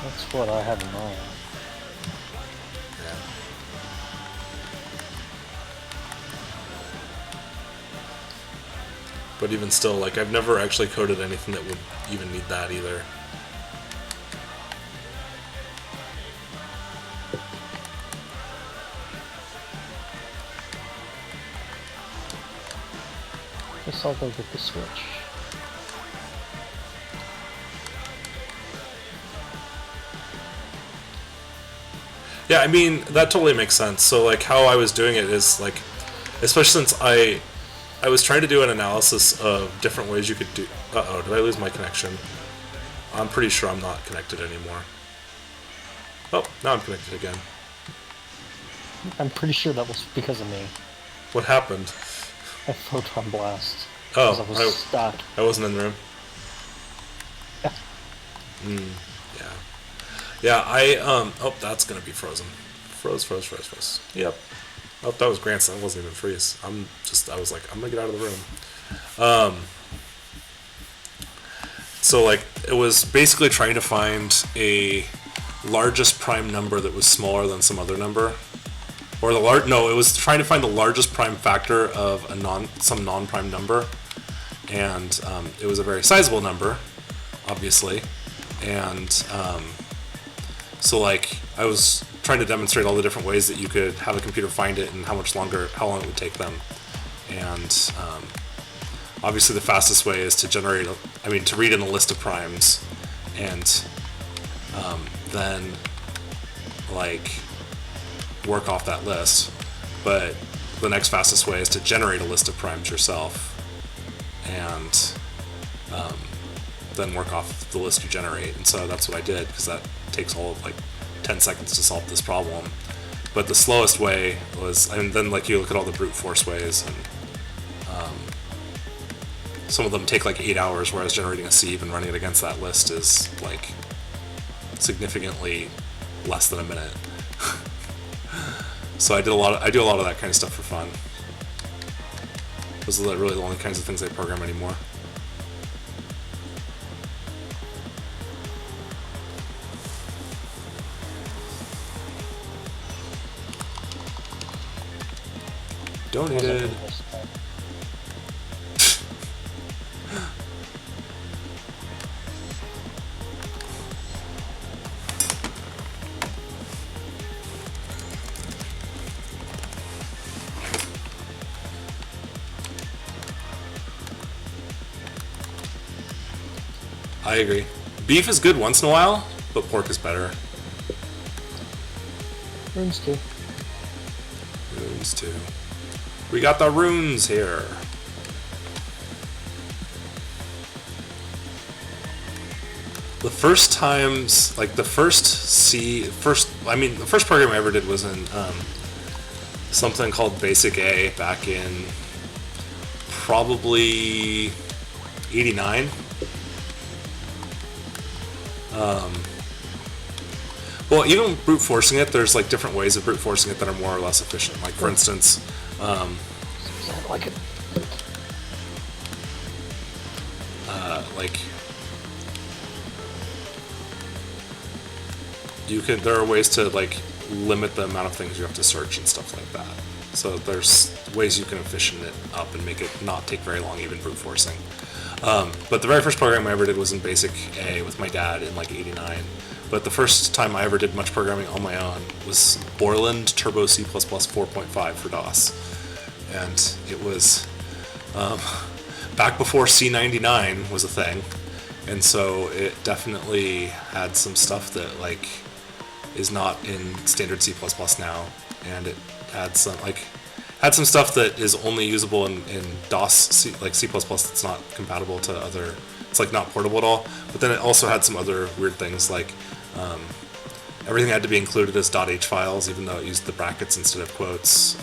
That's what I have in mind. Yeah. But even still, like, I've never actually coded anything that would even need that either. Guess I'll go get the Switch. Yeah, I mean, that totally makes sense. So, like, how I was doing it is, like, especially since I was trying to do an analysis of different ways you could do... Uh-oh, did I lose my connection? I'm pretty sure I'm not connected anymore. Oh, now I'm connected again. I'm pretty sure that was because of me. What happened? I photon blast. Oh, 'Cause I was stuck. I wasn't in the room. Yeah. Yeah. Yeah, oh, that's gonna be frozen. Froze. Yep. Oh, that was grandson. That wasn't even freeze. I was like, I'm gonna get out of the room. So, like, it was basically trying to find a largest prime number that was smaller than some other number. Or it was trying to find the largest prime factor of some non-prime number. And it was a very sizable number, obviously. And so, like, I was trying to demonstrate all the different ways that you could have a computer find it and how long it would take them. And obviously the fastest way is to read in a list of primes and then, like, work off that list. But the next fastest way is to generate a list of primes yourself and then work off the list you generate. And so that's what I did, because that takes all of like 10 seconds to solve this problem. But the slowest way was, and then like you look at all the brute force ways, and some of them take like 8 hours, whereas generating a sieve and running it against that list is like significantly less than a minute. So I do a lot of that kind of stuff for fun. Those are really the only kinds of things I program anymore. Donated. I agree. Beef is good once in a while, but pork is better. Runes too. Runes too. We got the runes here. The first times, like the first program I ever did was in something called Basic A back in probably '89. Well, even brute forcing it, there's like different ways of brute forcing it that are more or less efficient. Like for instance, Sound like it. like there are ways to like limit the amount of things you have to search and stuff like that. So there's ways you can efficient it up and make it not take very long, even brute forcing. But the very first program I ever did was in Basic A with my dad in like '89. But the first time I ever did much programming on my own was Borland Turbo C++ 4.5 for DOS. And it was back before C99 was a thing. And so it definitely had some stuff that like is not in standard C++ now. And it had some stuff that is only usable in DOS, C++ that's not compatible to other, it's like not portable at all. But then it also had some other weird things like everything had to be included as .h files, even though it used the brackets instead of quotes.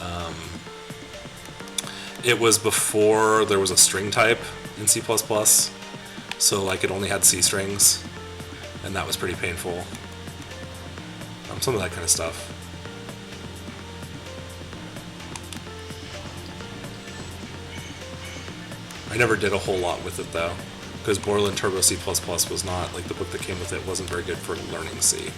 It was before there was a string type in C++, so like it only had C strings, and that was pretty painful. Some of that kind of stuff. I never did a whole lot with it though, because Borland Turbo C++ was not, like the book that came with it wasn't very good for learning C.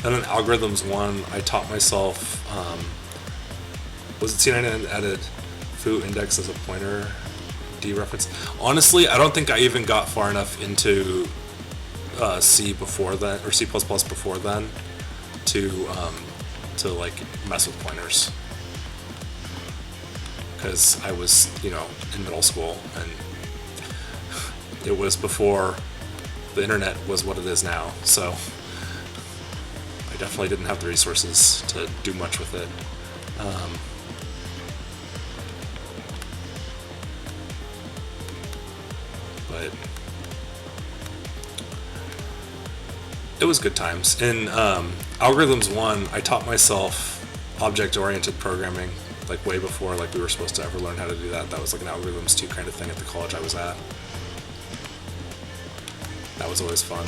And then Algorithms 1, I taught myself, was it C99 added foo index as a pointer dereference? Honestly, I don't think I even got far enough into C before then, or C++ before then, to like mess with pointers. Because I was, in middle school, and it was before the internet was what it is now, so I definitely didn't have the resources to do much with it. But it was good times. In Algorithms 1, I taught myself object-oriented programming, like way before like we were supposed to ever learn how to do that. That was like an Algorithms 2 kind of thing at the college I was at. That was always fun.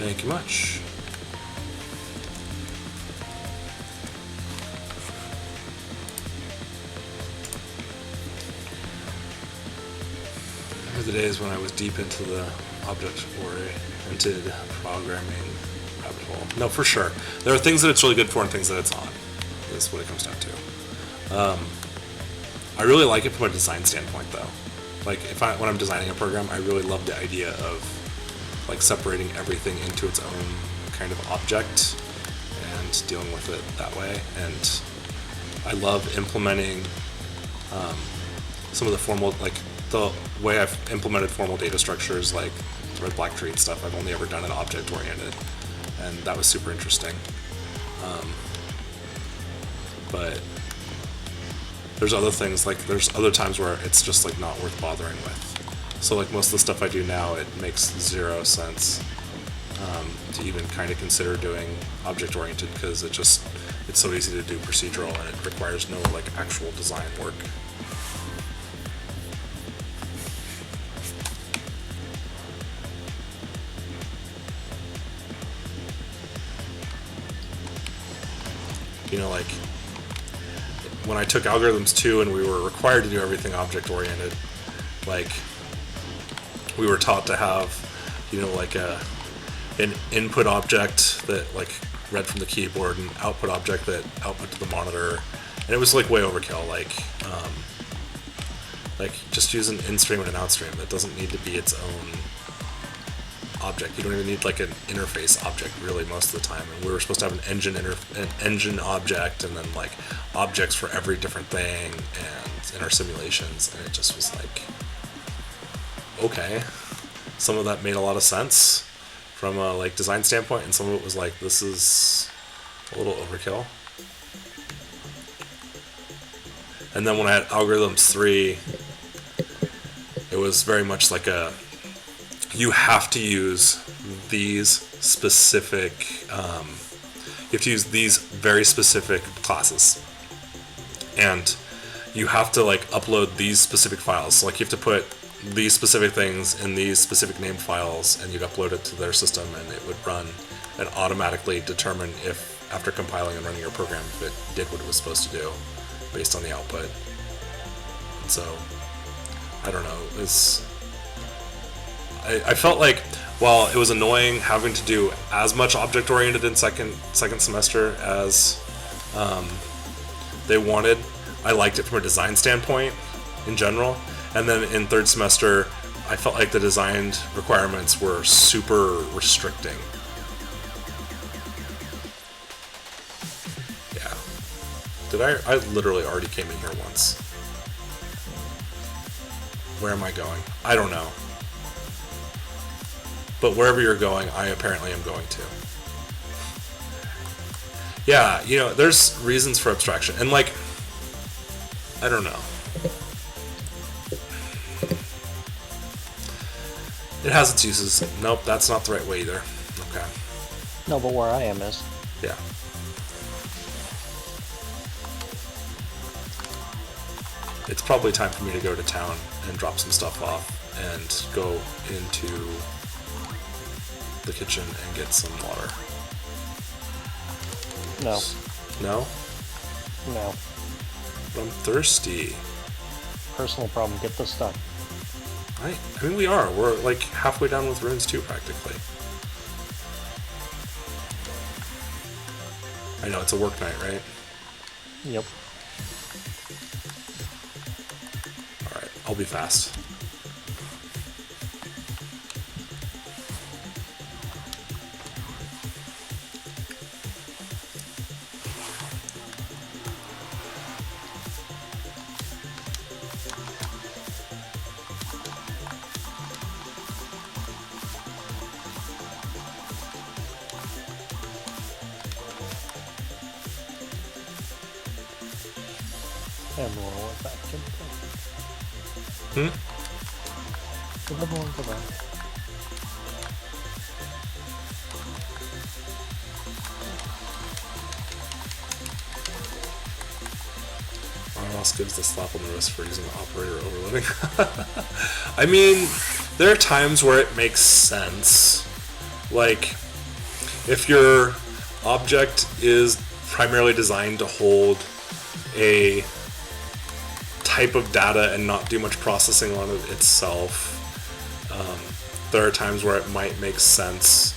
Thank you much. Remember the days when I was deep into the object-oriented programming rabbit hole. No, for sure. There are things that it's really good for and things that it's not. That's what it comes down to. I really like it from a design standpoint, though. Like, when I'm designing a program, I really love the idea of like separating everything into its own kind of object and dealing with it that way. And I love implementing some of the formal, like the way I've implemented formal data structures like red black tree and stuff. I've only ever done it object oriented, and that was super interesting. But there's other things, like there's other times where it's just like not worth bothering with. So like most of the stuff I do now, it makes zero sense to even kind of consider doing object-oriented, because it's so easy to do procedural and it requires no like actual design work. Like when I took Algorithms 2 and we were required to do everything object-oriented, like we were taught to have, like an input object that like read from the keyboard, and output object that output to the monitor, and it was like way overkill. Like just use an in stream and an out stream. It doesn't need to be its own object. You don't even need like an interface object really most of the time. And we were supposed to have an engine object, and then like objects for every different thing, and in our simulations, and it just was like, okay, some of that made a lot of sense from a like design standpoint, and some of it was like, this is a little overkill. And then when I had Algorithms 3, it was very much like you have to use these specific, you have to use these very specific classes. And you have to like upload these specific files. So like you have to put these specific things in these specific named files, and you'd upload it to their system, and it would run and automatically determine if, after compiling and running your program, if it did what it was supposed to do based on the output. And so, I don't know, I felt like while it was annoying having to do as much object-oriented in second semester as they wanted, I liked it from a design standpoint in general. And then in third semester, I felt like the designed requirements were super restricting. Yeah. I literally already came in here once. Where am I going? I don't know. But wherever you're going, I apparently am going to. Yeah, you know, there's reasons for abstraction. And like, I don't know. It has its uses. Nope, that's not the right way either. Okay. No, but where I am is. Yeah. It's probably time for me to go to town and drop some stuff off and go into the kitchen and get some water. No. No? No. But I'm thirsty. Personal problem. Get this done. I mean, we are. We're like halfway down with Runes 2 practically. I know, it's a work night, right? Yep. Alright, I'll be fast. And roll it back in. Hmm? Everyone go back. Ross gives the slap on the wrist for using operator overloading. I mean, there are times where it makes sense. Like, if your object is primarily designed to hold a type of data and not do much processing on it itself, there are times where it might make sense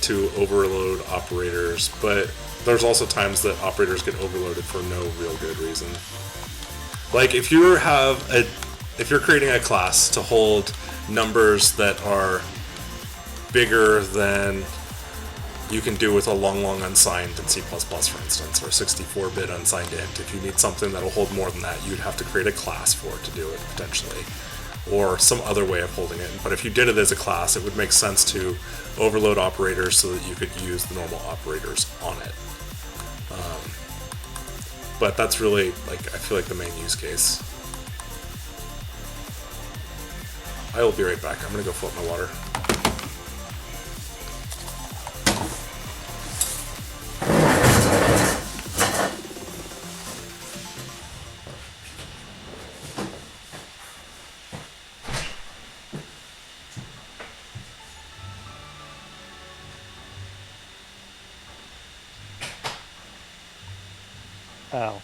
to overload operators, but there's also times that operators get overloaded for no real good reason. Like if you're creating a class to hold numbers that are bigger than you can do with a long unsigned in C++, for instance, or 64-bit unsigned int. If you need something that'll hold more than that, you'd have to create a class for it to do it, potentially, or some other way of holding it. But if you did it as a class, it would make sense to overload operators so that you could use the normal operators on it. But that's really, like, I feel like the main use case. I will be right back. I'm gonna go fill up my water. Ow.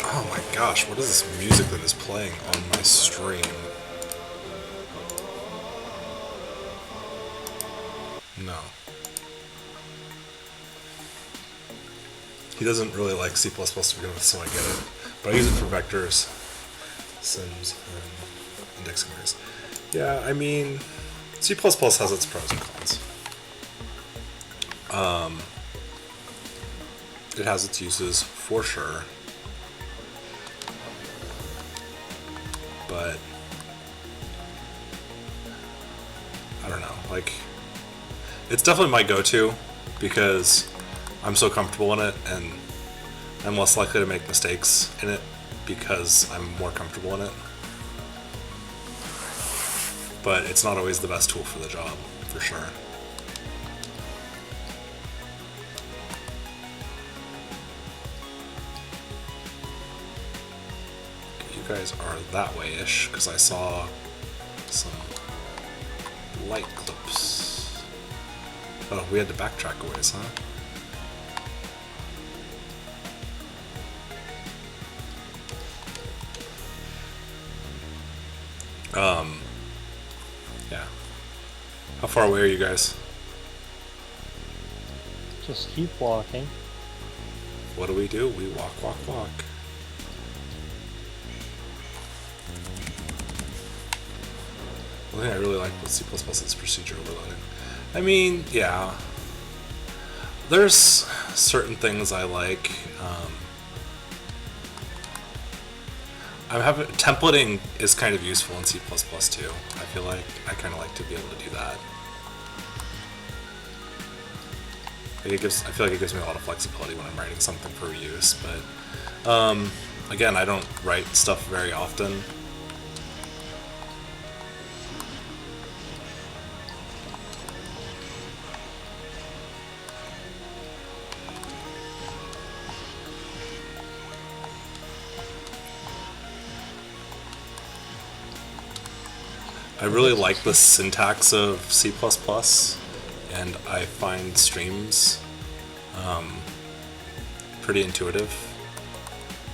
Oh my gosh, what is this music that is playing on my stream? No. He doesn't really like C++ to begin with, so I get it. But I use it for vectors, sims, and indexing arrays. Yeah, I mean, C++ has its pros and cons. It has its uses, for sure. But I don't know, like, it's definitely my go-to because I'm so comfortable in it and I'm less likely to make mistakes in it because I'm more comfortable in it. But it's not always the best tool for the job, for sure. You guys are that way-ish because I saw some light clips. Oh, we had to backtrack a ways, huh? Yeah. How far away are you guys? Just keep walking. What do? We walk, walk, walk. One thing I really like with C++ is procedure overloading. I mean, yeah. There's certain things I like. Templating is kind of useful in C++ too. I feel like I kind of like to be able to do that. I feel like it gives me a lot of flexibility when I'm writing something for reuse. But again, I don't write stuff very often. I really like the syntax of C++, and I find streams pretty intuitive.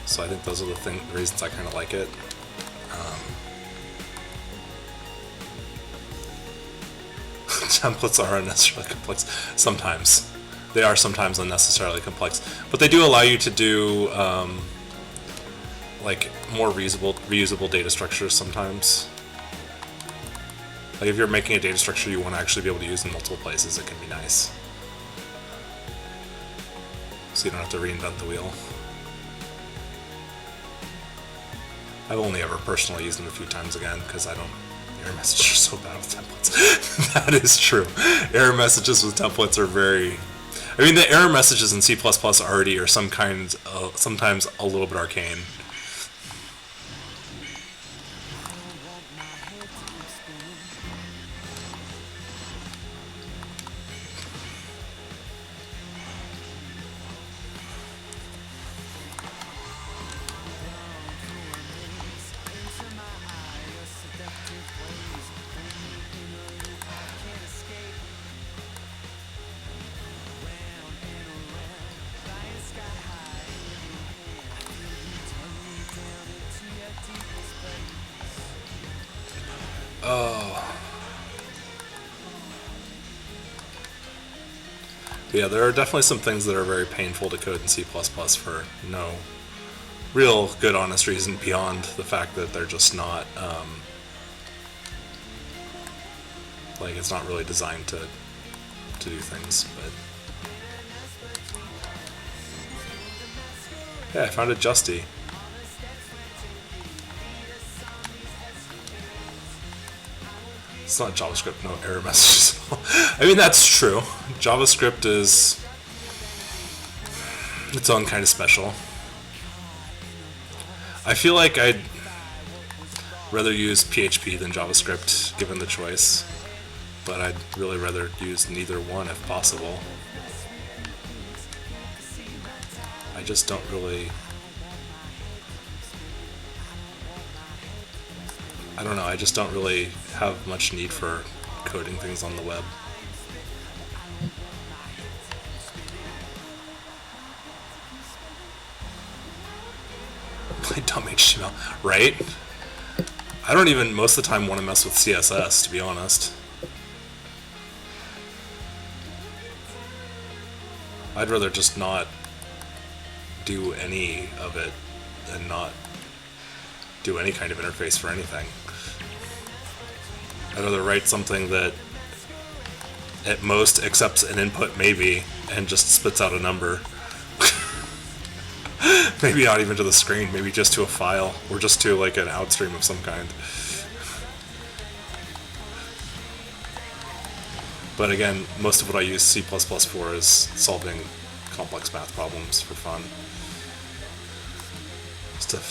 So I think those are the reasons I kind of like it. Templates are unnecessarily complex. Sometimes. They are sometimes unnecessarily complex. But they do allow you to do like more reusable data structures sometimes. Like if you're making a data structure you want to actually be able to use in multiple places, it can be nice. So you don't have to reinvent the wheel. I've only ever personally used them a few times again because I don't. Error messages are so bad with templates. That is true. Error messages with templates are very. I mean, the error messages in C++ already are sometimes a little bit arcane. Yeah, there are definitely some things that are very painful to code in C++ for no real good honest reason beyond the fact that they're just not like it's not really designed to do things. But Yeah, I found a Justy. It's not JavaScript, no error messages. I mean, that's true. JavaScript is its own kind of special. I feel like I'd rather use PHP than JavaScript, given the choice. But I'd really rather use neither one if possible. I just don't really... I don't know, I just don't really have much need for coding things on the web. Play dumb HTML, right? I don't even most of the time want to mess with CSS, to be honest. I'd rather just not do any of it and not do any kind of interface for anything. I'd rather write something that at most accepts an input maybe and just spits out a number. Maybe not even to the screen, maybe just to a file or just to like an outstream of some kind. But again, most of what I use C++ for is solving complex math problems for fun. Just a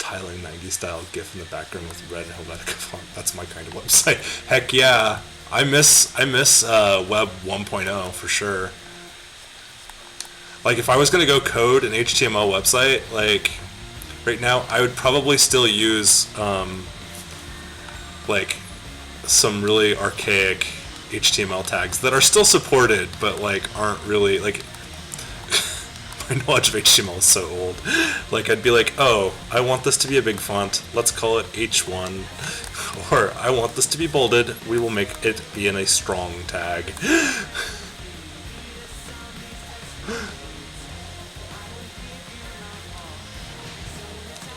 tiling 90s style GIF in the background with red Helvetica font. That's my kind of website. Heck yeah, I miss Web 1.0 for sure. Like if I was gonna go code an HTML website, like right now, I would probably still use like some really archaic HTML tags that are still supported, but like aren't really like. My knowledge of HTML is so old. Like I'd be like, oh, I want this to be a big font. Let's call it H1. Or I want this to be bolded. We will make it be in a strong tag.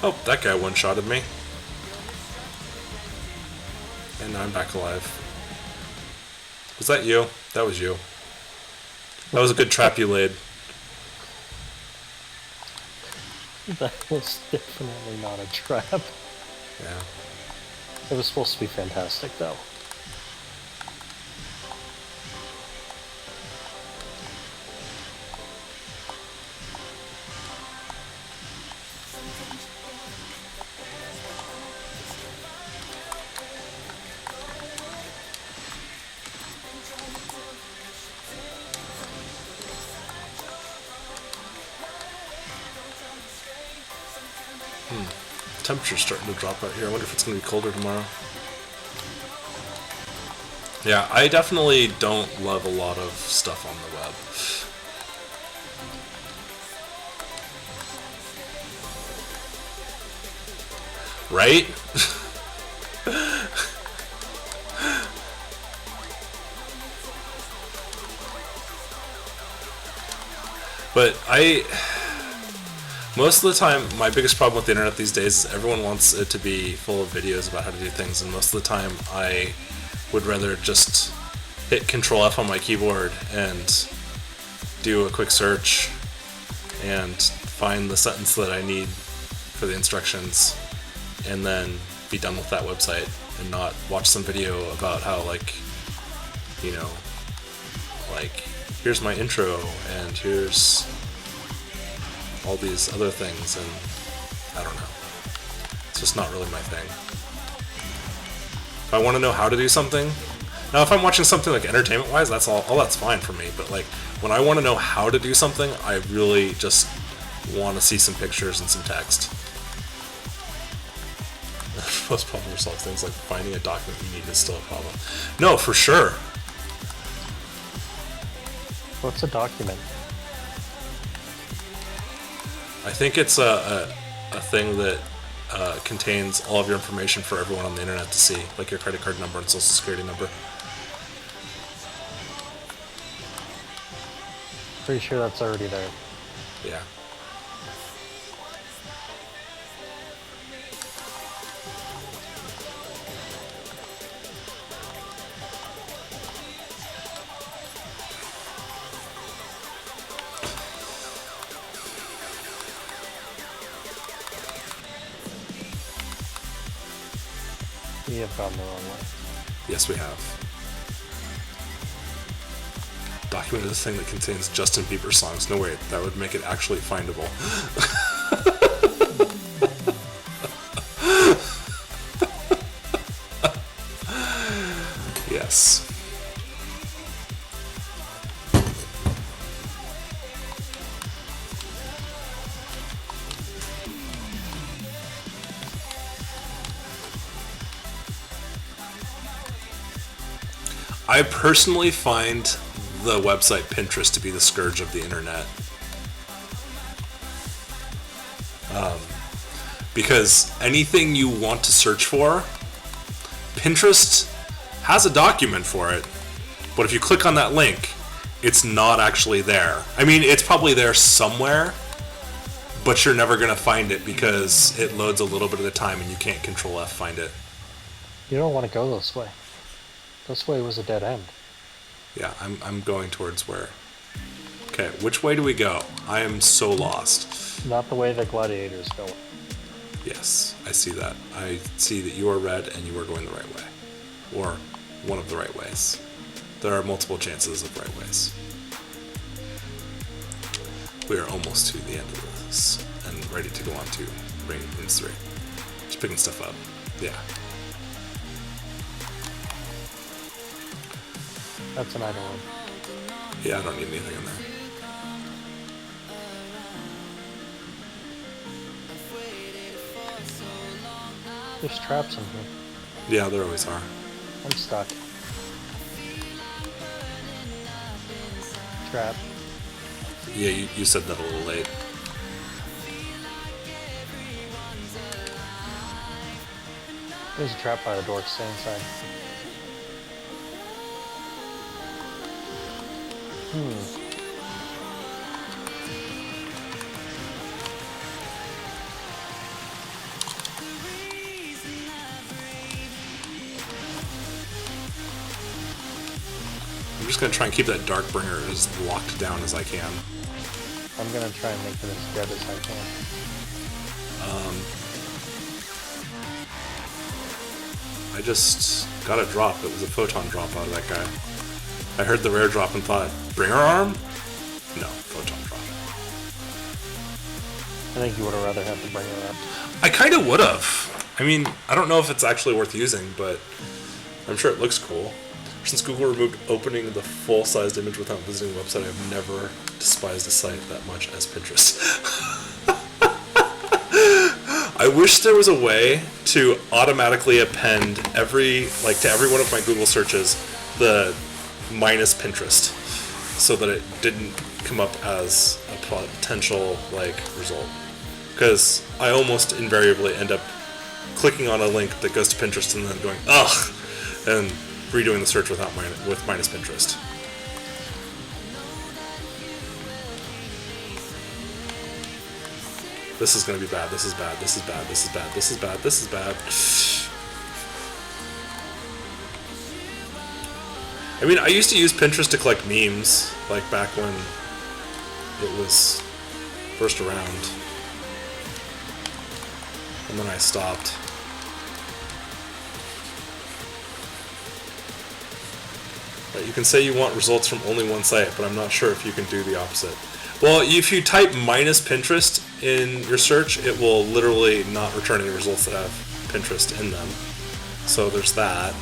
Oh, that guy one-shotted me. And now I'm back alive. Was that you? That was you. That was a good trap you laid. That was definitely not a trap. Yeah. It was supposed to be fantastic, though. Temperature's starting to drop out here. I wonder if it's going to be colder tomorrow. Yeah, I definitely don't love a lot of stuff on the web. Right? But most of the time, my biggest problem with the internet these days is everyone wants it to be full of videos about how to do things, and most of the time I would rather just hit Control F on my keyboard and do a quick search and find the sentence that I need for the instructions and then be done with that website and not watch some video about how, like, you know, like, here's my intro and here's all these other things, and I don't know. It's just not really my thing. If I want to know how to do something, now if I'm watching something like entertainment-wise, that's all that's fine for me, but like when I want to know how to do something, I really just want to see some pictures and some text. Most problem-solved things like finding a document you need is still a problem. No, for sure. What's a document? I think it's a thing that contains all of your information for everyone on the internet to see, like your credit card number and social security number. Pretty sure that's already there. Yeah. We have gone the wrong way. Yes, we have. Documented a thing that contains Justin Bieber songs. No, wait, that would make it actually findable. Yes. I personally find the website Pinterest to be the scourge of the internet. Because anything you want to search for, Pinterest has a document for it. But if you click on that link, it's not actually there. I mean, it's probably there somewhere, but you're never going to find it because it loads a little bit at a time and you can't Control F find it. You don't want to go this way. This way was a dead end. Yeah, I'm going towards where... Okay, which way do we go? I am so lost. Not the way the gladiators go. Yes, I see that. I see that you are red and you are going the right way. Or one of the right ways. There are multiple chances of right ways. We are almost to the end of this and ready to go on to Rings 3. Just picking stuff up. Yeah. That's an idle room. Yeah, I don't need anything in there. There's traps in here. Yeah, there always are. I'm stuck. Trap. Yeah, you said that a little late. There's a trap by the door. Stay inside. I'm just going to try and keep that Darkbringer as locked down as I can. I'm gonna try and make it as dead as I can. I just got a drop. It was a photon drop out of that guy. I heard the rare drop and thought, Bringer Arm? No, photon drop. I think you would have rather had the bringer up. I kind of would have. I mean, I don't know if it's actually worth using, but I'm sure it looks cool. Since Google removed opening the full-sized image without visiting the website, I've never despised a site that much as Pinterest. I wish there was a way to automatically append to every one of my Google searches the minus Pinterest, so that it didn't come up as a potential result. Because I almost invariably end up clicking on a link that goes to Pinterest and then going ugh, and redoing the search with minus Pinterest. This is going to be bad. This is bad. This is bad. This is bad. This is bad. This is bad. I mean, I used to use Pinterest to collect memes, like back when it was first around. And then I stopped. You can say you want results from only one site, but I'm not sure if you can do the opposite. Well, if you type minus Pinterest in your search, it will literally not return any results that have Pinterest in them. So there's that.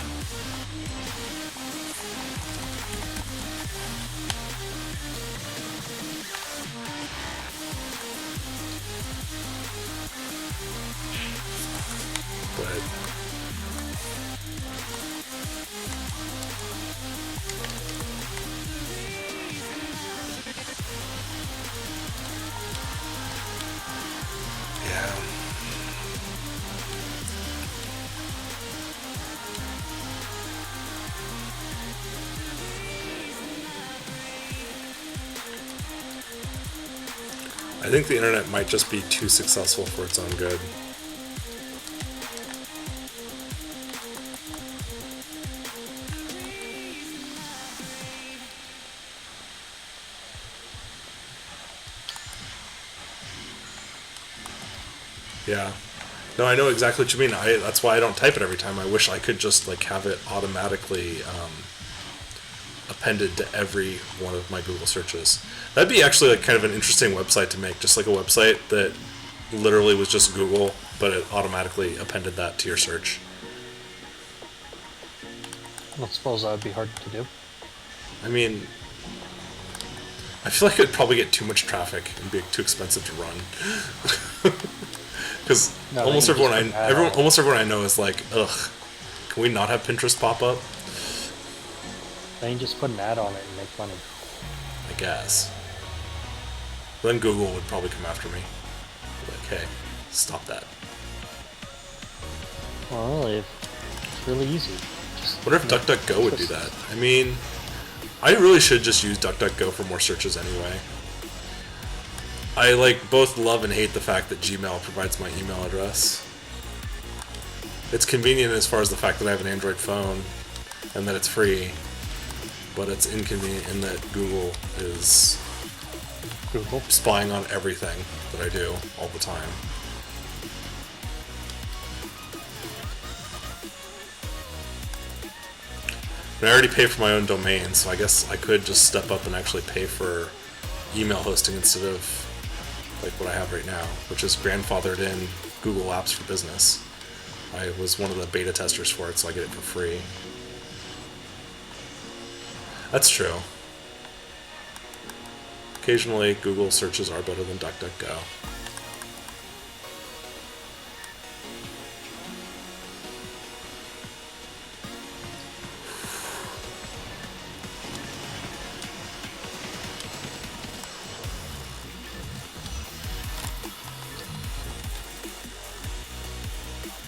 But yeah. I think the internet might just be too successful for its own good. Yeah. No, I know exactly what you mean. That's why I don't type it every time. I wish I could just like have it automatically appended to every one of my Google searches. That'd be actually like kind of an interesting website to make, just like a website that literally was just Google, but it automatically appended that to your search. I don't suppose that would be hard to do. I mean, I feel like it'd probably get too much traffic and be too expensive to run. Because No, almost they can everyone just put an ad on it. almost everyone I know is like, ugh, can we not have Pinterest pop up? Then you just put an ad on it and make money. I guess. Then Google would probably come after me. Like, hey, stop that. Well, really, it's really easy. Just, Wonder if DuckDuckGo would do that. I mean, I really should just use DuckDuckGo for more searches anyway. I like both love and hate the fact that Gmail provides my email address. It's convenient as far as the fact that I have an Android phone and that it's free, but it's inconvenient in that Google is Google. spying on everything that I do all the time. And I already pay for my own domain, so I guess I could just step up and actually pay for email hosting instead of like what I have right now, which is grandfathered in Google Apps for Business. I was one of the beta testers for it, so I get it for free. That's true. Occasionally, Google searches are better than DuckDuckGo.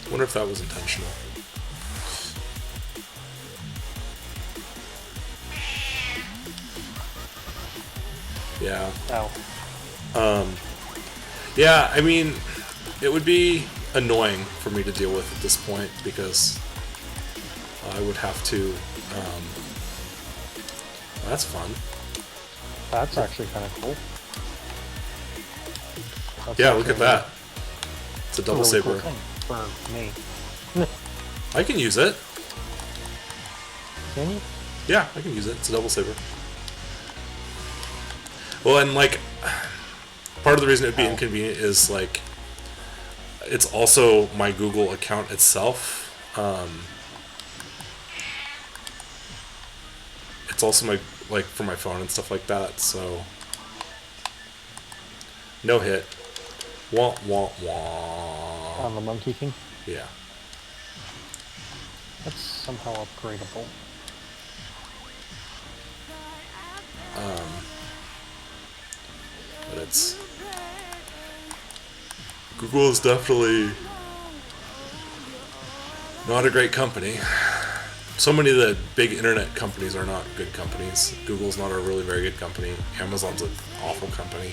I wonder if that was intentional. Yeah. Ow. Yeah, I mean, it would be annoying for me to deal with at this point because I would have to. That's fun. That's actually kind of cool. That's Yeah, look at actually that. It's a a double really saber. cool thing for me. I can use it. Can you? Yeah, I can use it. It's a double saber. Well, and like, part of the reason it'd be inconvenient is like, it's also my Google account itself. It's also my, like, for my phone and stuff like that, so. No hit. Wah, wah, wah. On the Monkey King? Yeah. That's somehow upgradable. But it's. Google is definitely not a great company. So many of the big internet companies are not good companies. Google's not a really very good company. Amazon's an awful company.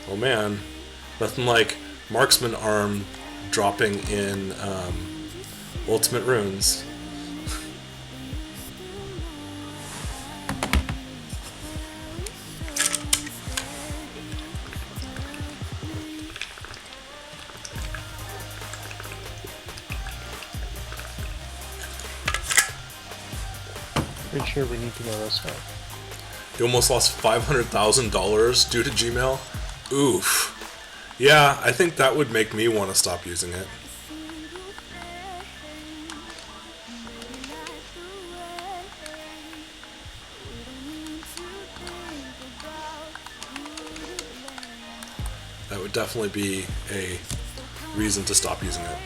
Oh man, nothing like marksman arm dropping in ultimate runes. Pretty sure we need to go this way. You almost lost $500,000 due to Gmail? Oof. Yeah, I think that would make me want to stop using it. That would definitely be a reason to stop using it.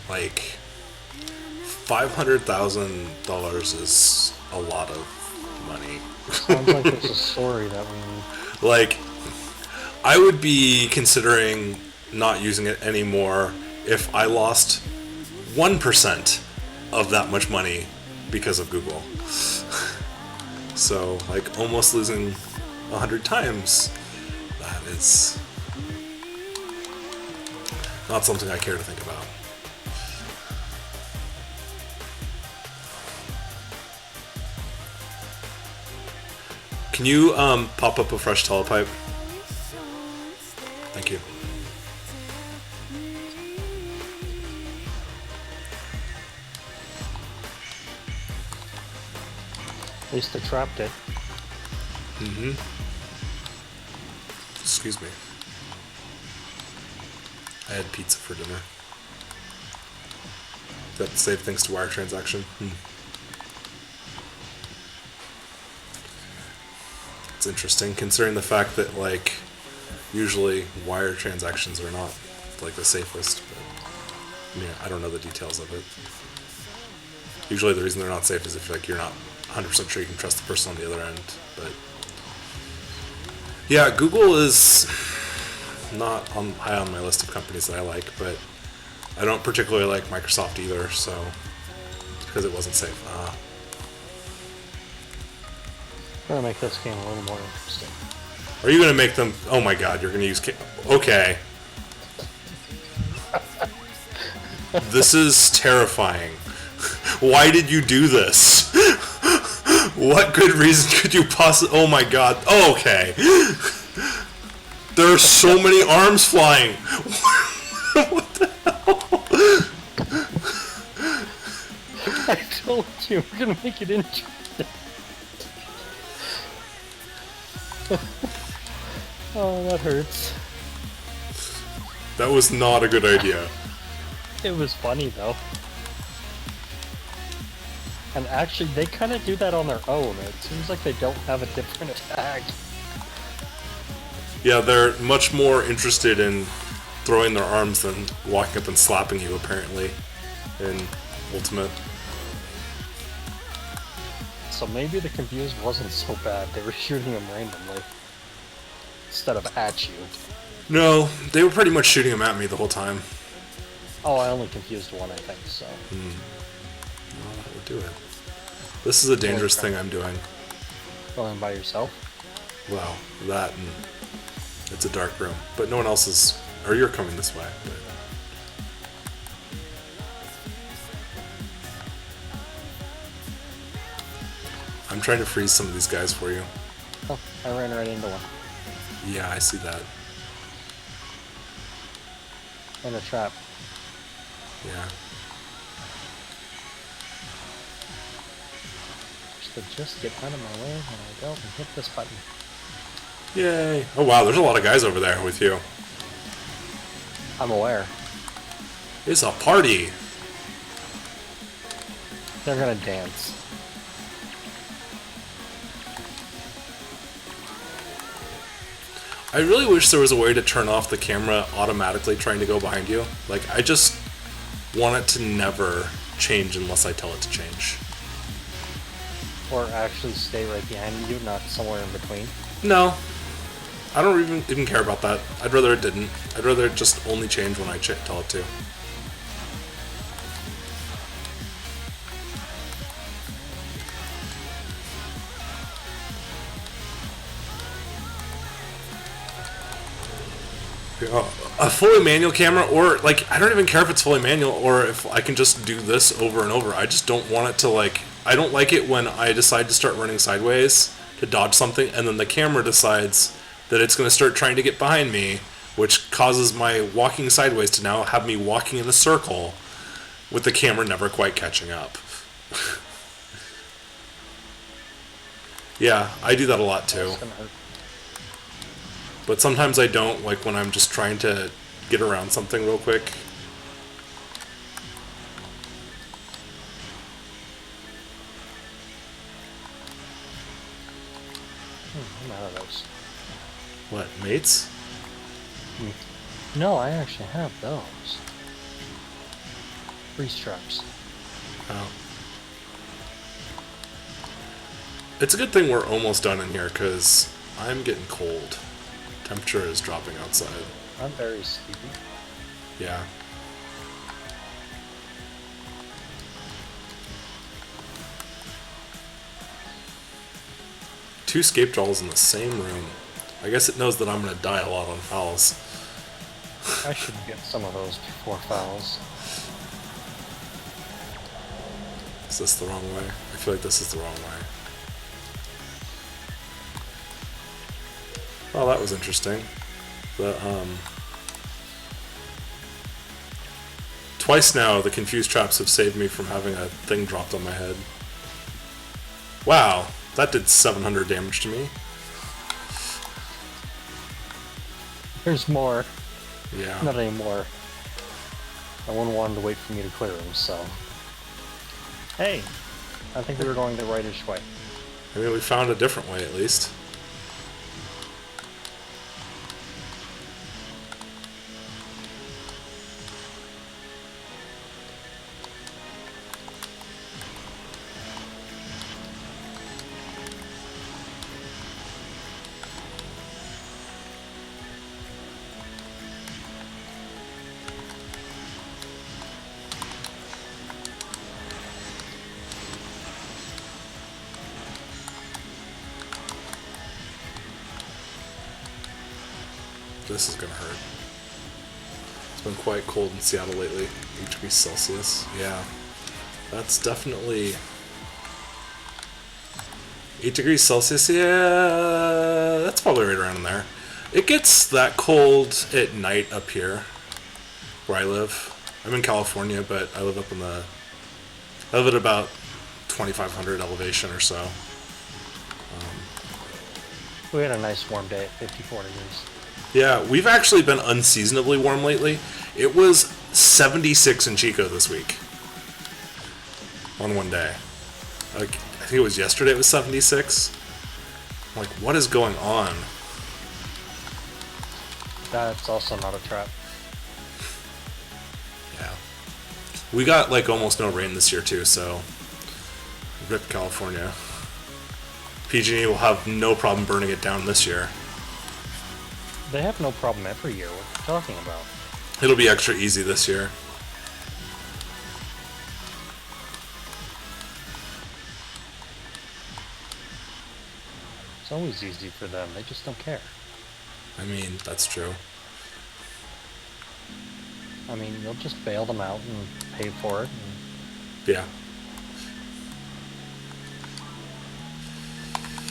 Like, $500,000 is a lot of money. Sounds like there's a story that we need. Like, I would be considering not using it anymore if I lost 1% of that much money because of Google. So, like, almost losing 100 times. That is not something I care to think about. Can you pop up a fresh telepipe? Thank you. At least I trapped it. Excuse me. I had pizza for dinner. That save thanks to wire transaction. It's interesting considering the fact that like usually wire transactions are not like the safest, but yeah, I don't know the details of it. Usually the reason they're not safe is if like you're not 100% sure you can trust the person on the other end. But yeah, Google is not high on my list of companies that I like, but I don't particularly like Microsoft either, so because it wasn't safe. Gonna make this game a little more interesting. Are you gonna make them? Oh my God, you're gonna use. Okay. This is terrifying. Why did you do this? What good reason could you possibly... Oh my God. Oh, okay. There are so many arms flying. What the hell? I told you, we're gonna make it interesting. Oh, that hurts. That was not a good idea. It was funny though. And actually, they kind of do that on their own. It seems like they don't have a different attack. Yeah, they're much more interested in throwing their arms than walking up and slapping you, apparently, in Ultimate. So maybe the confused wasn't so bad. They were shooting them randomly instead of at you. No, they were pretty much shooting them at me the whole time. Oh, I only confused one, I think, so. Well, that would do it. This is a dangerous thing I'm doing. Going by yourself? Well, that and it's a dark room. But no one else is... Or you're coming this way. But. I'm trying to freeze some of these guys for you. Oh, I ran right into one. Yeah, I see that. In a trap. Yeah. Just get out of my way when I go and hit this button. Yay. Oh wow, there's a lot of guys over there with you. I'm aware. It's a party. They're gonna dance. I really wish there was a way to turn off the camera automatically trying to go behind you. Like, I just want it to never change unless I tell it to change. Or actually stay right behind you, not somewhere in between. No. I don't even care about that. I'd rather it didn't. I'd rather it just only change when I tell it to. A fully manual camera, or like, I don't even care if it's fully manual or if I can just do this over and over. I just don't want it to like, I don't like it when I decide to start running sideways to dodge something and then the camera decides that it's going to start trying to get behind me, which causes my walking sideways to now have me walking in a circle with the camera never quite catching up. Yeah, I do that a lot too. It's gonna hurt. But sometimes I don't, like when I'm just trying to get around something real quick. I'm out of those. What, mates? No, I actually have those. Freeze traps. Oh. It's a good thing we're almost done in here, because I'm getting cold. Temperature is dropping outside. I'm very sleepy. Yeah. 2 scape dolls in the same room. I guess it knows that I'm gonna die a lot on fouls. I should get some of those before fouls. Is this the wrong way? I feel like this is the wrong way. Well, that was interesting. Twice now, the confused traps have saved me from having a thing dropped on my head. Wow, that did 700 damage to me. There's more. Yeah. Not anymore. No one wanted to wait for me to clear them, so... Hey! I think we were going the rightish way. I mean, we found a different way, at least. This is gonna hurt. It's been quite cold in Seattle lately. 8 degrees Celsius. Yeah. That's definitely... 8 degrees Celsius, yeah, that's probably right around there. It gets that cold at night up here, where I live. I'm in California, but I live up in the... I live at about 2,500 elevation or so. We had a nice warm day at 54 degrees. Yeah, we've actually been unseasonably warm lately. It was 76 in Chico this week. On one day. Like, I think it was yesterday it was 76. I'm like, what is going on? That's also not a trap. Yeah. We got, like, almost no rain this year, too, so... Rip California. PG&E will have no problem burning it down this year. They have no problem every year. What are you talking about? It'll be extra easy this year. It's always easy for them. They just don't care. I mean, that's true. I mean, you'll just bail them out and pay for it. And Yeah.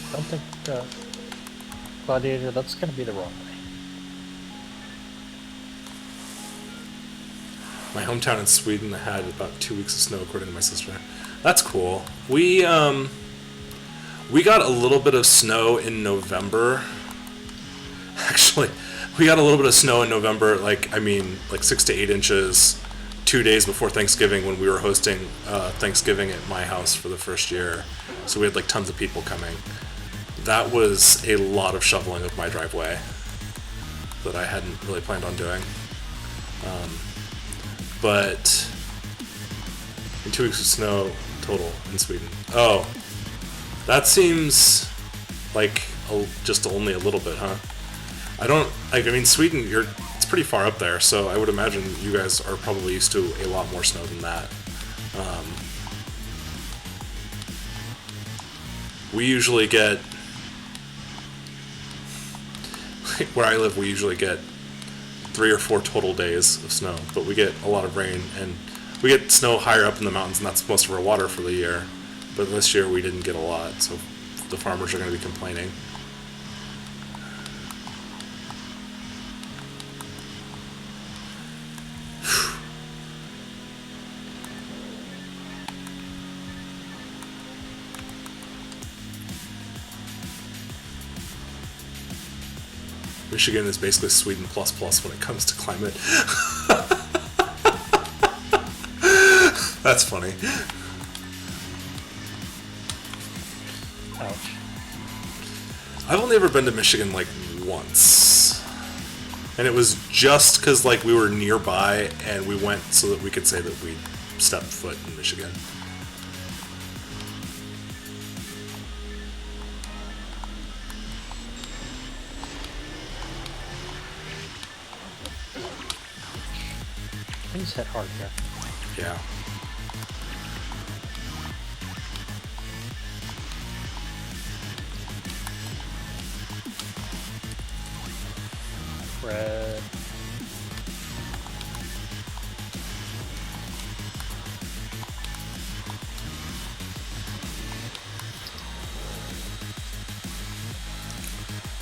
I don't think, Gladiator, that's going to be the wrong way. My hometown in Sweden had about 2 weeks of snow, according to my sister. That's cool. We got a little bit of snow in November. Actually, we got a little bit of snow in November, like 6 to 8 inches, 2 days before Thanksgiving when we were hosting Thanksgiving at my house for the first year. So we had like tons of people coming. That was a lot of shoveling of my driveway that I hadn't really planned on doing. But in 2 weeks of snow total in Sweden. Oh, that seems like just only a little bit, huh? Sweden, it's pretty far up there, so I would imagine you guys are probably used to a lot more snow than that. We usually get, where I live, we usually get 3 or 4 total days of snow, but we get a lot of rain, and we get snow higher up in the mountains, and that's most of our water for the year. But this year we didn't get a lot, so the farmers are going to be complaining. Michigan is basically Sweden plus plus when it comes to climate. That's funny. Ouch. I've only ever been to Michigan like once. And it was just because like we were nearby and we went so that we could say that we stepped foot in Michigan. Things hit hard here. Yeah. Red.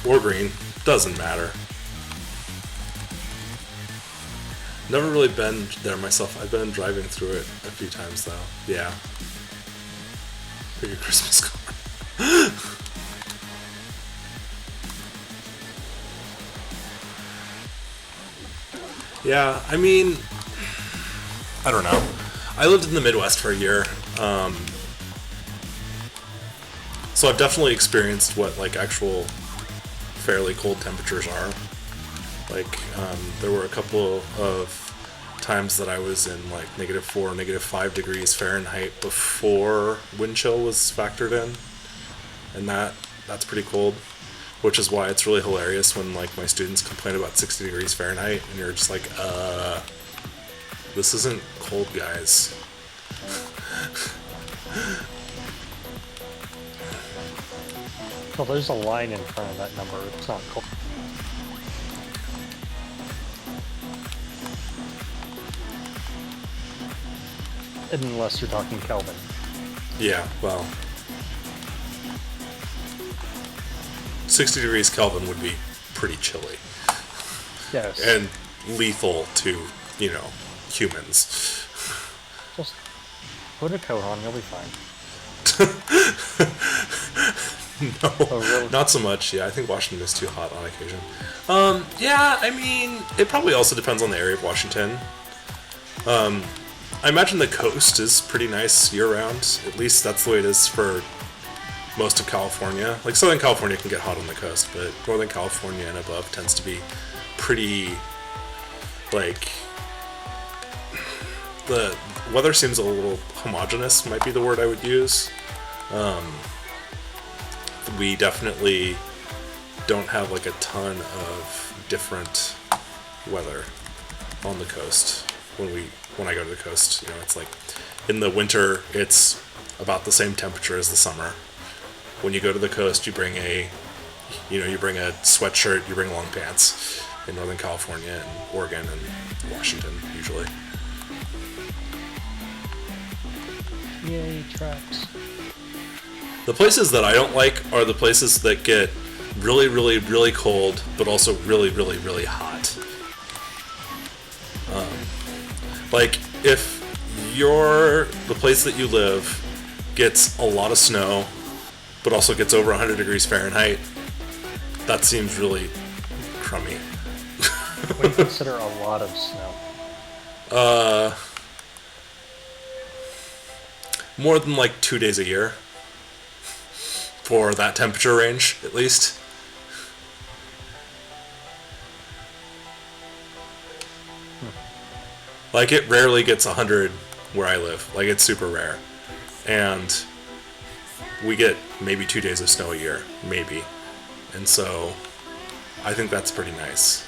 Or green. Doesn't matter. Never really been there myself. I've been driving through it a few times though. Yeah. Pick a Christmas card. Yeah, I mean, I don't know. I lived in the Midwest for a year, so I've definitely experienced what like actual fairly cold temperatures are. Like, there were a couple of times that I was in like -4, -5 degrees Fahrenheit before wind chill was factored in, and that's pretty cold. Which is why it's really hilarious when like my students complain about 60 degrees Fahrenheit, and you're just like, this isn't cold, guys. Well, there's a line in front of that number. It's not cold. Unless you're talking Kelvin. Yeah, well, 60 degrees Kelvin would be pretty chilly Yes. and lethal to, humans. Just put a coat on, you'll be fine. No, Oh, really? not so much. Yeah, I think Washington is too hot on occasion. Yeah, I mean, it probably also depends on the area of Washington. I imagine the coast is pretty nice year-round. At least that's the way it is for most of California. Like, Southern California can get hot on the coast, but Northern California and above tends to be pretty, like, the weather seems a little homogeneous, might be the word I would use. We definitely don't have like a ton of different weather on the coast when I go to the coast. It's like in the winter it's about the same temperature as the summer. When you go to the coast, you bring a sweatshirt, you bring long pants in Northern California and Oregon and Washington usually. Yay, tracks. The places that I don't like are the places that get really, really, really cold, but also really, really, really hot. Like, if the place that you live gets a lot of snow, but also gets over 100 degrees Fahrenheit, that seems really crummy. What do you consider a lot of snow? More than like 2 days a year. For that temperature range, at least. Like, it rarely gets 100 where I live. Like, it's super rare. And we get maybe 2 days of snow a year. Maybe. And so, I think that's pretty nice.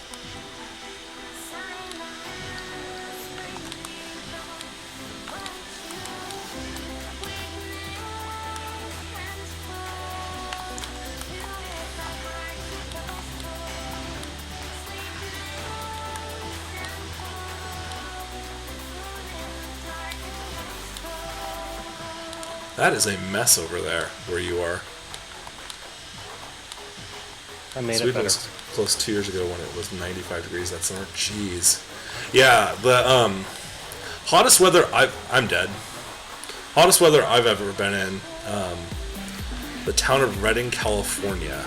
That is a mess over there, where you are. I made So it we've been better. close 2 years ago when it was 95 degrees that summer. Jeez. Yeah, the hottest weather I'm dead. Hottest weather I've ever been in. The town of Redding, California.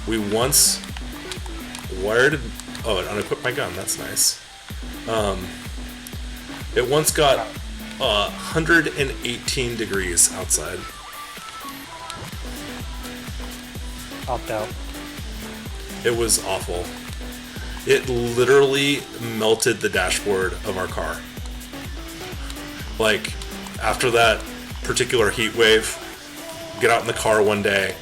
We once wired. Oh, it unequipped my gun. That's nice. It once got 118 degrees outside. Opt out. It was awful. It literally melted the dashboard of our car. Like, after that particular heat wave, get out in the car one day,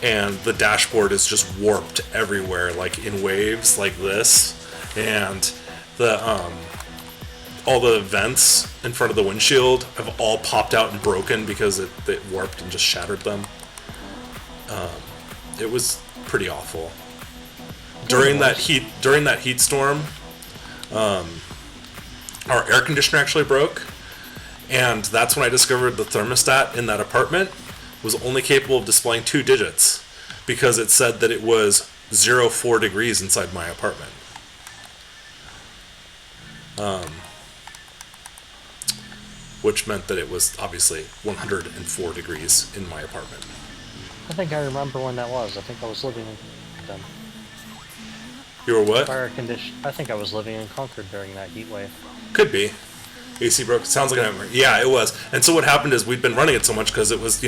and the dashboard is just warped everywhere, like in waves like this, and the all the vents in front of the windshield have all popped out and broken because it warped and just shattered them. It was pretty awful. during Yeah, that heat storm, our air conditioner actually broke, and that's when I discovered the thermostat in that apartment was only capable of displaying 2 digits because it said that it was 04 degrees inside my apartment. Which meant that it was obviously 104 degrees in my apartment. I think I remember when that was. I think I was living in then. You were what? Fire condition. I think I was living in Concord during that heat wave. Could be. AC broke. Sounds like a nightmare. Yeah, it was. And so what happened is we'd been running it so much because it was,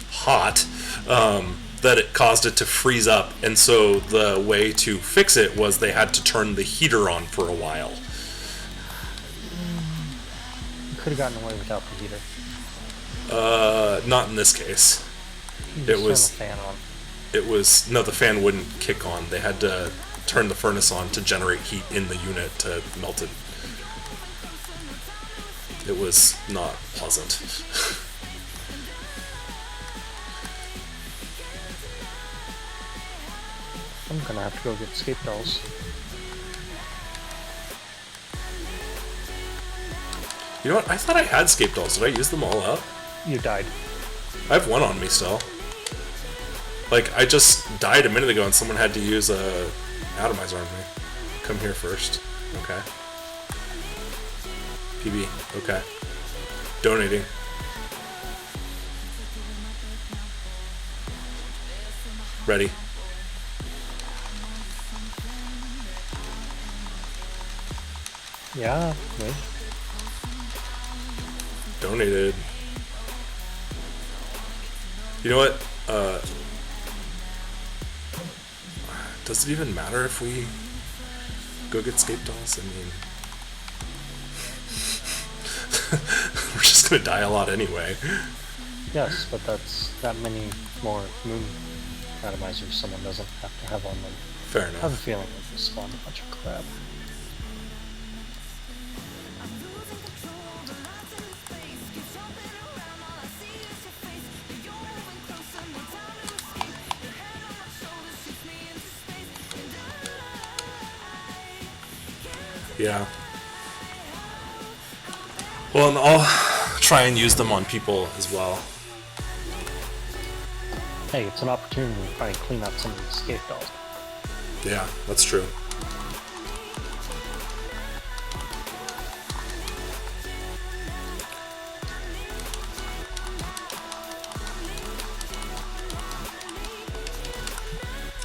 hot, that it caused it to freeze up. And so the way to fix it was they had to turn the heater on for a while. You could have gotten away without the heater. Not in this case. You It just turn was. the fan on. No, the fan wouldn't kick on. They had to turn the furnace on to generate heat in the unit to melt it. It was not pleasant. I'm gonna have to go get escape dolls. You know what? I thought I had escape dolls. Did I use them all up? You died. I have one on me still. Like, I just died a minute ago and someone had to use a atomizer on me. Come here first. Okay. PB. Okay. Donating. Ready. Yeah, wait. Donated. You know what? Does it even matter if we go get escape dolls? I mean, we're just gonna die a lot anyway. Yes, but that's that many more moon atomizers someone doesn't have to have on them. Fair I have a enough. feeling it just spawned a bunch of crap. Yeah. Well, and I'll try and use them on people as well. Hey, it's an opportunity to try and clean up some of the escape dolls. Yeah, that's true.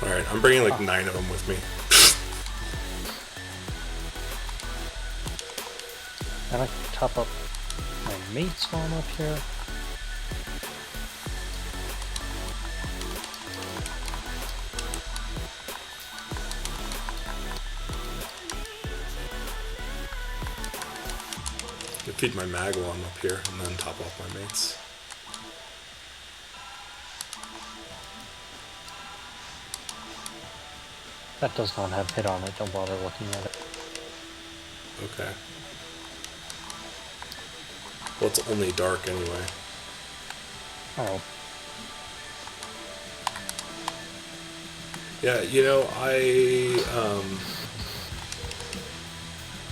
Alright, I'm bringing like 9 of them with me. And I can top up my mates while I'm up here. I feed my mag while I'm up here and then top off my mates. That does not have hit on it, don't bother looking at it. Okay. Well, it's only dark anyway. Oh, Yeah,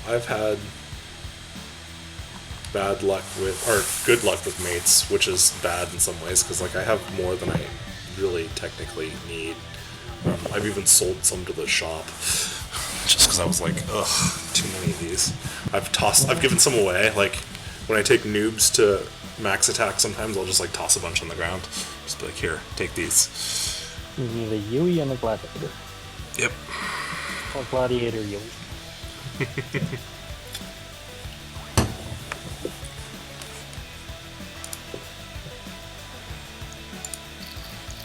I've had bad luck with, or good luck with mates, which is bad in some ways, because like I have more than I really technically need. I've even sold some to the shop, just because I was like, ugh, too many of these. I've given some away, like, when I take noobs to max attack, sometimes I'll just like toss a bunch on the ground. Just be like, here, take these. you need a Yui and a Gladiator. Yep. Or Gladiator Yui.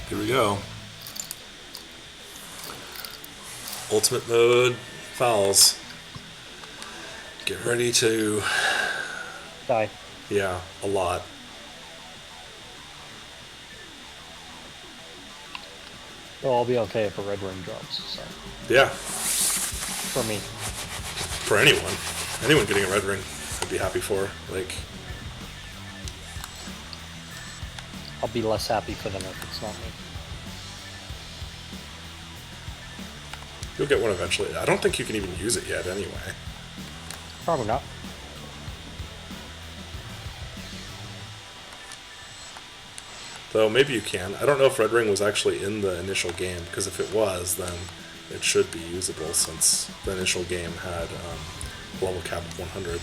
Here we go. Ultimate mode, fouls. Get ready to, Die. yeah, a lot. Well, I'll be okay if a red ring drops, so. Yeah, For me. for anyone getting a red ring, I'd be happy for. Like, I'll be less happy for them if it's not me. You'll get one eventually. I don't think you can even use it yet anyway. Probably not. Though maybe you can. I don't know if Red Ring was actually in the initial game, because if it was, then it should be usable since the initial game had level cap of 100.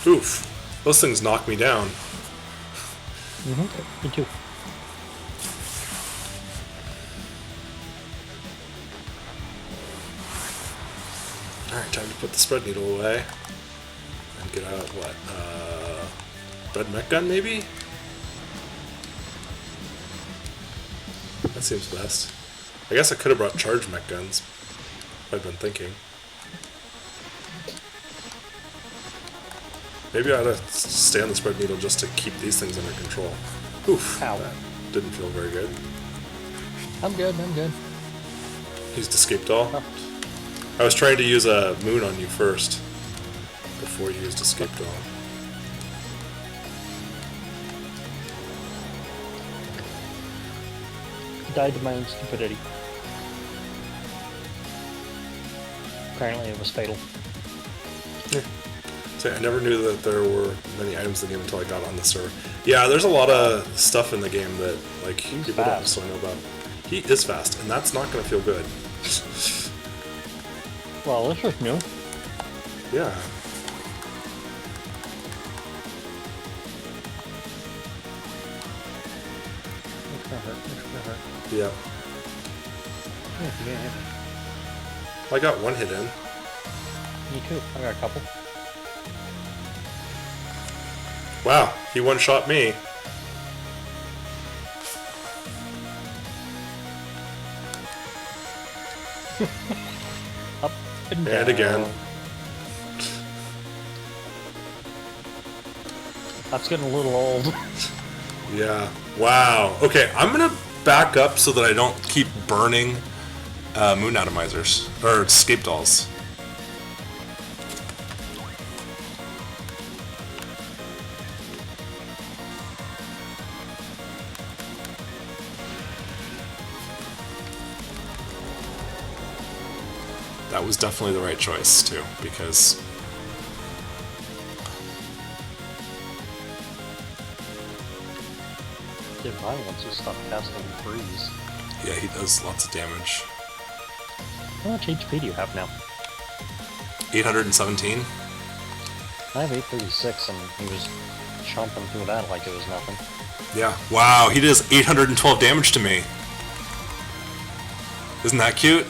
Oof. Those things knock me down. Me too. Alright, time to put the spread needle away. And get out, what, red mech gun, maybe? That seems best. I guess I could have brought charge mech guns. I've been thinking. Maybe I ought to stay on the spread needle just to keep these things under control. Oof, Ow. that didn't feel very good. I'm good, I'm good. Used escape doll. Oh. I was trying to use a moon on you first, before you used escape doll. Died to my own stupidity. Apparently it was fatal. So I never knew that there were many items in the game until I got on the server. Yeah, there's a lot of stuff in the game that like He's people don't fast. necessarily know about. He is fast, and that's not going to feel good. Well, this is new. Yeah. It's gonna hurt, it's gonna hurt. Yeah. Yeah. I got one hit in. Me too. I got a couple. Wow, he one-shot me. Up and down. And again. That's getting a little old. Yeah. Wow. Okay, I'm gonna back up so that I don't keep burning moon atomizers or escape dolls. That was definitely the right choice too, because Divine wants to stop casting freeze. yeah, he does lots of damage. How much HP do you have now? 817. I have 836 and he was chomping through that like it was nothing. Yeah. Wow, he does 812 damage to me. Isn't that cute?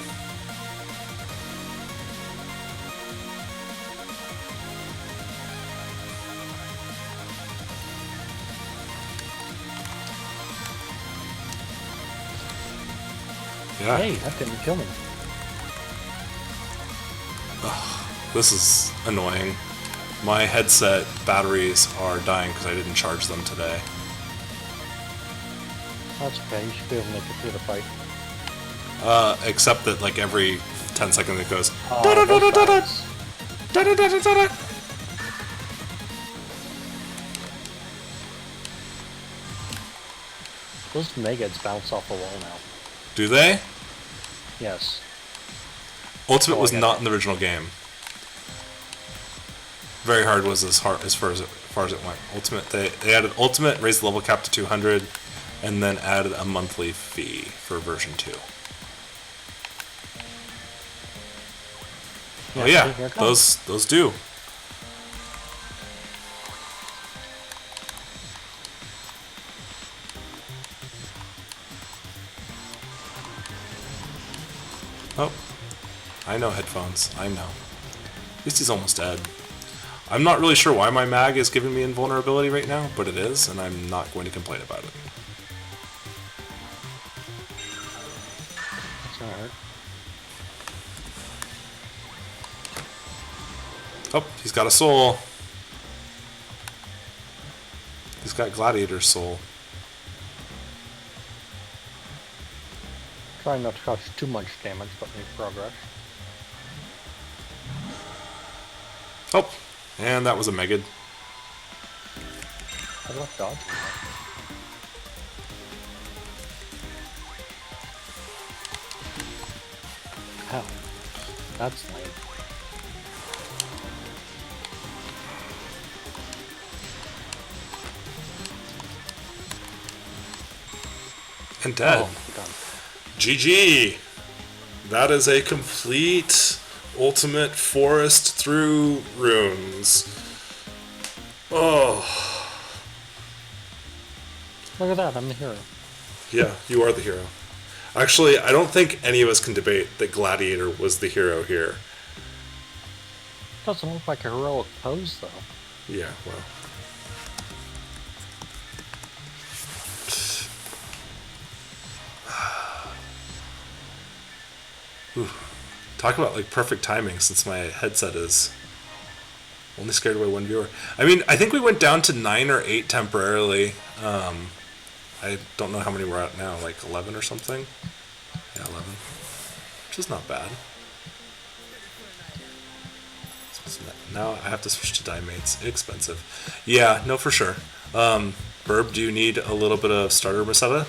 Yeah. Hey, that didn't kill me. This is annoying. My headset batteries are dying because I didn't charge them today. That's okay, you should be able to make it through the fight. Except that like every 10 seconds it goes Oh, da-da-da-da-da-da, those sucks. da-da-da-da-da-da. Those Megads bounce off the wall now. Do they? Yes. Ultimate Oh, I was got not that. in the original game. Very hard was as far as it went. Ultimate they added Ultimate, raised the level cap to 200, and then added a monthly fee for version 2. Oh see, yeah, here it comes. those do. Oh, I know headphones. I know. At least he's almost dead. I'm not really sure why my mag is giving me invulnerability right now, but it is, and I'm not going to complain about it. That's alright. Oh, he's got a soul. He's got Gladiator's soul. Trying not to cause too much damage, but make progress. Oh, and that was a Megid. I left dodge. Ow. That's lame. And dead. Oh, done. GG! That is a complete ultimate forest through runes. Oh. Look at that, I'm the hero. Yeah, you are the hero. Actually, I don't think any of us can debate that Gladiator was the hero here. Doesn't look like a heroic pose, though. Yeah, well. Ooh. Talk about like perfect timing since my headset is only scared away one viewer. I mean, I think we went down to 9 or 8 temporarily. I don't know how many we're at now, like 11 or something. Yeah, 11. Which is not bad. So now I have to switch to die mates. Inexpensive. Yeah, no, for sure. Burb, do you need a little bit of starter Masetta?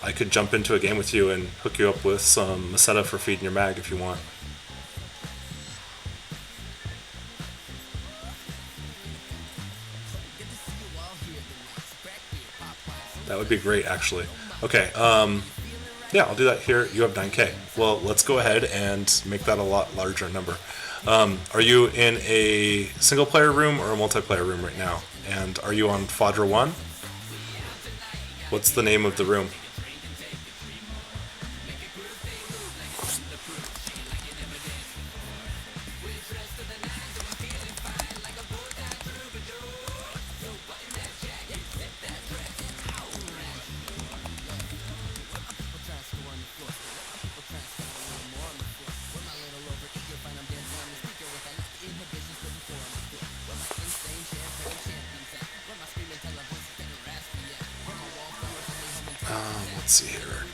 I could jump into a game with you and hook you up with some Masetta for feeding your mag if you want. That would be great, actually. Okay, yeah, I'll do that here. You have 9k. Well, let's go ahead and make that a lot larger number. Are you in a single-player room or a multiplayer room right now? And are you on Fodra 1? What's the name of the room? Let's see here.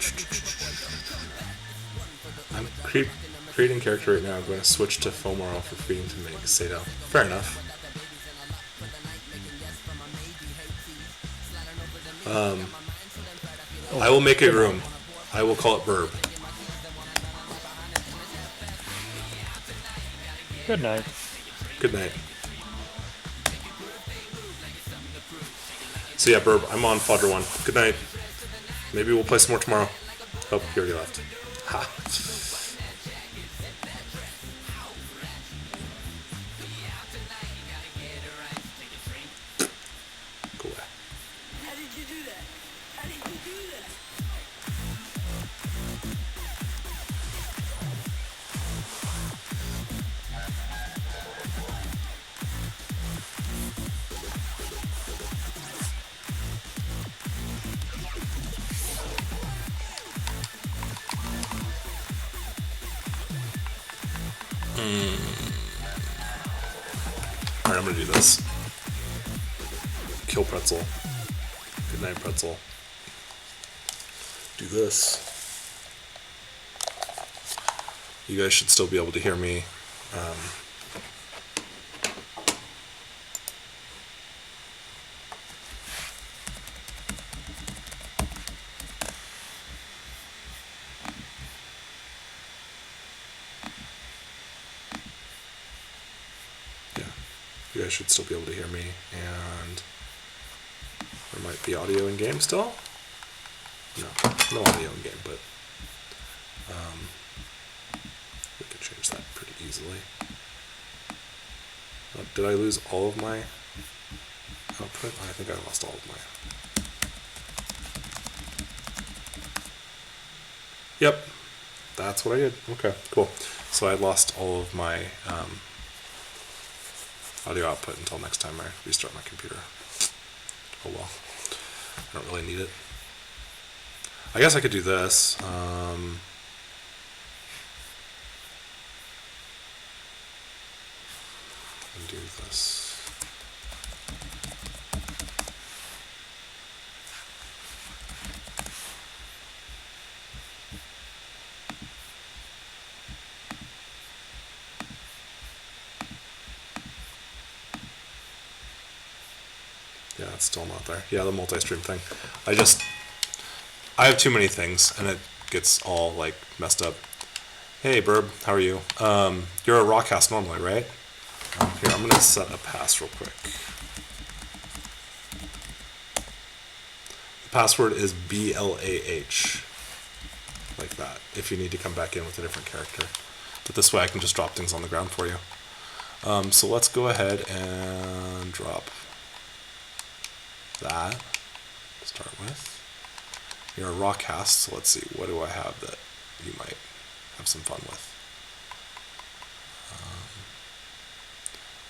I'm creating character right now. I'm going to switch to Fomorel for feeding to make Sado. Fair enough. I will make a room. I will call it Burb. Good night. Good night. So yeah, Burb, I'm on Fodder 1. Good night. Maybe we'll play some more tomorrow. Oh, he already left. Ha. Go away. How did you do that? How did you do that? Alright, I'm gonna do this. Kill Pretzel. Good night, Pretzel. Do this. You guys should still be able to hear me. Yeah, you guys should still be able to hear me, and there might be audio in game still. No, no audio in game, but we can change that pretty easily. Did I lose all of my output? I think I lost all of my. Yep, that's what I did. Okay, cool. So I lost all of my audio output until next time I restart my computer. Oh well. I don't really need it. I guess I could do this. And do this. Yeah, it's still not there. Yeah, the multi-stream thing. I have too many things, and it gets all like messed up. Hey, Burb, how are you? You're a Rawcast normally, right? Here, I'm gonna set a pass real quick. The password is BLAH, like that. If you need to come back in with a different character, but this way I can just drop things on the ground for you. So let's go ahead and drop that to start with. You're a Rawcast, so let's see, what do I have that you might have some fun with?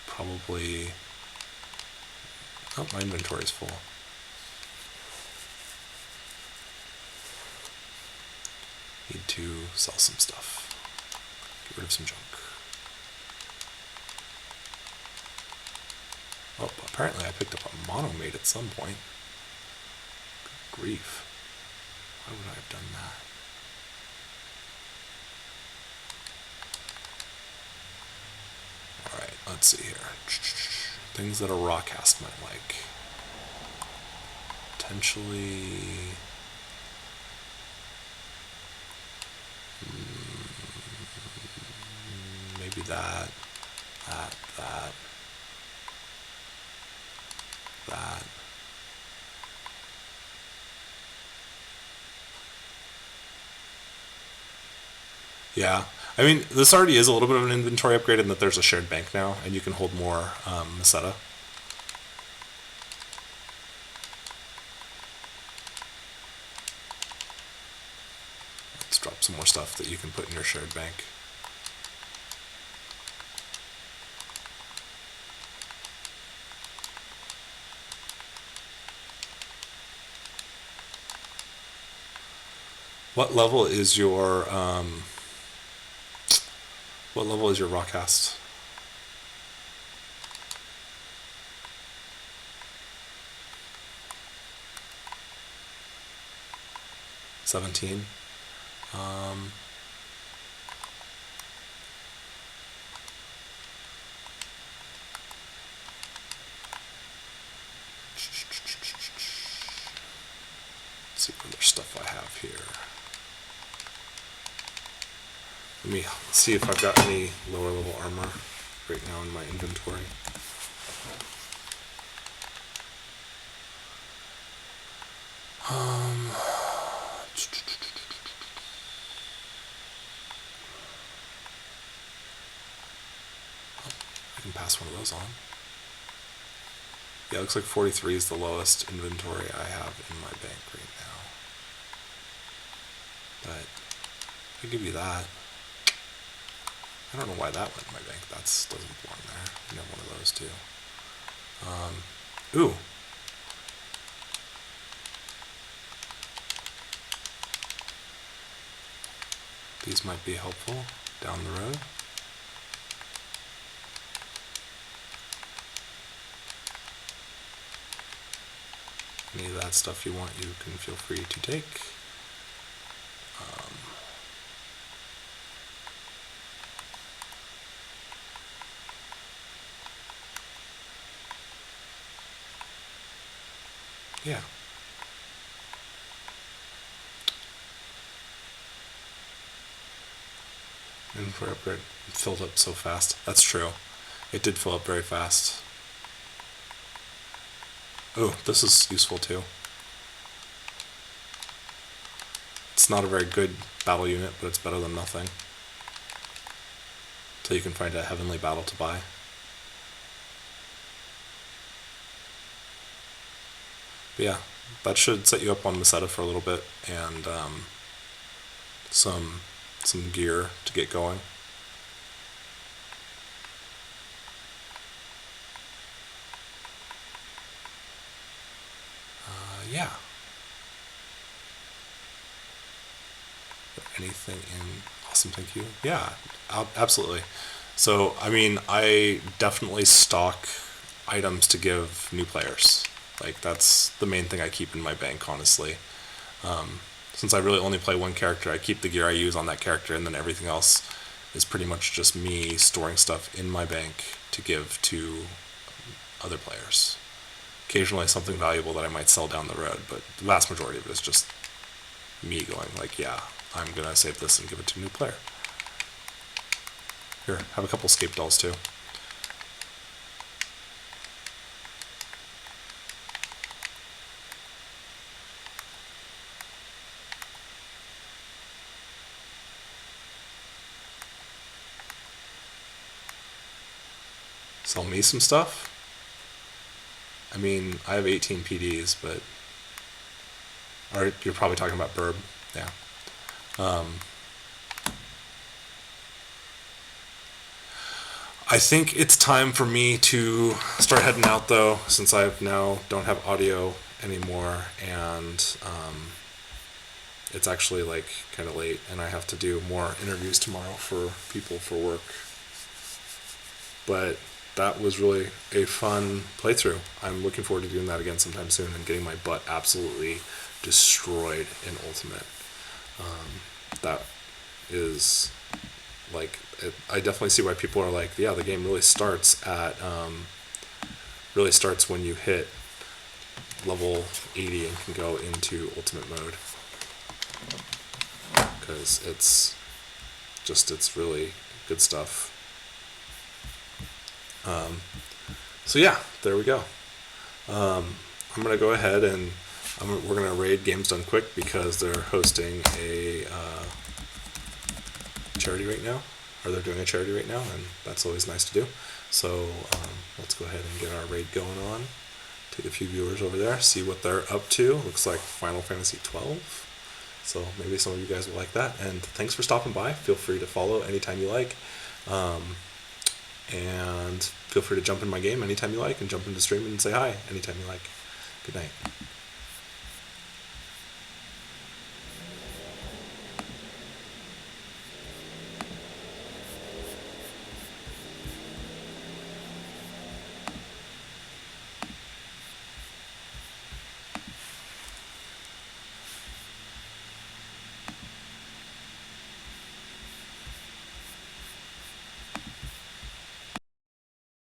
Probably... Oh, my inventory is full. Need to sell some stuff. Get rid of some junk. Oh, apparently I picked up a monomate at some point. Good grief. Why would I have done that? Alright, let's see here. Things that a Rawcast might like. Potentially... maybe that. That. Yeah, I mean, this already is a little bit of an inventory upgrade in that there's a shared bank now, and you can hold more Meseta. Let's drop some more stuff that you can put in your shared bank. What level is your Rawcast? $17. Let's see what other stuff I have here. Let me see if I've got any lower level armor right now in my inventory. I can pass one of those on. Yeah, it looks like 43 is the lowest inventory I have in my bank right now. But I'll give you that. I don't know why that went in my bank. That doesn't belong there. I have one of those too. Ooh. These might be helpful down the road. Any of that stuff you want, you can feel free to take. Yeah. And for upgrade, it filled up so fast. That's true. It did fill up very fast. Oh, this is useful too. It's not a very good battle unit, but it's better than nothing. Until you can find a heavenly battle to buy. But yeah, that should set you up on Meseta for a little bit, and some gear to get going. Yeah. Anything in awesome, thank you. Yeah, absolutely. So, I mean, I definitely stock items to give new players. Like, that's the main thing I keep in my bank, honestly. Since I really only play one character, I keep the gear I use on that character, and then everything else is pretty much just me storing stuff in my bank to give to other players. Occasionally something valuable that I might sell down the road, but the vast majority of it is just me going like, yeah, I'm gonna save this and give it to a new player. Here, have a couple escape dolls too. Sell me some stuff? I mean, I have 18 PDs, but... Or you're probably talking about Burb. Yeah. I think it's time for me to start heading out, though, since I now don't have audio anymore, and it's actually like kind of late, and I have to do more interviews tomorrow for people for work. But that was really a fun playthrough. I'm looking forward to doing that again sometime soon and getting my butt absolutely destroyed in Ultimate. That is like, I definitely see why people are like, yeah, the game really starts when you hit level 80 and can go into Ultimate mode, because it's really good stuff. So yeah, there we go. I'm gonna go ahead and we're gonna raid Games Done Quick because they're hosting a charity right now, or they're doing a charity right now, and that's always nice to do. So let's go ahead and get our raid going on. Take a few viewers over there, see what they're up to. Looks like Final Fantasy 12. So maybe some of you guys will like that. And thanks for stopping by. Feel free to follow anytime you like. And feel free to jump in my game anytime you like, and jump into stream and say hi anytime you like. Good night.